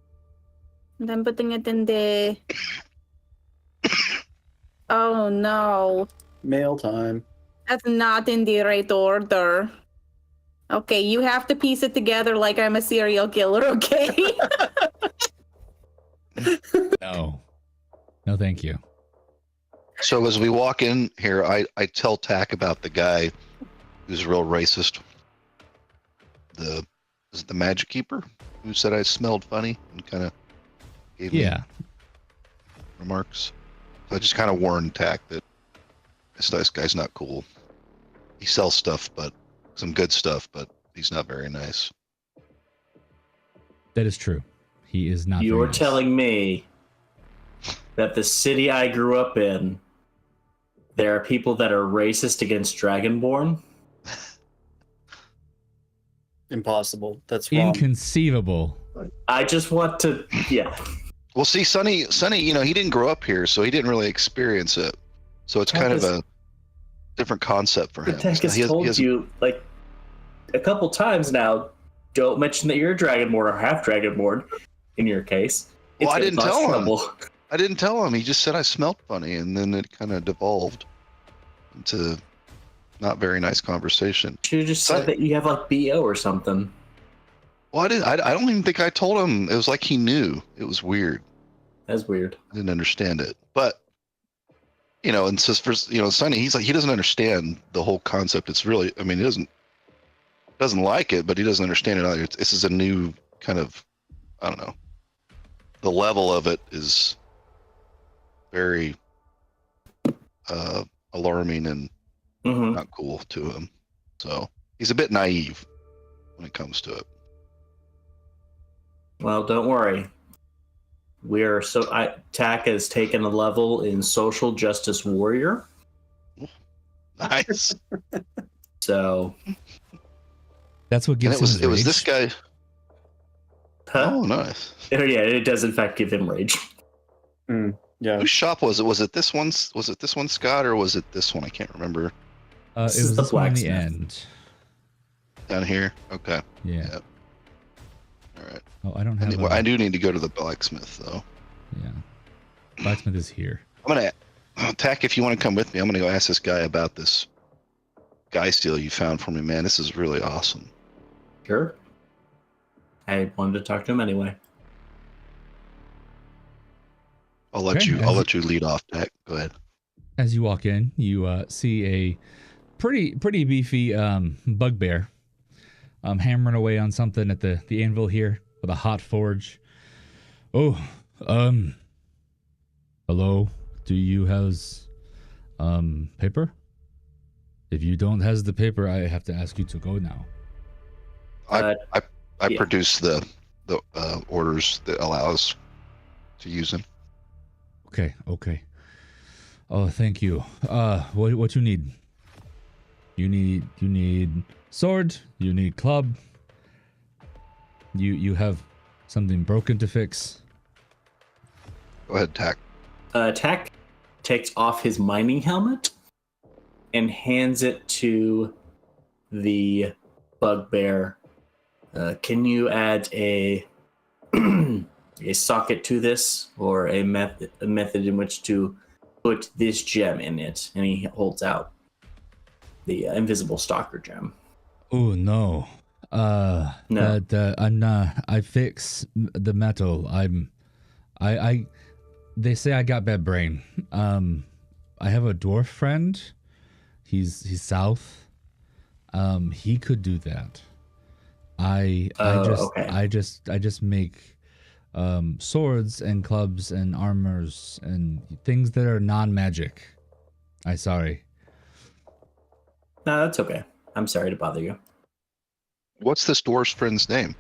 And I'm putting it in the... Oh no. Mail time. That's not in the right order. Okay, you have to piece it together like I'm a serial killer, okay? No, thank you. So as we walk in here, I tell Tack about the guy who's real racist. Is it the Magic Keeper who said I smelled funny and kind of gave me remarks. So I just kind of warned Tack that this guy's not cool. He sells stuff, but some good stuff, but he's not very nice. That is true. He is not. You're very nice. telling me that the city I grew up in, there are people that are racist against Dragonborn? Impossible. That's wrong. Inconceivable. I just want to, yeah. Well, see, Sonny, he didn't grow up here, so he didn't really experience it. So it's kind of a different concept for him. The tech So has he told hasn't- you, like, a couple times now, don't mention that you're a Dragonborn or half Dragonborn, in your case. Well, I gonna didn't cause tell him. trouble. I didn't tell him. He just said I smelled funny, and then it kind of devolved into not very nice conversation. Should have just said that you have, like, BO or something. Well, I don't even think I told him. It was like he knew. It was weird. That's weird. I didn't understand it. But, and so for, Sonny, he's like, he doesn't understand the whole concept. It's really, I mean, he doesn't like it, but he doesn't understand it either. This is a new kind of, I don't know. The level of it is very alarming and Mm-hmm. not cool to him. So he's a bit naive when it comes to it. Well, don't worry. TAC has taken a level in social justice warrior. Nice. So, That's what And gives it was him this rage. guy. huh? Oh, nice. Yeah, it does in fact give him rage. Yeah. Whose shop was it? Was it this one? Was it this one, Scott, or was it this one? I can't remember. It This is was the this one in the blacksmith. end. Down here. Okay. Yeah. Yep. All right. Oh, I don't have. I do need to go to the blacksmith though. Yeah. Blacksmith is here. I'm gonna Tack. If you want to come with me, I'm gonna go ask this guy about this guy steel you found for me, man. This is really awesome. Sure. I wanted to talk to him anyway. I'll let Okay, I'll let you lead off, Tack. Go ahead. As you walk in, you see a pretty beefy bugbear hammering away on something at the anvil here with a hot forge. Oh, hello. Do you has paper? If you don't has the paper, I have to ask you to go now. I yeah. produce the orders that allow us to use them. Okay. Oh, thank you. What you need? You need sword. You need club. You have something broken to fix. Go ahead, Tack. TAC takes off his mining helmet and hands it to the bugbear. Can you add a a socket to this, or a method in which to put this gem in it? And he holds out the invisible stalker gem. Oh no. No. I'm not. I fix the metal. I. They say I got bad brain. I have a dwarf friend. He's south. He could do that. I just make swords and clubs and armors and things that are non-magic. Sorry. No, that's okay. I'm sorry to bother you. What's this dwarf's friend's name?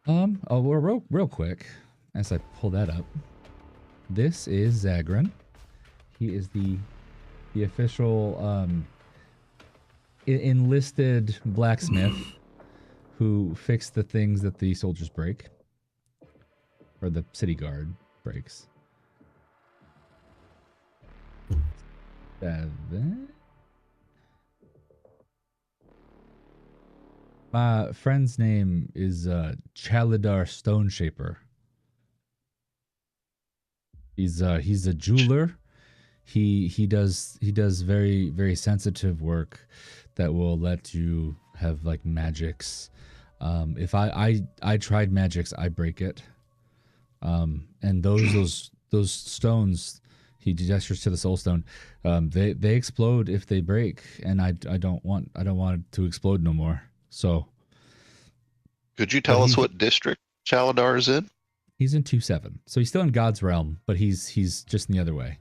Oh, well, real quick, as I pull that up, this is Zagran. He is the official enlisted blacksmith who fixed the things that the soldiers break, or the city guard breaks. 7. My friend's name is Chalidar Stone Shaper. He's a jeweler. He does very, very sensitive work that will let you have like magics. If I tried magics, I break it. And those stones, he gestures to the soul stone. They explode if they break, and I don't want it to explode no more. So, Could you tell us what district Chalidar is in? he's in 2-7, so he's still in God's realm, but he's just in the other way.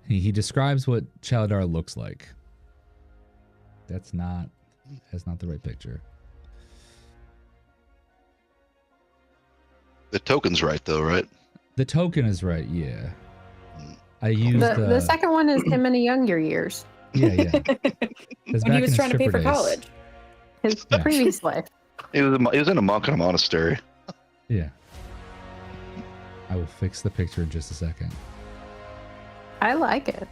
He describes what Chalidar looks like. That's not the right picture. The token's right though, right? The token is right. Yeah. Mm. I used The second one is him in the younger years, Yeah, yeah. That's When he back was in trying to pay stripper for days. college. his Yeah. previous life. He was in a monk in a monastery. Yeah. I will fix the picture in just a second. I like it.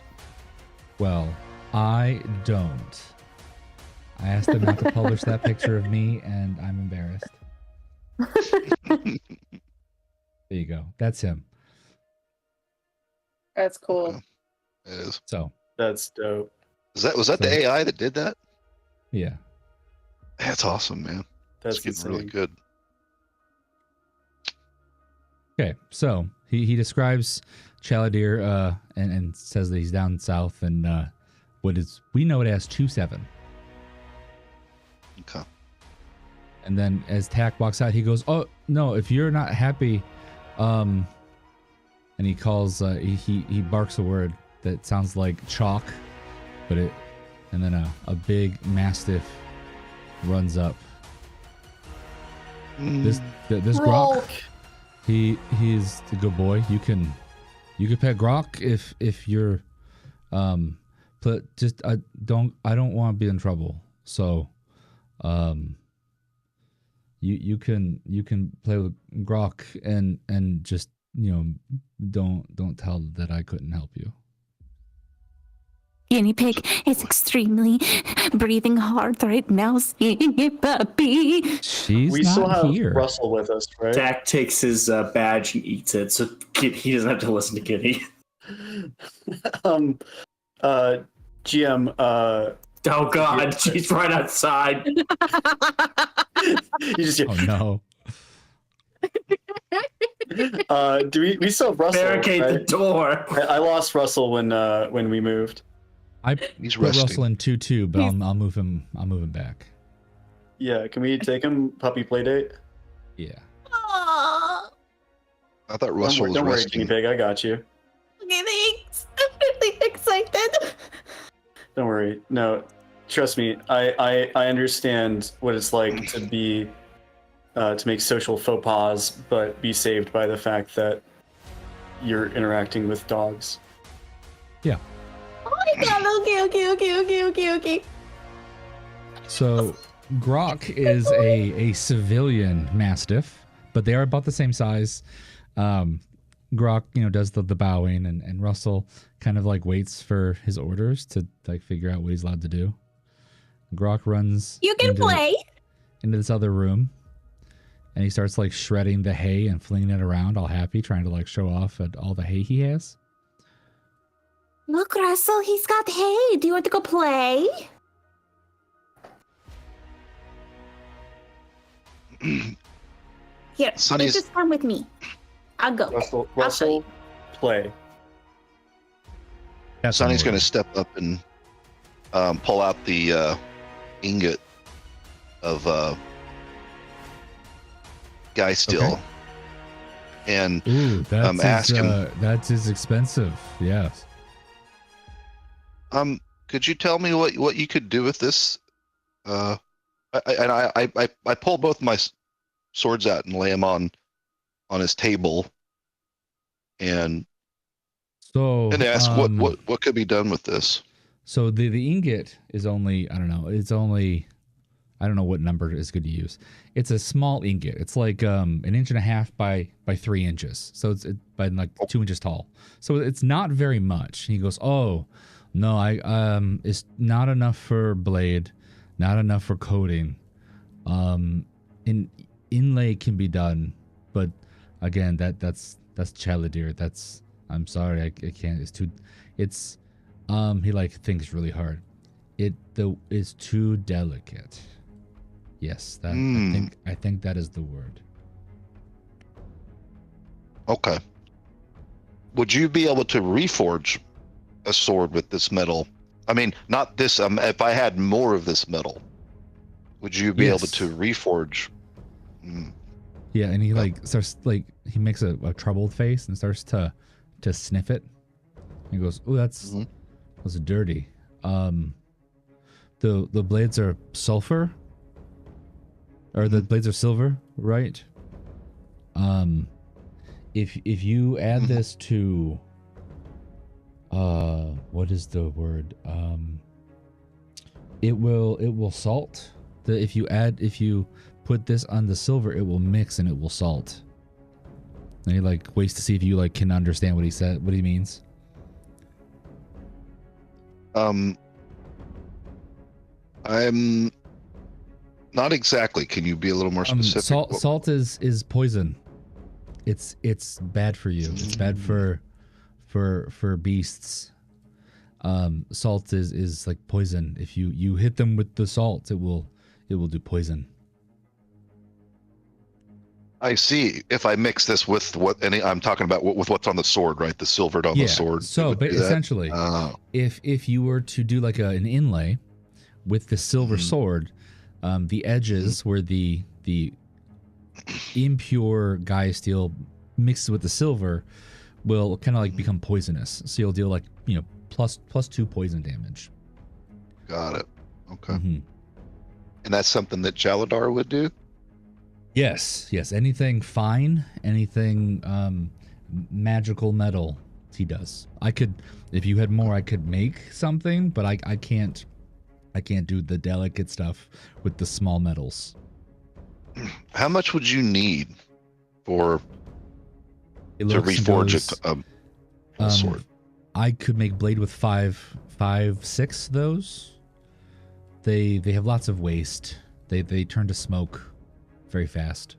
Well, I don't. I asked them not to publish that picture of me, and I'm embarrassed. There you go. That's him. That's cool. It is. So, That's dope. Was that So- the AI that did that? yeah. That's awesome, man. That's It's getting really insane. good. Okay, so he describes Chaladir and says that he's down south and we know it as 2-7. Okay. And then as Tack walks out, he goes, "Oh no! If you're not happy," and he calls, he barks a word that sounds like chalk, but and then a big mastiff runs up. This Grok, he's a good boy. You can pet Grok if you're, but just I don't want to be in trouble. So, you can play with Grok and just don't tell that I couldn't help you. Guinea pig is extremely breathing hard right now. Puppy. She's We not still have here. Russell with us, right? Dak takes his badge and eats it, so he doesn't have to listen to Kitty. GM, Oh God, she's right outside. you just Oh no! do we still have Russell? Barricade the right? door. I lost Russell when we moved. I He's put resting. Russell in 2-2, but I'll move him. I'll move him back. Yeah, can we take him puppy play date? Yeah. Aw, I thought Russell was don't worry, resting. guinea pig, I got you. okay, thanks. I'm really excited. Don't worry. No, trust me. I understand what it's like to be to make social faux pas, but be saved by the fact that you're interacting with dogs. Yeah. Oh my god, okay. So Grok is a civilian mastiff, but they are about the same size. Grok, does the bowing, and Russell kind of like waits for his orders to like figure out what he's allowed to do. Grok runs You can play. into this other room, and he starts like shredding the hay and flinging it around, all happy, trying to like show off at all the hay he has. Look, Russell, he's got hay. Do you want to go play? Here, Sonny's- just come with me. I'll go. Russell, play. That's Sonny's an going to step up and pull out the ingot of guy steel, Okay. and Ooh, ask him. That is expensive. Yes. Could you tell me what you could do with this? I pull both my swords out and lay them on his table, and So ask what could be done with this. So the ingot is only, I don't know. It's only, I don't know what number is good to use. It's a small ingot. It's like 1.5 inches by 3 inches. So it's by like 2 inches tall. So it's not very much. He goes, "Oh, no, it's not enough for blade, not enough for coating. Inlay can be done, but again, that's Chaladir. I'm sorry, I can't. He like thinks really hard. It's too delicate. Yes, I think that is the word. Okay. Would you be able to reforge a sword with this metal? I mean, not this. If I had more of this metal, would you be able Yes. to reforge? Yeah, and he like starts like he makes a troubled face and starts to sniff it. He goes, "Oh, that's dirty." The blades are sulfur, or the blades are silver, right? If you add this to what is the word? It will salt. If you put this on the silver, it will mix and it will salt. And he like waits to see if you like can understand what he said, what he means. I'm not exactly. Can you be a little more specific? Salt is poison. It's bad for you. It's bad for beasts. Salt is like poison. If you hit them with the salt, it will do poison. I see. If I mix this with I'm talking about with what's on the sword, right? The silvered on the sword. So, but essentially, if you were to do like an inlay with the silver sword, the edges where the impure Gaia steel mixes with the silver will kind of like become poisonous. So you'll deal like plus 2 poison damage. Got it. Okay. And that's something that Jaladar would do? Yes. Anything fine, anything magical metal, he does. I could, if you had more, I could make something, but I can't do the delicate stuff with the small metals. How much would you need to reforge a sword? I could make blade with 6 of those. They have lots of waste. They turn to smoke very fast.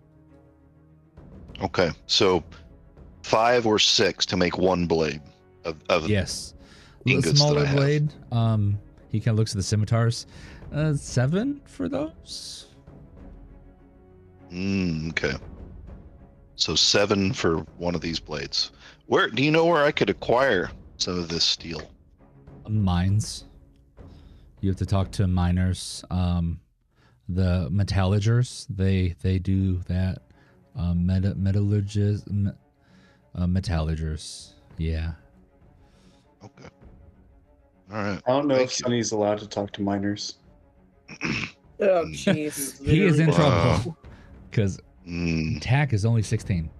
Okay, so 5 or 6 to make one blade of yes, a smaller blade. He kind of looks at the scimitars. 7 for those. Okay. So 7 for one of these blades. Where do you know where I could acquire some of this steel? Mines. You have to talk to miners. The metallurgers, they do that. Metallurgers. Yeah. Okay. All right. I don't know if Sunny's allowed to talk to miners. Oh, jeez. He is in trouble because attack is only 16.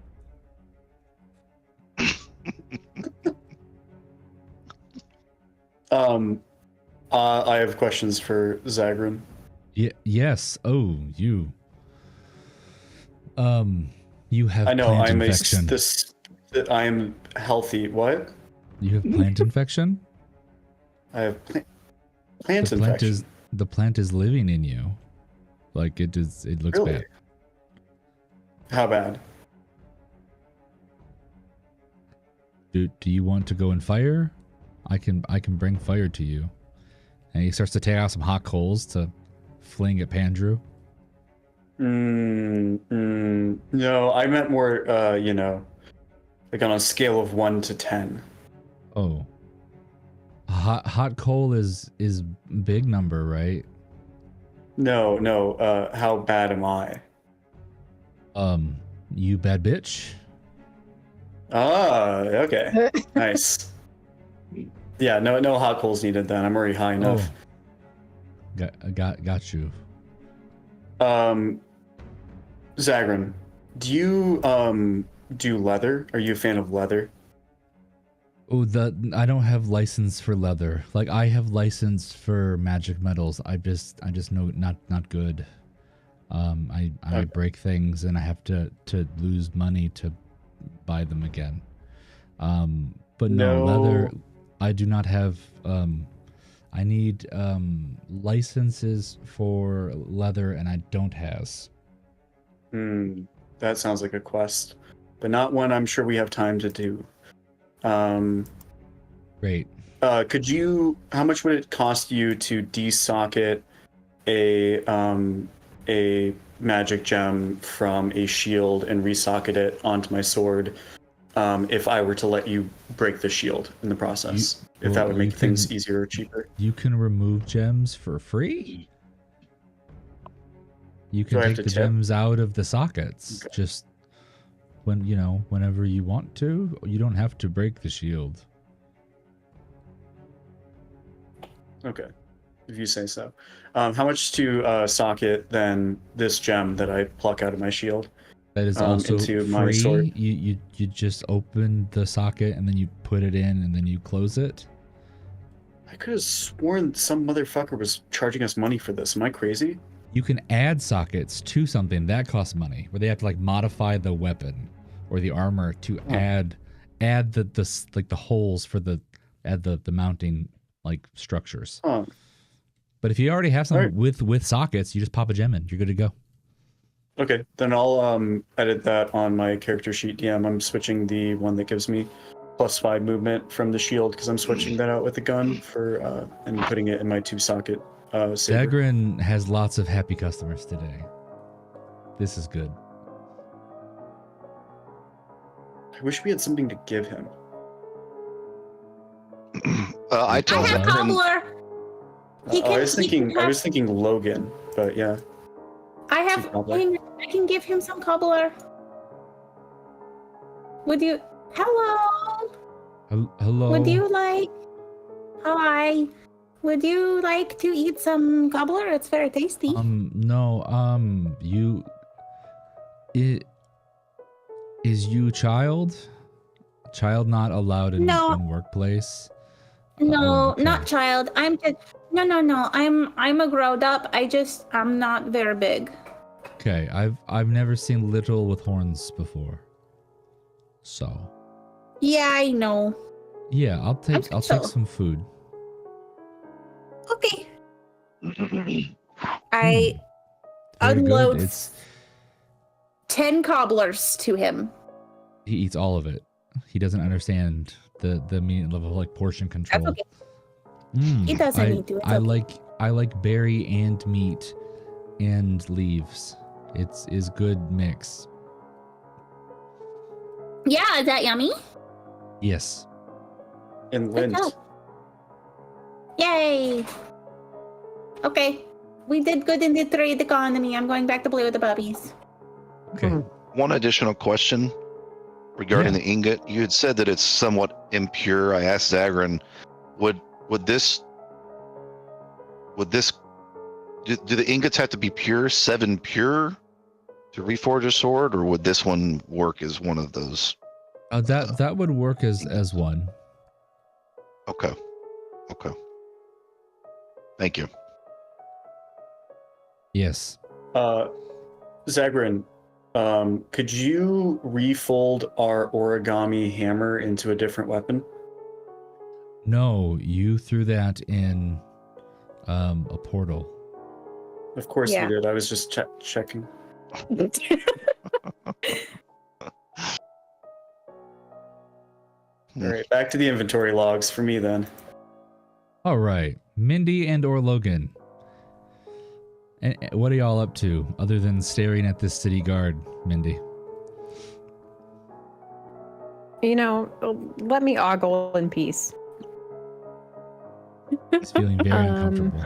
I have questions for Zagran. Yes. Oh, you. You have. I know. Plant I'm infection. I am healthy. What? You have plant infection. I have plant infection. The plant is living in you. Like it is. It looks Really? bad. How bad? Do you want to go in fire? I can bring fire to you. And he starts to take out some hot coals to fling at Pandrew. No, I meant more, like on a scale of 1 to 10. Oh. Hot coal is big number, right? No. How bad am I? You bad bitch. Ah, okay. Nice. Yeah, no hot coals needed then. I'm already high enough. Got you. Zagran, do you do leather? Are you a fan of leather? Oh, I don't have license for leather. Like I have license for magic metals. I just know not good. I break things and I have to lose money to buy them again. But no leather. I do not have. I need licenses for leather, and I don't has. That sounds like a quest, but not one I'm sure we have time to do. Great. Could you? How much would it cost you to desocket a magic gem from a shield and resocket it onto my sword? If I were to let you break the shield in the process, if that would make things easier or cheaper. You can remove gems for free. You can take the gems out of the sockets just whenever you want to. You don't have to break the shield. Okay, if you say so. How much to socket then this gem that I pluck out of my shield? That is also into free. my sword. You just open the socket and then you put it in and then you close it. I could have sworn some motherfucker was charging us money for this. Am I crazy? You can add sockets to something that costs money, where they have to like modify the weapon or the armor to add the like the holes for the mounting like structures. Oh, But if you already have some Alright. with sockets, you just pop a gem in. You're good to go. okay. Then I'll edit that on my character sheet. DM. I'm switching the one that gives me +5 movement from the shield because I'm switching that out with the gun for and putting it in my 2-socket saber. Dagrin has lots of happy customers today. This is good. I wish we had something to give him. I I tell have Dagrin, cobbler. He I can- was he can thinking have- Logan, but yeah. I cobbler. can give him some cobbler. Would you? Hello. Hello. Would you like? Hi. Would you like to eat some cobbler? It's very tasty. No. Is you child? Child not allowed in, No. in workplace? No, okay. not child. I'm just no. I'm a grown up. I'm not very big. Okay, I've never seen little with horns before. So Yeah, I know. yeah, I'll take so. some food. Okay. I Very good. unload It's 10 cobblers to him. he eats all of it. He doesn't understand the meaning of like portion control. That's okay. He doesn't need to. It's I okay. like berry and meat and leaves. It's is good mix. Yeah, is that yummy? Yes. And Good lint. job. Yay. Okay. We did good in the trade economy. I'm going back to play with the puppies. Okay. one additional question regarding Yeah. the ingot. You had said that it's somewhat impure. I asked Zagrin, would this do the ingots have to be pure, 7 pure, to reforge a sword, or would this one work as one of those? That would work as one. Okay. Thank you. Yes. Zagrin, could you refold our origami hammer into a different weapon? No, you threw that in a portal. Of course Yeah. we did. I was just checking. All right, back to the inventory logs for me then. All right, Mindy and or Logan. And what are y'all up to other than staring at this city guard, Mindy? You know, let me ogle in peace. He's feeling very uncomfortable.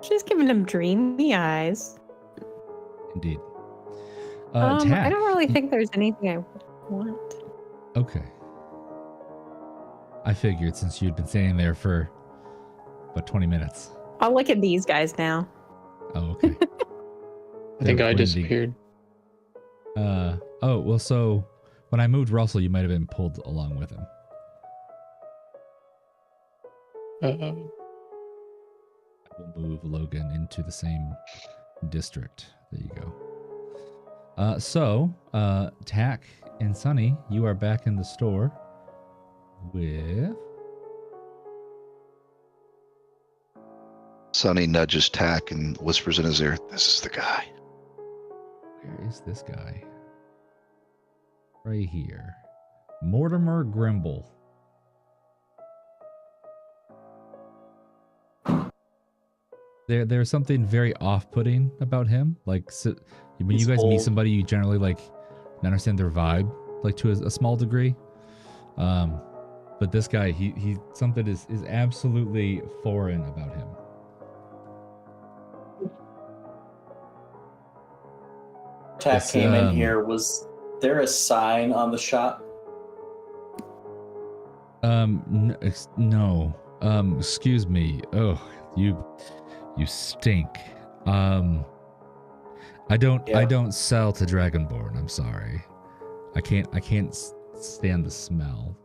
She's giving him dreamy eyes. Indeed. I Tack. don't really think there's anything I want. Okay. I figured since you'd been standing there for about 20 minutes. I'll look at these guys now. Oh, okay. I think I Wendy. disappeared. Oh, well, so when I moved Russell, you might have been pulled along with him. I will move Logan into the same district. There you go. So, Tack and Sunny, you are back in the store with... Sonny nudges Tack and whispers in his ear, "This is the guy." Where is this guy? Right here. Mortimer Grimble. There's something very off-putting about him. Like, so, when He's you guys meet old. somebody, you generally like understand their vibe, like to a small degree. But this guy, he something is absolutely foreign about him. Tack This, came in here. Was there a sign on the shop? No. Excuse me. Oh, you stink. I don't Yeah. sell to Dragonborn. I'm sorry. I can't stand the smell.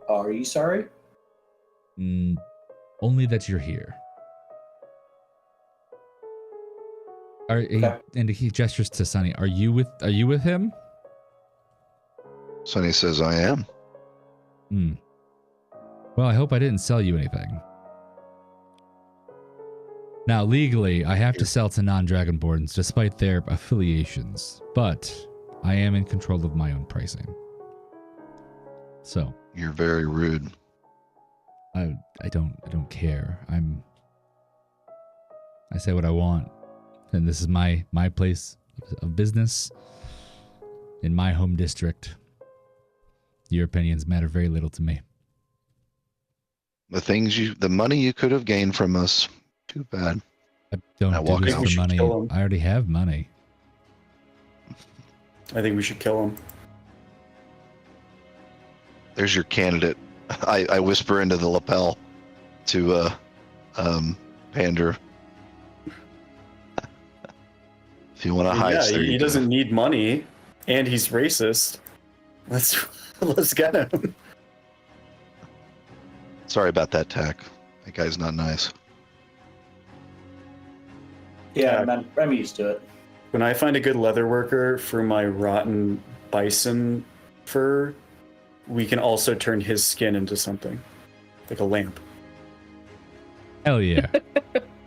Are you sorry? Only that you're here. Okay. And he gestures to Sunny. Are you with him? Sonny says, I am. Well, I hope I didn't sell you anything. Now, legally, I have to sell to non-Dragonborns despite their affiliations, but I am in control of my own pricing. So You're very rude. I don't care. I say what I want, and this is my place of business in my home district. Your opinions matter very little to me. The money you could have gained from us, too bad. I don't Now do walk this out. for money. Kill him. I already have money. I think we should kill him. There's your candidate. I whisper into the lapel to Pander. If you want to hide, Yeah, he doesn't need money, and he's racist. Let's get him. Sorry about that, Tack. That guy's not nice. Yeah, I'm used to it. When I find a good leather worker for my rotten bison fur, we can also turn his skin into something, like a lamp. Hell yeah.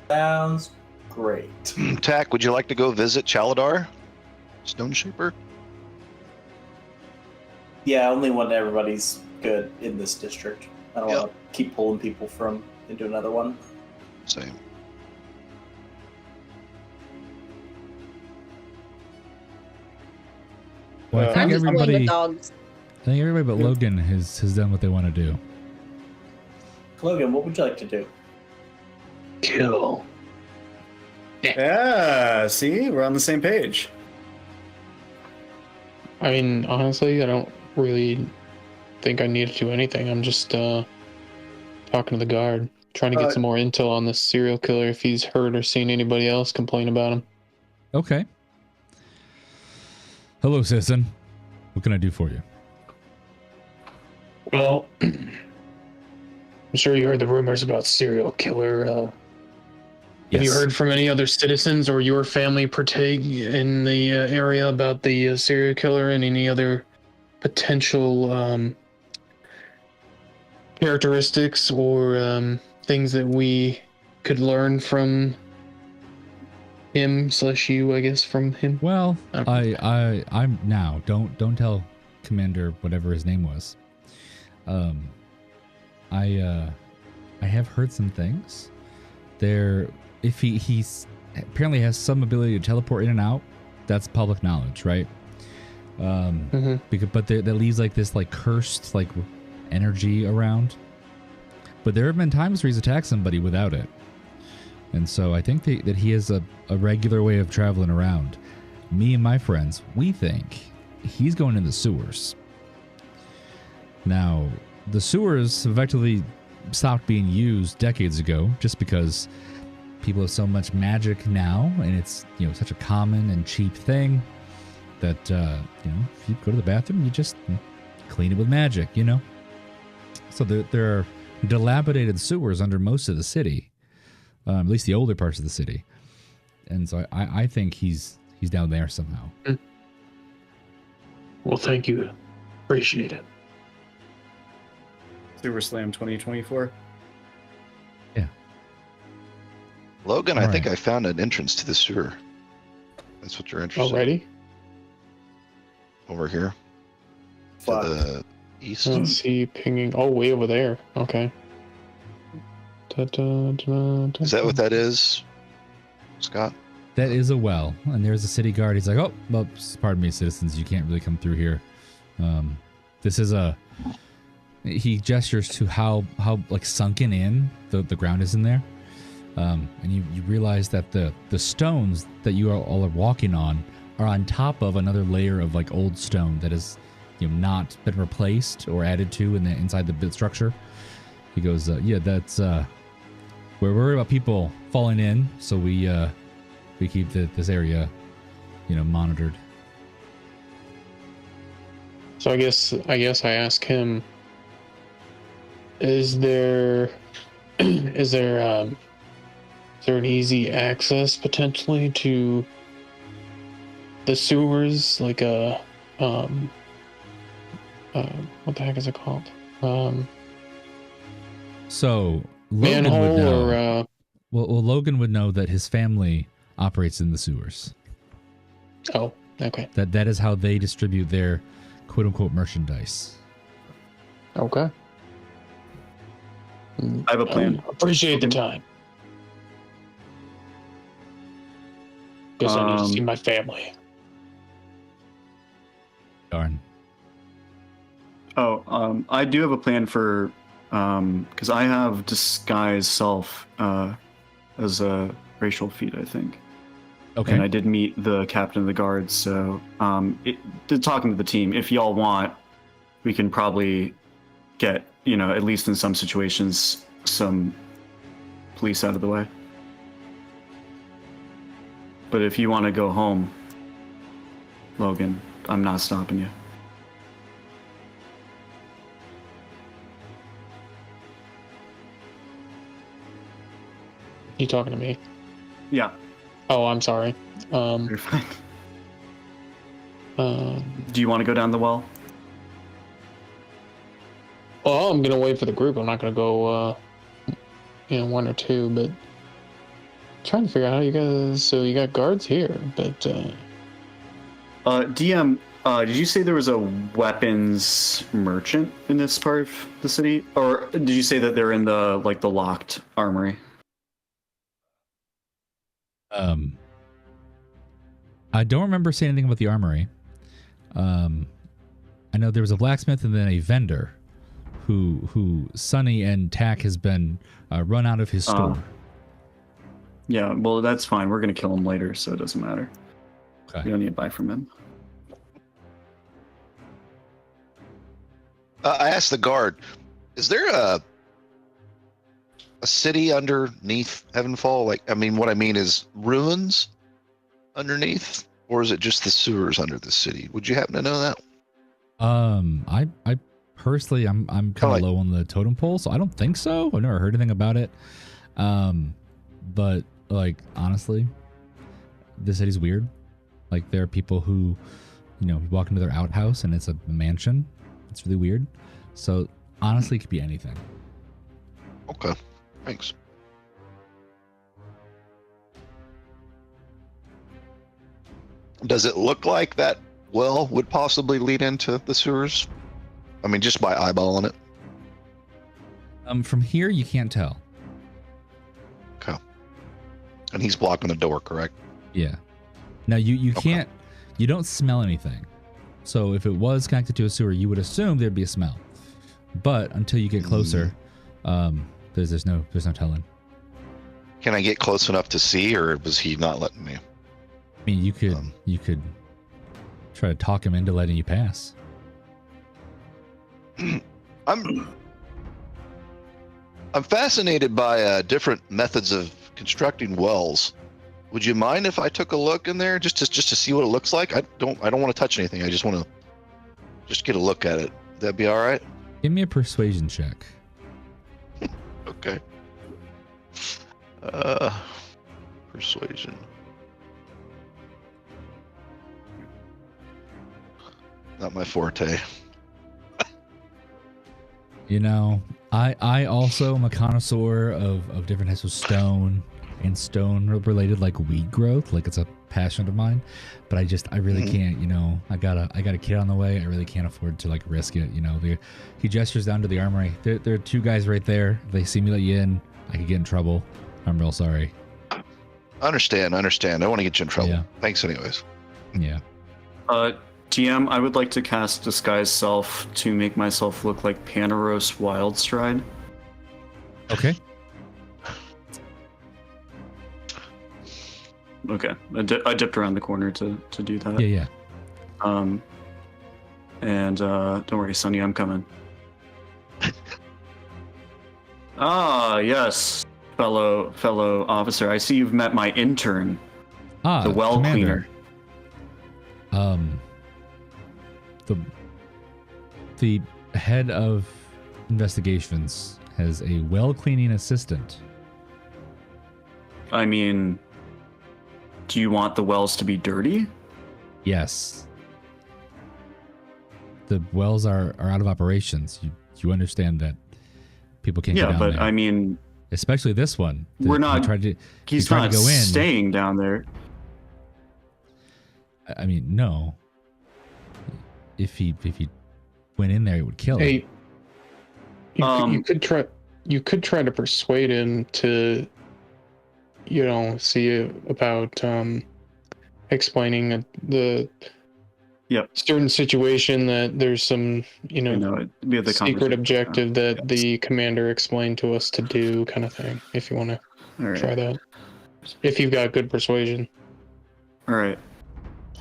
Sounds great. Tack, would you like to go visit Chaladar? Stone Shaper? Yeah, only when everybody's good in this district. I don't want to keep pulling people from into another one. Same. Well, I I'm think just playing everybody with dogs. I think everybody but Logan has done what they want to do. Logan, what would you like to do? Kill. Yeah, see? We're on the same page. I mean, honestly, I don't really think I need to do anything. I'm just talking to the guard, trying to get some more intel on this serial killer if he's heard or seen anybody else complain about him. Okay. Hello, citizen. What can I do for you? Well, I'm sure you heard the rumors about serial killer. Have you heard from any other citizens or your family partake in the area about the serial killer and any other potential characteristics or things that we could learn from him / you, I guess, from him? Well, I'm now. Don't tell Commander whatever his name was. I have heard some things. If he's apparently has some ability to teleport in and out, that's public knowledge, right? But that leaves like this like cursed like energy around. But there have been times where he's attacked somebody without it, and so I think that he has a regular way of traveling around. Me and my friends, we think he's going in the sewers. Now, the sewers effectively stopped being used decades ago, just because people have so much magic now, and it's such a common and cheap thing that if you go to the bathroom, you just clean it with magic, So there are dilapidated sewers under most of the city, at least the older parts of the city, and so I think he's down there somehow. Well, thank you. Appreciate it. Super Slam 2024. Logan, All I think right. I found an entrance to the sewer. That's what you're interested in. Already? Over here. Fuck. To the east. Let's see, pinging. Oh, way over there. Okay. Is that what that is, Scott? That is a well, and there's a city guard. He's like, "Oh, well, pardon me, citizens, you can't really come through here. This is a." He gestures to how like sunken in the ground is in there, and you realize that the stones that you all are walking on are on top of another layer of like old stone that has not been replaced or added to inside the bit structure. He goes, "Yeah, that's we're worried about people falling in, so we we keep this area, monitored. So I guess I ask him, is there an easy access potentially to the sewers, like what the heck is it called? So Logan manhole would know. or well, Logan would know that his family operates in the sewers. oh, okay. That is how they distribute their quote unquote merchandise. Okay. I have a plan. Appreciate the time. Guess I need to see my family. Darn. I do have a plan for, because I have disguise self as a racial feat, I think. Okay. And I did meet the captain of the guards, so talking to the team, if y'all want, we can probably get, at least in some situations, some police out of the way. But if you want to go home, Logan, I'm not stopping you. You talking to me? Yeah. Oh, I'm sorry. You're fine. Do you want to go down the well? Well, I'm gonna wait for the group. I'm not gonna go, one or two. But trying to figure out how you guys. So you got guards here, but. DM, did you say there was a weapons merchant in this part of the city, or did you say that they're in the locked armory? I don't remember saying anything about the armory. I know there was a blacksmith and then a vendor who Sonny and Tack has been run out of his store. Yeah, well, that's fine. We're gonna kill him later, so it doesn't matter. Okay. We don't need to buy from him. I asked the guard, is there a city underneath Heavenfall? What I mean is ruins underneath, or is it just the sewers under the city? Would you happen to know that? I personally, I'm kind of low on the totem pole, so I don't think so. I've never heard anything about it. But honestly, the city's weird. There are people who, you walk into their outhouse and it's a mansion. It's really weird. So honestly, it could be anything. Okay, thanks. Does it look like that well would possibly lead into the sewers? Just by eyeballing it. From here, you can't tell. Okay. And he's blocking the door, correct? Yeah. Now you can't. You don't smell anything. So if it was connected to a sewer, you would assume there'd be a smell. But until you get closer, there's no telling. Can I get close enough to see, or was he not letting me? You could try to talk him into letting you pass. I'm fascinated by different methods of constructing wells. Would you mind if I took a look in there just to see what it looks like? I don't want to touch anything. I just want to get a look at it. Would that be all right? Give me a persuasion check. Okay. Persuasion. Not my forte. I also am a connoisseur of different types of stone and stone related weed growth. It's a passion of mine, but I really can't, I got a kid on the way. I really can't afford to risk it. He gestures down to the armory. There are two guys right there. If they see me let you in, I could get in trouble. I'm real sorry. Understand. I don't want to get you in trouble. Yeah. Thanks anyways. Yeah. TM, I would like to cast Disguise Self to make myself look like Paneros Wildstride. Okay. Okay. I dipped around the corner to do that. Yeah. And don't worry, Sonny, I'm coming. Yes, fellow officer. I see you've met my intern. The well Commander. cleaner. The head of investigations has a well cleaning assistant. I mean, do you want the wells to be dirty? Yes. The wells are out of operations. You understand that people can't get down but there. I mean, especially this one. We're not. He's tried to go in. Staying down there. I mean, no. If he went in there, it would kill him. Hey, you could try to persuade him to, see about explaining the certain situation that there's some we have the secret objective that the commander explained to us to do, kind of thing. If you want to try that, if you've got good persuasion. All right.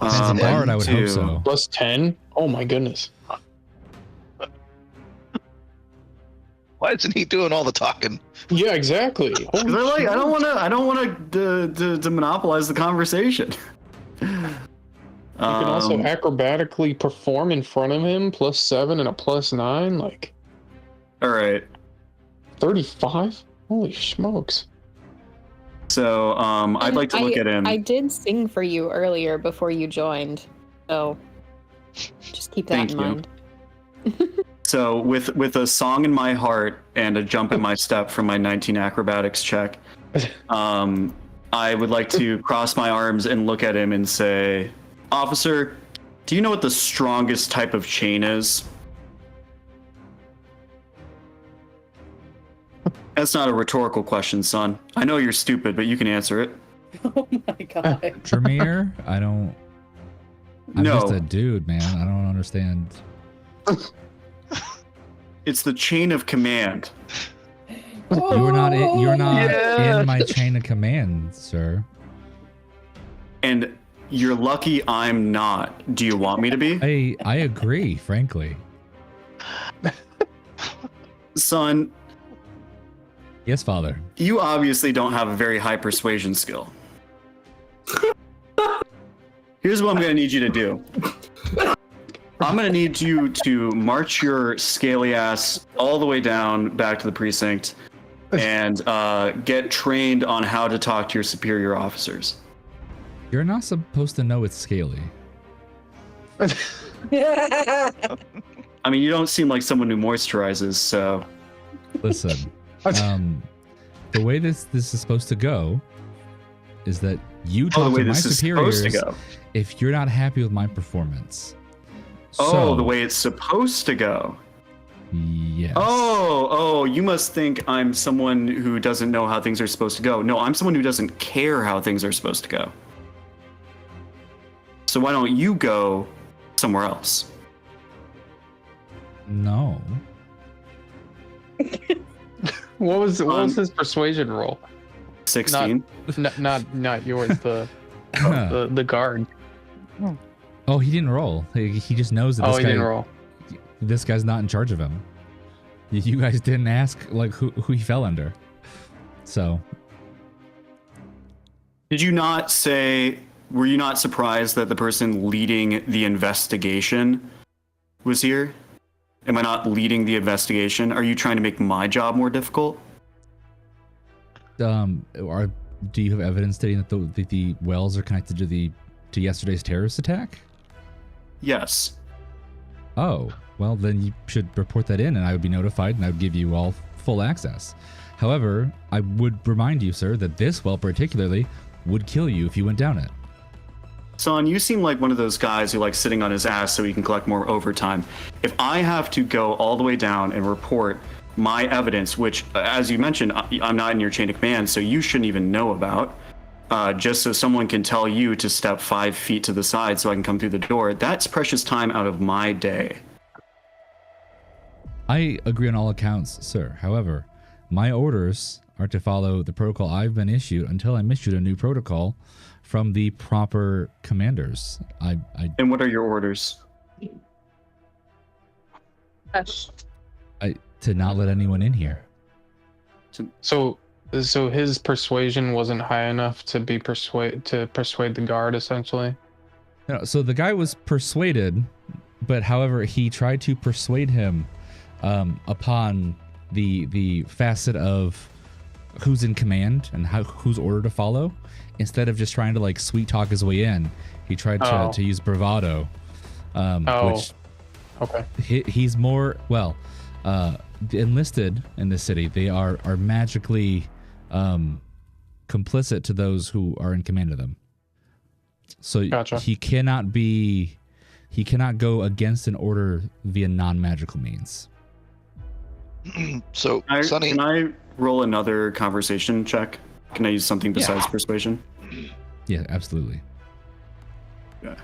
As a bard, I would hope so. Plus 10? Oh my goodness. Why isn't he doing all the talking? Yeah, exactly. I don't want to monopolize the conversation. You can also acrobatically perform in front of him, plus 7 and a plus 9, like. All right. 35? Holy smokes. So, I'd like to look at him. I did sing for you earlier before you joined, so just keep that in mind. So, with a song in my heart and a jump in my step from my 19 acrobatics check, I would like to cross my arms and look at him and say, "Officer, do you know what the strongest type of chain is?" That's not a rhetorical question, son. I know you're stupid, but you can answer it. Oh my god. Tremere? I'm just a dude, man. I don't understand. It's the chain of command. You're not in my chain of command, sir. And you're lucky I'm not. Do you want me to be? I agree, frankly. Son. Yes, father. You obviously don't have a very high persuasion skill. Here's what I'm going to need you to do. I'm going to need you to march your scaly ass all the way down back to the precinct and get trained on how to talk to your superior officers. You're not supposed to know it's scaly. I mean, you don't seem like someone who moisturizes, so... Listen, the way this is supposed to go is that you talk to my superiors if you're not happy with my performance. The way it's supposed to go. Yes. Oh, you must think I'm someone who doesn't know how things are supposed to go. No, I'm someone who doesn't care how things are supposed to go. So why don't you go somewhere else? No. What was his persuasion roll? 16. Not yours. The guard. Oh, he didn't roll. He just knows that. He didn't roll. This guy's not in charge of him. You guys didn't ask who he fell under. So. Did you not say? Were you not surprised that the person leading the investigation was here? Am I not leading the investigation? Are you trying to make my job more difficult? Do you have evidence stating that the wells are connected to yesterday's terrorist attack? Yes. Oh, well then you should report that in and I would be notified and I would give you all full access. However, I would remind you, sir, that this well particularly would kill you if you went down it. Son, you seem like one of those guys who likes sitting on his ass so he can collect more overtime. If I have to go all the way down and report my evidence, which, as you mentioned, I'm not in your chain of command, so you shouldn't even know about, just so someone can tell you to step 5 feet to the side so I can come through the door, that's precious time out of my day. I agree on all accounts, sir. However, my orders are to follow the protocol I've been issued until I'm issued a new protocol from the proper commanders. And what are your orders? To not let anyone in here. So So his persuasion wasn't high enough to persuade the guard, essentially. No, so the guy was persuaded, but however, he tried to persuade him upon the facet of who's in command and whose order to follow, instead of just trying to like sweet talk his way in. He tried to use bravado, which okay. He's more the enlisted in this city. They are magically complicit to those who are in command of them. So Gotcha. he cannot go against an order via non-magical means. So, Sonny, can I roll another conversation check? Can I use something besides persuasion? Yeah, absolutely. Yeah.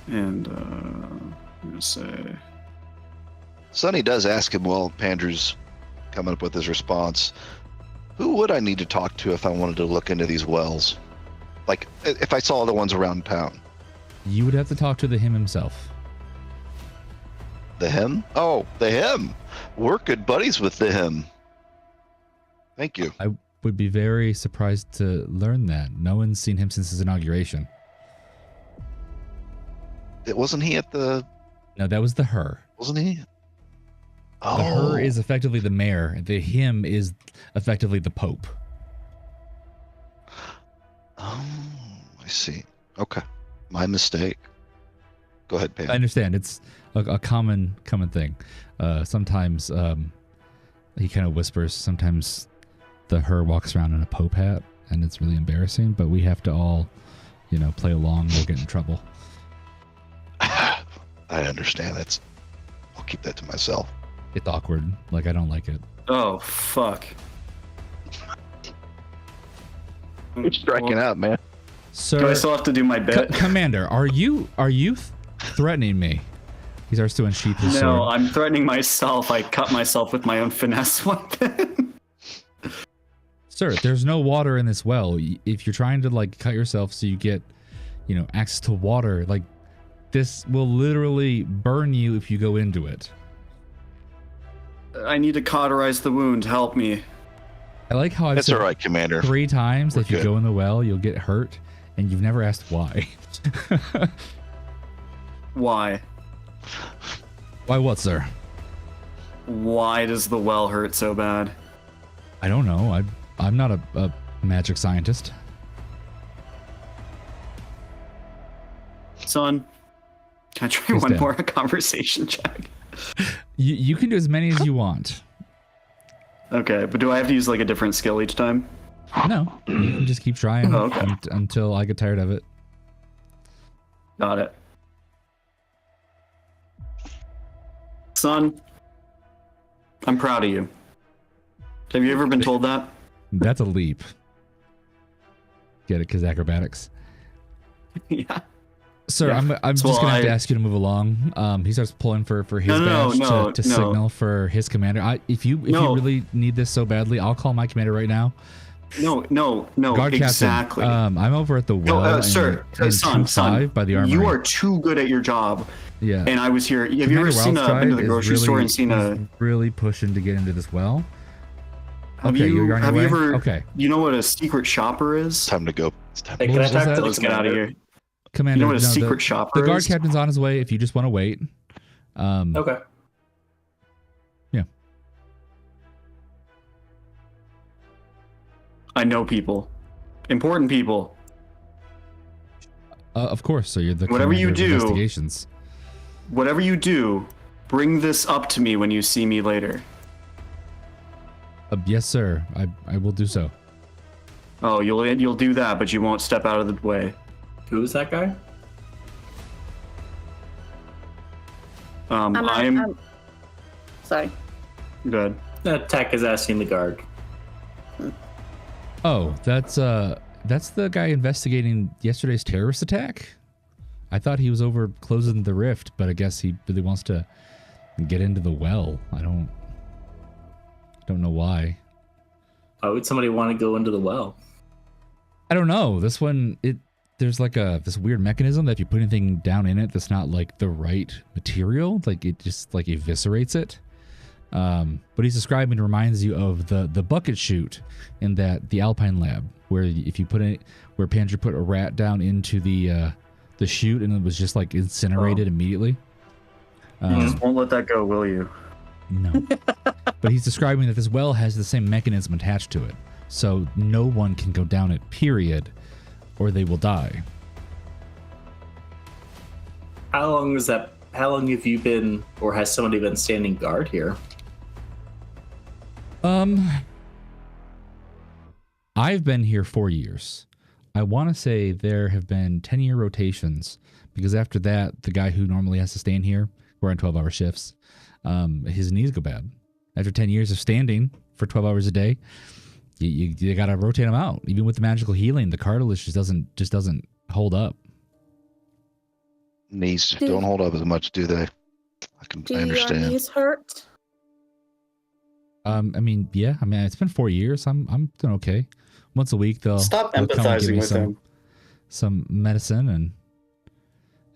And I'm gonna say, Sonny does ask him while Pandrew's coming up with his response, who would I need to talk to if I wanted to look into these wells? Like, if I saw other ones around town. You would have to talk to the him himself. The him? Oh, the him. We're good buddies with the him. Thank you. I would be very surprised to learn that. No one's seen him since his inauguration. Wasn't he at the... No, that was the her. Wasn't he? The her is effectively the mayor. The him is effectively the pope. Oh, I see. Okay. My mistake. Go ahead, Pam. I understand. It's a common thing. Sometimes he kind of whispers. Sometimes the her walks around in a pope hat, and it's really embarrassing. But we have to all, play along. We'll get in trouble. I understand. I'll keep that to myself. It's awkward. Like, I don't like it. oh fuck. You're striking out, man. Sir, Do I still have to do my bit? Commander, are you threatening me? He starts to unsheath his sword. No, I'm threatening myself. I cut myself with my own finesse weapon. Sir, there's no water in this well. If you're trying to like cut yourself so you get, access to water, like this will literally burn you if you go into it. I need to cauterize the wound. Help me. I like how I've That's said all right, Commander. 3 times We're if you good. go in the well, you'll get hurt, and you've never asked why. Why? Why what, sir? Why does the well hurt so bad? I don't know. I'm not a magic scientist. Son, can I try Yes, one Dad. more conversation check? You can do as many as you want. Okay, but do I have to use like a different skill each time? No, you can just keep trying Oh, okay. until I get tired of it. Got it. Son, I'm proud of you. Have you ever been told that? That's a leap. Get it? Because acrobatics. Yeah. Sir, Yeah. I'm So just gonna have to I- ask you to move along. He starts pulling for his No, badge to no. signal for his commander. If you No. really need this so badly, I'll call my commander right now. No, Guard exactly. Captain, I'm over at the well. No, sir, in son, 2-5 by the armory. you are too good at your job. Yeah. And I was here. Have you Commander ever been to Wildstride the is grocery really, store and seen a? he's really pushing to get into this well. Have Okay, you're on your have you way? ever? Okay. You know what a secret shopper is? Time to go. It's time. Hey, What can I was talk that? to the Let's get out of here. Commander, You know what a no, secret the shopper guard is? captain's on his way if you just want to wait. Okay. Yeah. I know people, important people. Of course, so you're the Whatever you commander of do- investigations. Whatever you do, bring this up to me when you see me later. Yes, sir. I will do so. Oh, you'll do that, but you won't step out of the way. Who is that guy? I'm sorry. good. Tech is asking the guard. Oh, that's the guy investigating yesterday's terrorist attack. I thought he was over closing the rift, but I guess he really wants to get into the well. I don't know why. Why would somebody want to go into the well? I don't know. This one, there's like this weird mechanism that if you put anything down in it that's not like the right material, like it just like eviscerates it. But he's describing reminds you of the bucket chute in the Alpine lab, where if you where Pandra put a rat down into the chute and it was just like incinerated immediately. You just won't let that go, will you? No. But he's describing that this well has the same mechanism attached to it, so no one can go down it, period, or they will die. How long have you been, or has somebody been standing guard here? I've been here 4 years. I want to say there have been 10-year rotations, because after that, the guy who normally has to stand here, we're on 12-hour shifts, his knees go bad. After 10 years of standing for 12 hours a day, you got to rotate him out. Even with the magical healing, the cartilage just doesn't hold up. Knees don't hold up as much, do they? I understand. Your knees hurt? I mean, yeah. I mean, it's been 4 years. I'm doing okay. Once a week, they'll Stop come and give empathizing me with him. some medicine,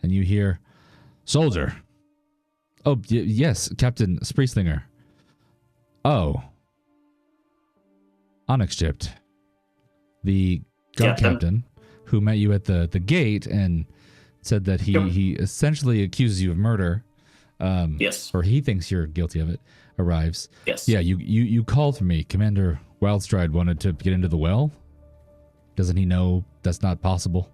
and you hear, soldier. Oh, yes, Captain Sprieslinger. Oh. Onyx chipped. The guard captain who met you at the gate and said that he essentially accuses you of murder. Yes. Or he thinks you're guilty of it. Arrives. Yes. Yeah, you called for me. Commander Wildstride wanted to get into the well. Doesn't he know that's not possible?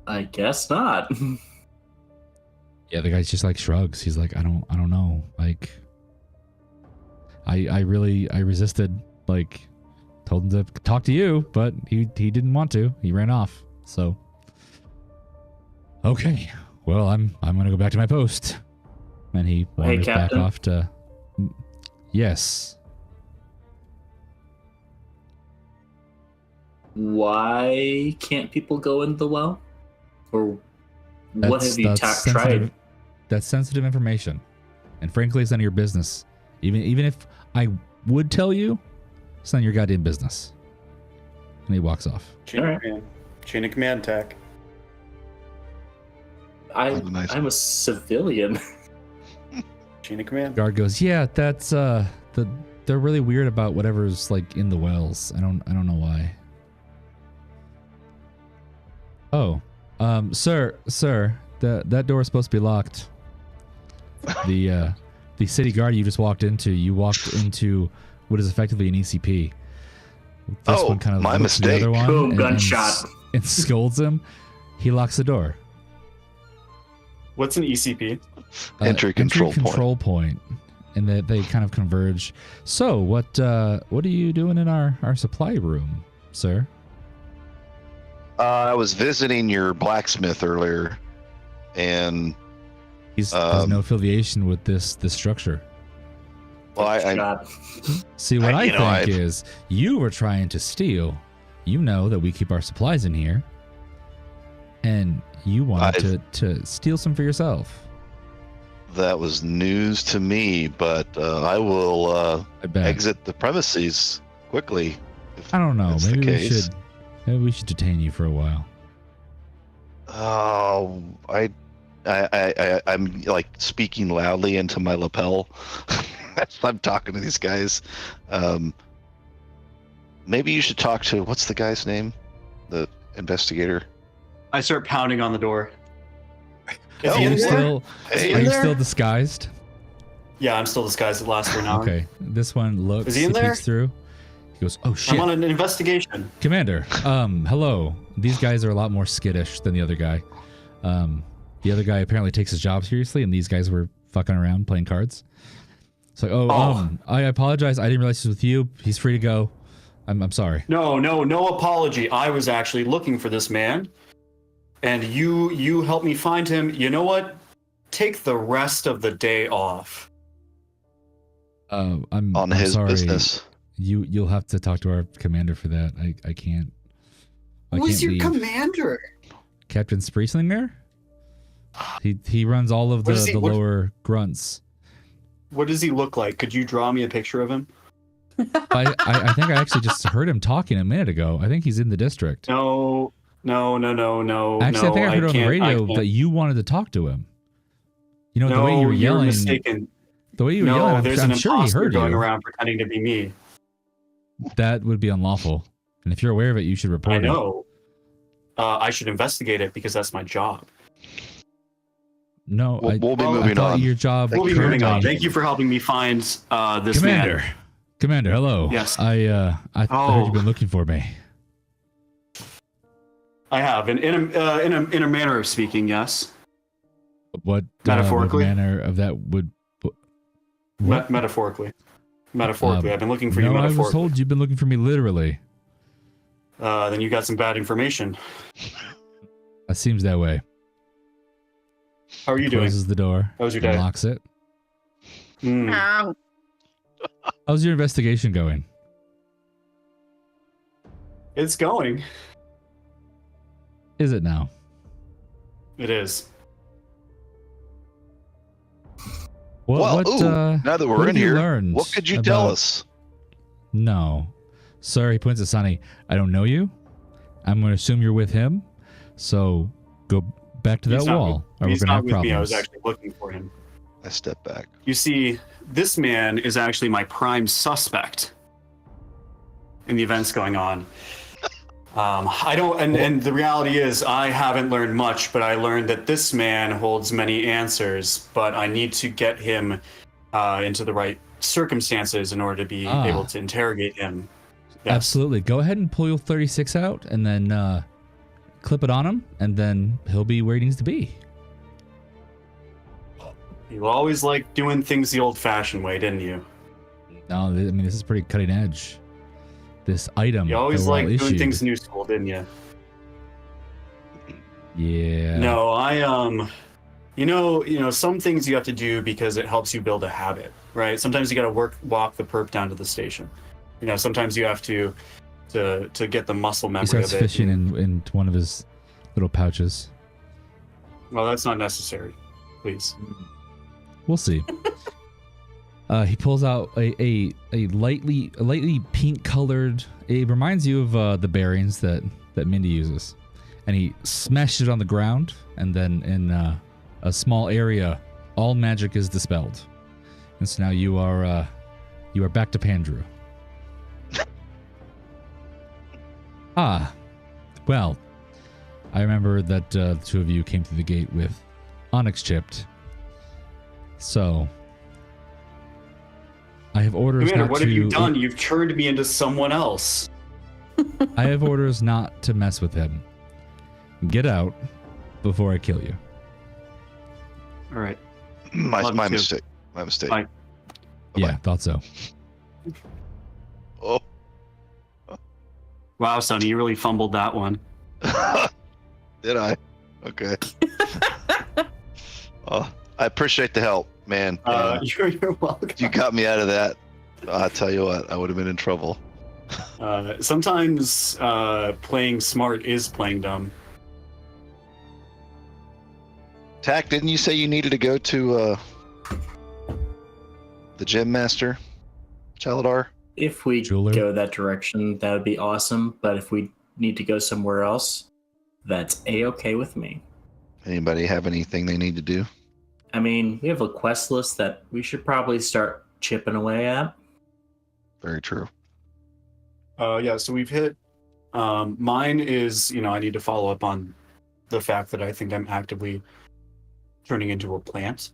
I guess not. Yeah, the guy's just like shrugs. He's like, I don't know. Like, I resisted. Like, told him to talk to you, but he didn't want to. He ran off. So, okay. Well, I'm gonna go back to my post. And he wanders back off to. Yes. Why can't people go in the well? Or what have you tried? That's sensitive information, and frankly, it's none of your business. Even if I would tell you, it's none of your goddamn business. And he walks off. Chain of command attack. I'm a civilian. Chain of command. Guard goes, yeah, that's they're really weird about whatever's like in the wells. I don't know why. Oh, sir, that door is supposed to be locked. The city guard you just walked into what is effectively an ECP. This one kind of my looks at the mistake. other one Boom, gunshot. and scolds him. He locks the door. What's an ECP? Entry control point. And they kind of converge. So what are you doing in our supply room, sir? I was visiting your blacksmith earlier, and He has no affiliation with this structure. Well, I see what I think is you were trying to steal. You know that we keep our supplies in here, and you wanted to steal some for yourself. That was news to me, but I will exit the premises quickly. I don't know. Maybe we should detain you for a while. Oh, I'm like speaking loudly into my lapel. I'm talking to these guys. Maybe you should talk to, what's the guy's name? The investigator. I start pounding on the door. Are you still disguised? Yeah, I'm still disguised. It lasts for an hour. Okay. This one looks. Is he in there? Peeks through. He goes, "Oh shit! I'm on an investigation." Commander, hello. These guys are a lot more skittish than the other guy. The other guy apparently takes his job seriously, and these guys were fucking around playing cards. It's like, I apologize. I didn't realize he was with you. He's free to go. I'm sorry. No apology. I was actually looking for this man, and you helped me find him. You know what? Take the rest of the day off. I'm his sorry. business. You'll have to talk to our commander for that. I can't. Who's your commander? Captain Sprieslinger? He runs all of the lower grunts. What does he look like? Could you draw me a picture of him? I think I actually just heard him talking a minute ago. I think he's in the district. No, No. Actually, I think I heard on the radio can't. that you wanted to talk to him. You know, No, the way you were you're yelling. mistaken. The way you were No, yelling, there's I'm an sure he imposter heard going you. around pretending to be me. That would be unlawful. And if you're aware of it, you should report I know. I should investigate it because that's my job. it. No, We'll be I moving thought on. your job. We'll be moving on. currently- Thank you for helping me find this Commander. man. Commander, hello. Yes. I heard you've been looking for me. I have, in a manner of speaking, yes. What Metaphorically? manner of that would? What? Metaphorically. I've been looking for you No, I was metaphorically. told you've been looking for me literally. Then you got some bad information. It seems that way. How are you doing? Closes the door. How was your and day? Locks it. Hmm. Ow. How's your investigation going? It's going. Is it now? It is. What? Now that what we're have in you here, learned what could you tell about- us? No. Sir, he points at Sonny. I don't know you. I'm going to assume you're with him. So go back to that He's not wall, with- or we're He's going to not have with me. I was problems. actually looking for him. I step back. You see, this man is actually my prime suspect in the events going on. I don't, and the reality is, I haven't learned much, but I learned that this man holds many answers, but I need to get him into the right circumstances in order to be able to interrogate him. Yes. Absolutely. Go ahead and pull your 36 out and then clip it on him, and then he'll be where he needs to be. You always liked doing things the old-fashioned way, didn't you? No, I mean, this is pretty cutting edge. This item. You always that we're all liked doing issued. things new school, didn't you? Yeah. No, you know, some things you have to do because it helps you build a habit, right? Sometimes you got to walk the perp down to the station. You know, sometimes you have to get the muscle He memory starts of it. fishing in one of his little pouches. Well, that's not necessary. Please. We'll see. He pulls out a lightly pink colored. It reminds you of the bearings that Mindy uses, and he smashed it on the ground. And then in a small area, all magic is dispelled, and so now you are back to Pandrew. Well, I remember that the two of you came through the gate with Onyx chipped. So I have orders Commander, not what to. have you done? You've turned me into someone else. I have orders not to mess with him. Get out before I kill you. All right. My Love you too. mistake. My mistake. Bye. Yeah, thought so. Oh. Wow, Sonny, you really fumbled that one. Did I? Okay. I appreciate the help, man. You're welcome. You got me out of that. I tell you what, I would have been in trouble. Sometimes playing smart is playing dumb. Tack, didn't you say you needed to go to the gym master, Chaladar? If we Jeweler? go that direction, that would be awesome. But if we need to go somewhere else, that's a-okay with me. Anybody have anything they need to do? I mean, we have a quest list that we should probably start chipping away at. Very true. Yeah, so we've hit. Mine is, I need to follow up on the fact that I think I'm actively turning into a plant.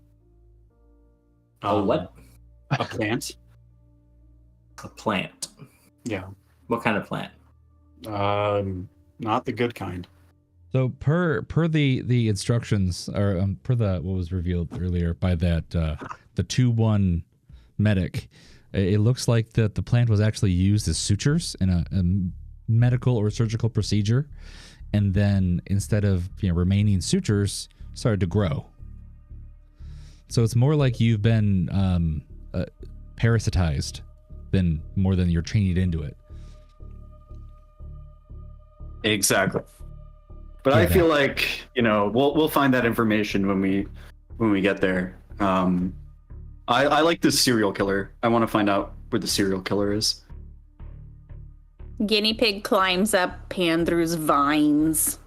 What? A plant. A plant. Yeah. What kind of plant? Not the good kind. So per the instructions, or per what was revealed earlier by that the 2-1 medic, it looks like that the plant was actually used as sutures in a medical or surgical procedure, and then instead of remaining sutures, started to grow. So it's more like you've been parasitized than more than you're training into it. Exactly. But Yeah, I feel like we'll find that information when we get there. I like this serial killer. I want to find out where the serial killer is. Guinea pig climbs up Pandrew's vines.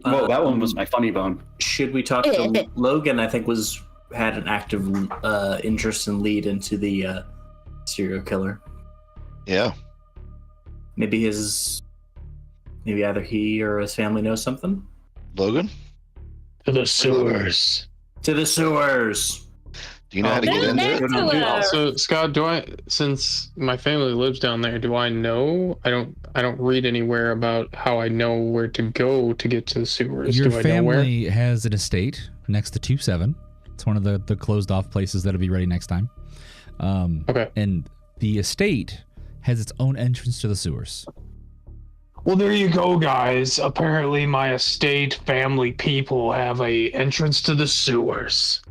Whoa, that one was my funny bone. Should we talk to Logan? I think had an active interest and lead into the serial killer. Yeah. Maybe either he or his family knows something. Logan? To the sewers. To the sewers. Do you know how to get into it? So, Scott, since my family lives down there, do I know? I don't read anywhere about how I know where to go to get to the sewers. Your do I know where? family has an estate next to 2-7. It's one of the closed off places that'll be ready next time. Okay. And the estate has its own entrance to the sewers. Well, there you go, guys. Apparently, my estate family people have a entrance to the sewers.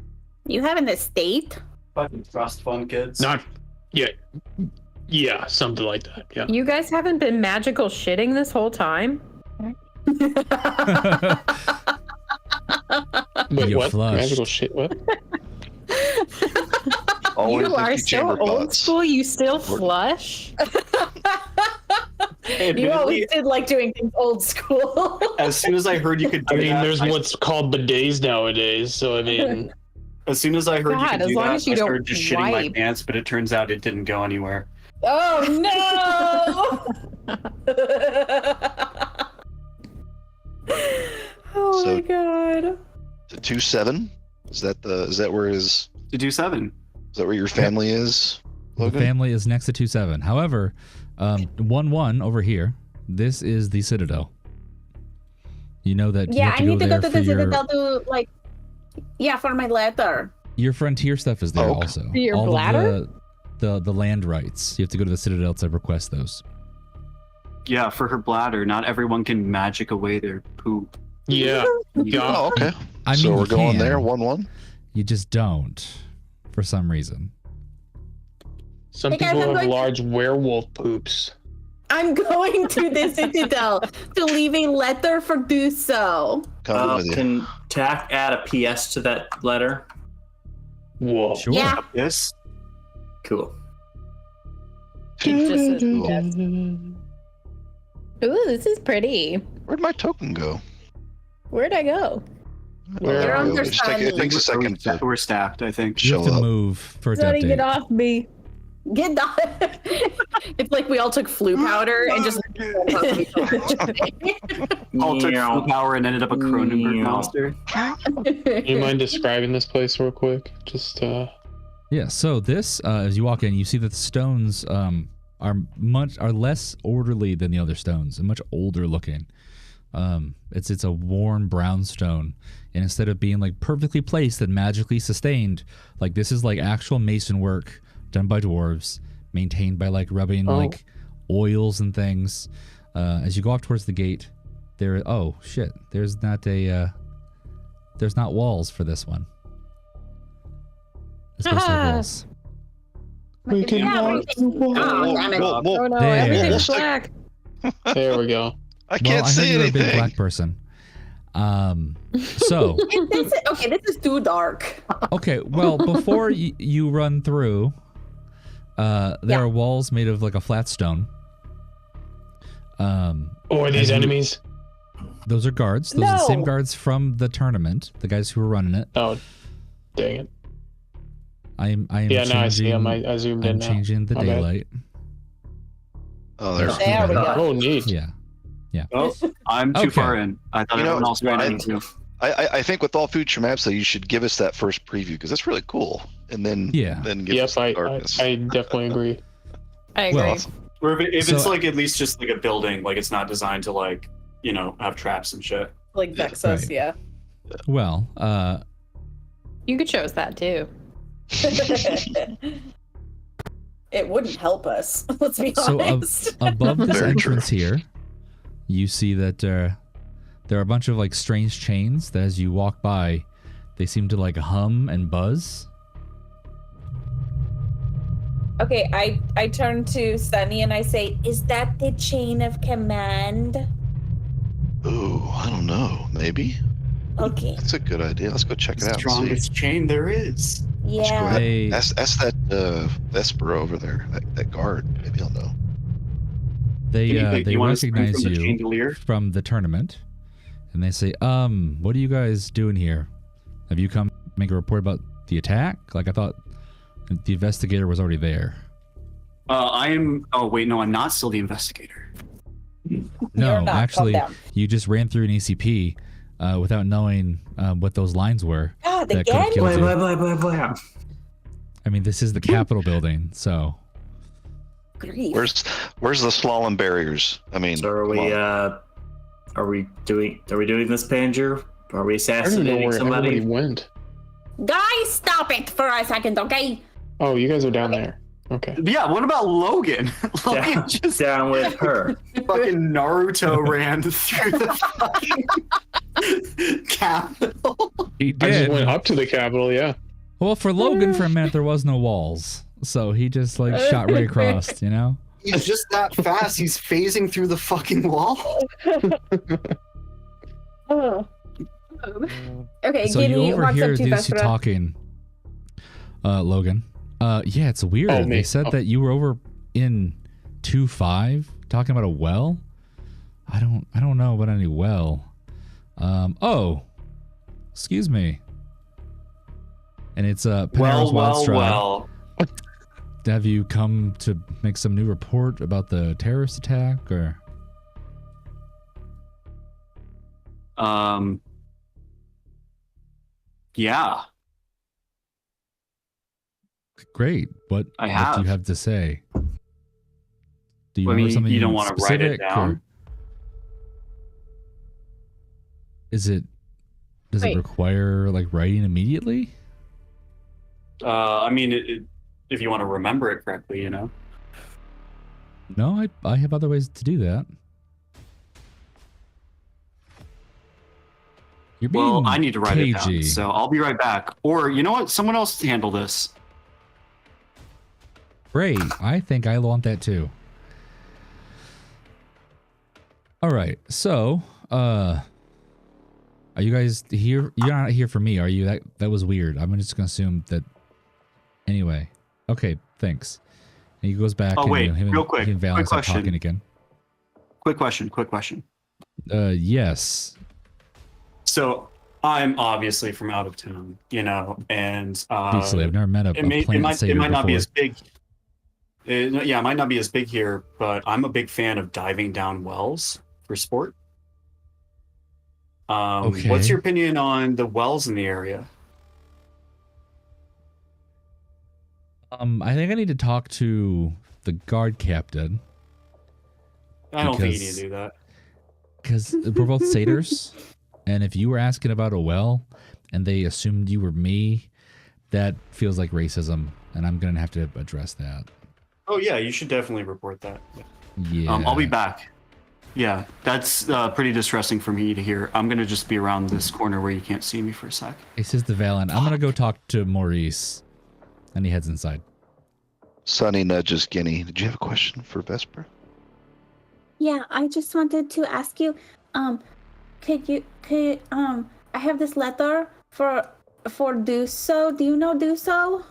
You have an estate? Fucking trust fund kids. Not yet. Yeah, something like that. Yeah. You guys haven't been magical shitting this whole time? Wait, You what? flushed. Magical shit? What? Always You are empty so chamber old pots. school. You still flush? You always did like doing things old school. As soon as I heard you could do I mean, that, there's what's called bidets nowadays. So I mean, as soon as I heard God, you could as do long that, as you I don't started just shitting my wipe. pants, but it turns out it didn't go anywhere. Oh no! Oh So- my god. To 2-7? Is that where his? To do 7. Is that where your family is? The Logan? family is next to 2-7. However, 1-1 over here. This is the Citadel. You know that. Yeah, you have I to need to go there to for the your, Citadel to for my letter. Your frontier stuff is there Oh, okay. also. For your All bladder? Of the land rights. You have to go to the Citadel to request those. Yeah, for her bladder. Not everyone can magic away their poop. yeah. Oh, okay. I So mean, we're you going can. there, 1-1. You just don't, for some reason. Some Hey, guys, people I'm have going to- large werewolf poops. I'm going to the Citadel to leave a letter for Duso. Coming with you. Can Tack add a PS to that letter? Whoa. Sure. Yeah. Yes. Cool. Just Ooh, this is pretty. Where'd my token go? Where'd I go? Where You're Oh, on their it takes a second to We're stacked, I think. You have show to up. move for it to Sonny, get update. off me. Get off. It's like we all took flu powder and just. All took Meow. full power and ended up a Cronenberg Meow. monster. Do you mind describing this place real quick? Just Yeah. So this, as you walk in, you see that the stones are less orderly than the other stones and much older looking. It's a worn brown stone, and instead of being like perfectly placed and magically sustained, like this is like actual mason work done by dwarves, maintained by like rubbing like oils and things. As you go off towards the gate, there's not walls for this one. It's supposed to have walls. we can walk the wall. Oh, damn it. Oh no, There. everything's black. There we go. I can't I heard see you're a big anything. black person. So This is too dark. okay, well, before you run through, there are walls made of like a flat stone. Oh, are these you- enemies? Those are guards. Those are the same No. guards from the tournament, the guys who were running it. Oh, dang it. I am Yeah, now I see changing, them. I zoomed in I'm now. changing the My bad. daylight. Oh, there's There we go. Oh, neat. Yeah. Oh, I'm too Okay. far in. I thought You know, everyone else ran I- in too. I think with all future maps, though, you should give us that first preview because that's really cool, and then Yeah. then give us Yes, the I darkness. definitely agree. I agree. Well, Or if it's So- like at least just like a building, like it's not designed to like, have traps and shit. Like Vex us, right. yeah. well, You could show us that too. It wouldn't help us. Let's be so honest. above this Very entrance true. here, you see that there are a bunch of like strange chains that as you walk by, they seem to like hum and buzz. Okay, I turn to Sunny and I say, "Is that the chain of command?" Ooh, I don't know. Maybe Okay. that's a good idea. Let's go check it out. And see. Strongest chain there is. Let's go Yeah. ahead. Ask that Vesper over there, that guard. Maybe he'll know. They you want to spring recognize from the you chandelier? from the tournament, and they say, what are you guys doing here? Have you come to make a report about the attack? Like, I thought the investigator was already there. I am. Oh wait, no, I'm not still the investigator. No, not. actually, Calm down. you just ran through an ECP without knowing what those lines were. God, that could have again? killed you. Blah. I mean, this is the Capitol building, so. Grief. Where's the slalom barriers? I mean, So are we doing this, Panger? Are we I don't know assassinating where somebody? everybody went. Guys, stop it for a second, okay? Oh, you guys are down there. Okay. Yeah, what about Logan? Logan Down, just down with her. fucking Naruto ran through the fucking Capitol. He I just did. went up to the Capitol, yeah. Well, for Logan, for a minute, there was no walls. So he just, like, shot right across, you know? He's just that fast. He's phasing through the fucking wall. Oh. Okay, So Giddy you walks up overhear to these two Vesper. talking, Logan. Yeah, it's weird. Oh, me. They said Oh. that you were over in 2-5 talking about a well. I don't know about any well. Oh, excuse me. And it's Panero's Wild Stride. Well. Have you come to make some new report about the terrorist attack, or? Yeah. Great. What do you have to say? Do you remember something you don't want to write it specific, down? or does it Wait. require like writing immediately? I mean, if you want to remember it correctly, you know. No, I have other ways to do that. You're being Well, I need to write it cagey. down, so I'll be right back. Or you know what? Someone else handle this. Great. I think I want that too. All right. So, are you guys here? You're not here for me, are you? That was weird. I'm just gonna assume that. Anyway. Okay. Thanks. And he goes back. Oh, wait, and him real quick, and Valen quick start question. talking again. Quick question. Yes. So I'm obviously from out of town, you know, and Obviously, I've never met a it might savior not be before. as big. Yeah, it might not be as big here, but I'm a big fan of diving down wells for sport. Okay. What's your opinion on the wells in the area? I think I need to talk to the guard captain. I don't think you need Because- to do that. Because we're both satyrs, and if you were asking about a well, and they assumed you were me, that feels like racism, and I'm gonna have to address that. Oh yeah, you should definitely report that. Yeah. I'll be back. Yeah, that's pretty distressing for me to hear. I'm gonna just be around this corner where you can't see me for a sec. He says to Valen, I'm gonna go talk to Maurice, and he heads inside. Sonny nudges Guinea. Did you have a question for Vesper? Yeah, I just wanted to ask you, I have this letter for Duso. Do you know Duso?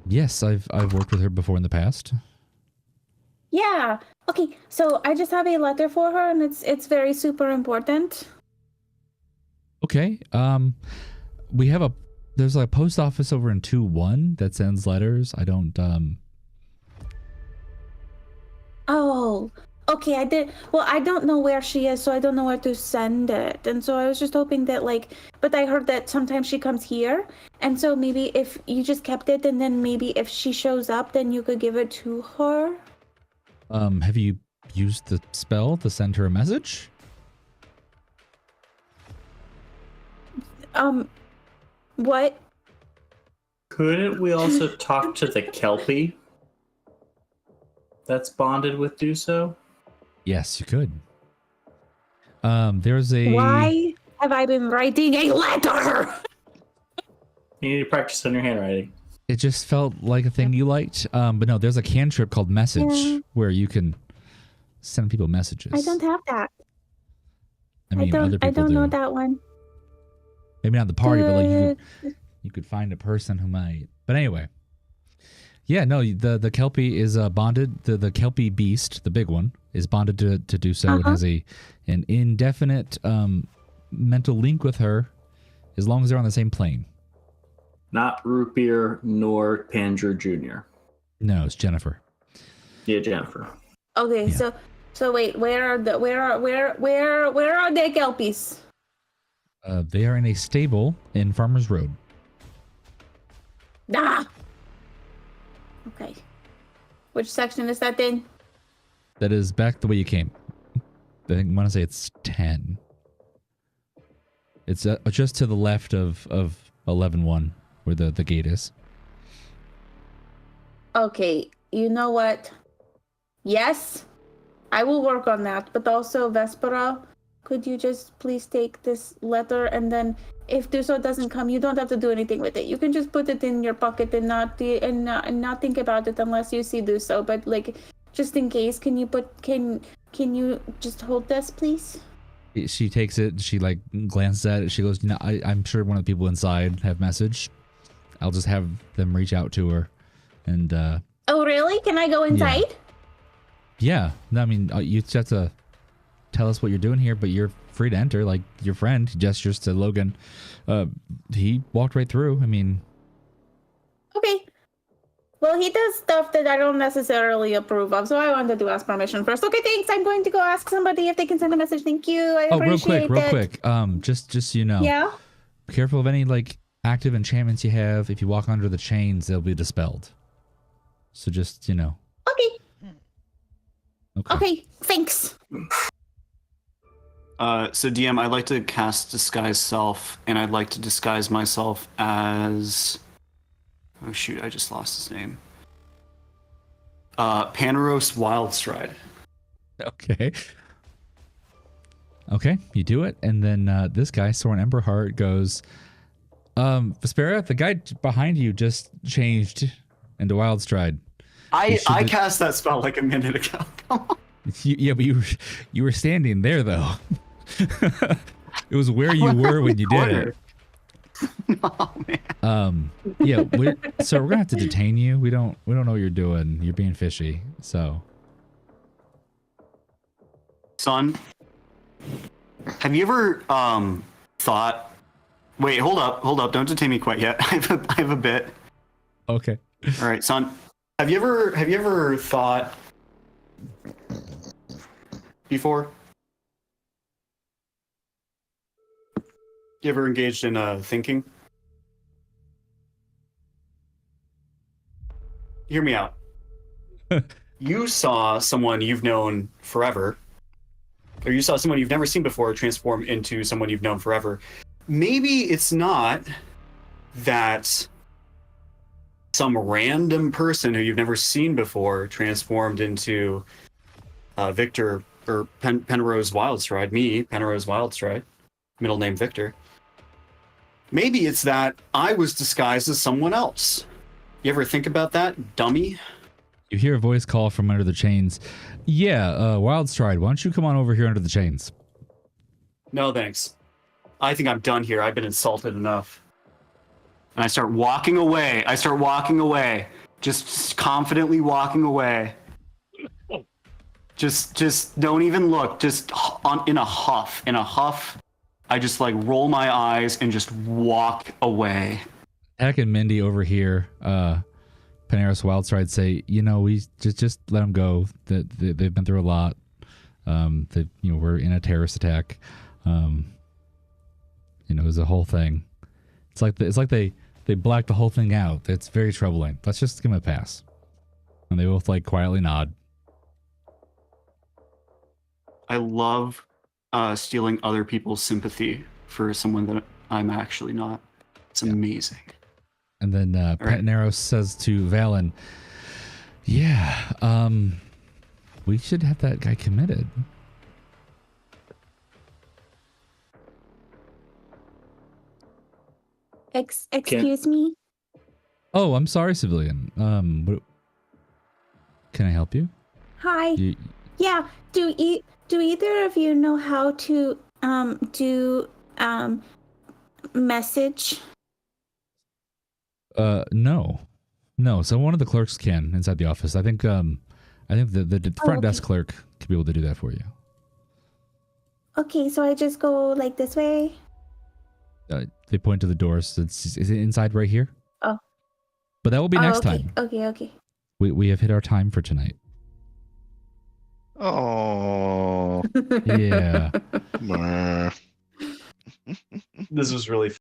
Yes, I've worked with her before in the past. Yeah. Okay, so I just have a letter for her, and it's very super important. Okay. We have there's a post office over in 2-1 that sends letters. I don't Oh, okay. I don't know where she is, so I don't know where to send it. And so I was just hoping that, but I heard that sometimes she comes here. And so maybe if you just kept it, and then maybe if she shows up, then you could give it to her. have you used the spell to send her a message? What? Couldn't we also talk to the Kelpie that's bonded with Duso? Yes, you could. There's a Why have I been writing a letter? You need to practice on your handwriting. It just felt like a thing you liked. But no, there's a cantrip called Message Yeah. where you can send people messages. I don't have that. I mean, other people I don't do. know that one. Maybe not the party, but like you you could find a person who might. But anyway, yeah, no, the Kelpie is bonded. The Kelpie beast, the big one, is bonded to do so and has an indefinite mental link with her as long as they're on the same plane. Not Root Beer nor Pandrew Jr. No, it's Jennifer. Yeah, Jennifer. Okay, Yeah. so wait, where are the Kelpies? They are in a stable in Farmers Road. Ah. Okay. Which section is that in? That is back the way you came. I want to say it's 10. It's just to the left of 11-1, where the gate is. Okay, you know what? Yes, I will work on that. But also, Vespera, could you just please take this letter, and then if Duso doesn't come, you don't have to do anything with it. You can just put it in your pocket and not think about it unless you see Duso. But like, just in case, can you just hold this, please? She takes it. She like glances at it. She goes, I'm sure one of the people inside have messaged. I'll just have them reach out to her. And oh, really? Can I go inside? Yeah. No, I mean, you just have to tell us what you're doing here, but you're free to enter. Like, your friend gestures to Logan. He walked right through. I mean, okay. Well, he does stuff that I don't necessarily approve of, so I wanted to ask permission first. Okay, thanks. I'm going to go ask somebody if they can send a message. Thank you. I appreciate real quick. Just so you know. Yeah. Be careful of any like active enchantments you have. If you walk under the chains, they'll be dispelled. So just, Okay. Okay. Thanks. So DM, I'd like to cast Disguise Self, and I'd like to disguise myself as... Oh shoot, I just lost his name. Paneros Wildstride. Okay, you do it, and then this guy, Soren Emberheart, goes, Vespera, the guy behind you just changed into Wildstride. I cast that spell like a minute ago. Come on. Yeah, but you were standing there though. It was where you were when you did it. Oh man. Yeah, so we're gonna have to detain you. We don't know what you're doing. You're being fishy. So, Son, have you ever thought? Wait, hold up! Don't detain me quite yet. I have a bit. Okay. All right, son. Have you ever thought before? You ever engaged in thinking? Hear me out. You saw someone you've known forever, or you saw someone you've never seen before transform into someone you've known forever. Maybe it's not that some random person who you've never seen before transformed into Victor or Penrose Wildstride, me, Penrose Wildstride, middle name Victor. Maybe it's that I was disguised as someone else. You ever think about that, dummy? You hear a voice call from under the chains. Yeah, Wildstride, why don't you come on over here under the chains? No, thanks. I think I'm done here. I've been insulted enough. And I start walking away. Just confidently walking away. Just don't even look. Just in a huff. I just like roll my eyes and just walk away. Heck and Mindy over here, Paneros Wildstride say, we just let them go. They've been through a lot. We're in a terrorist attack. It was a whole thing. It's like they blacked the whole thing out. It's very troubling. Let's just give them a pass. And they both like quietly nod. I love stealing other people's sympathy for someone that I'm actually not. It's amazing. And then Paneros says to Valen, yeah, we should have that guy committed. Excuse me? Oh, I'm sorry, civilian. Can I help you? Hi. Yeah. Do either of you know how to do message? No. So one of the clerks can inside the office. I think the front desk clerk could be able to do that for you. Okay, so I just go like this way. They point to the doors. Is it inside right here? Oh. But that will be next okay. time. Okay. We have hit our time for tonight. Oh. Yeah. Brr. This was really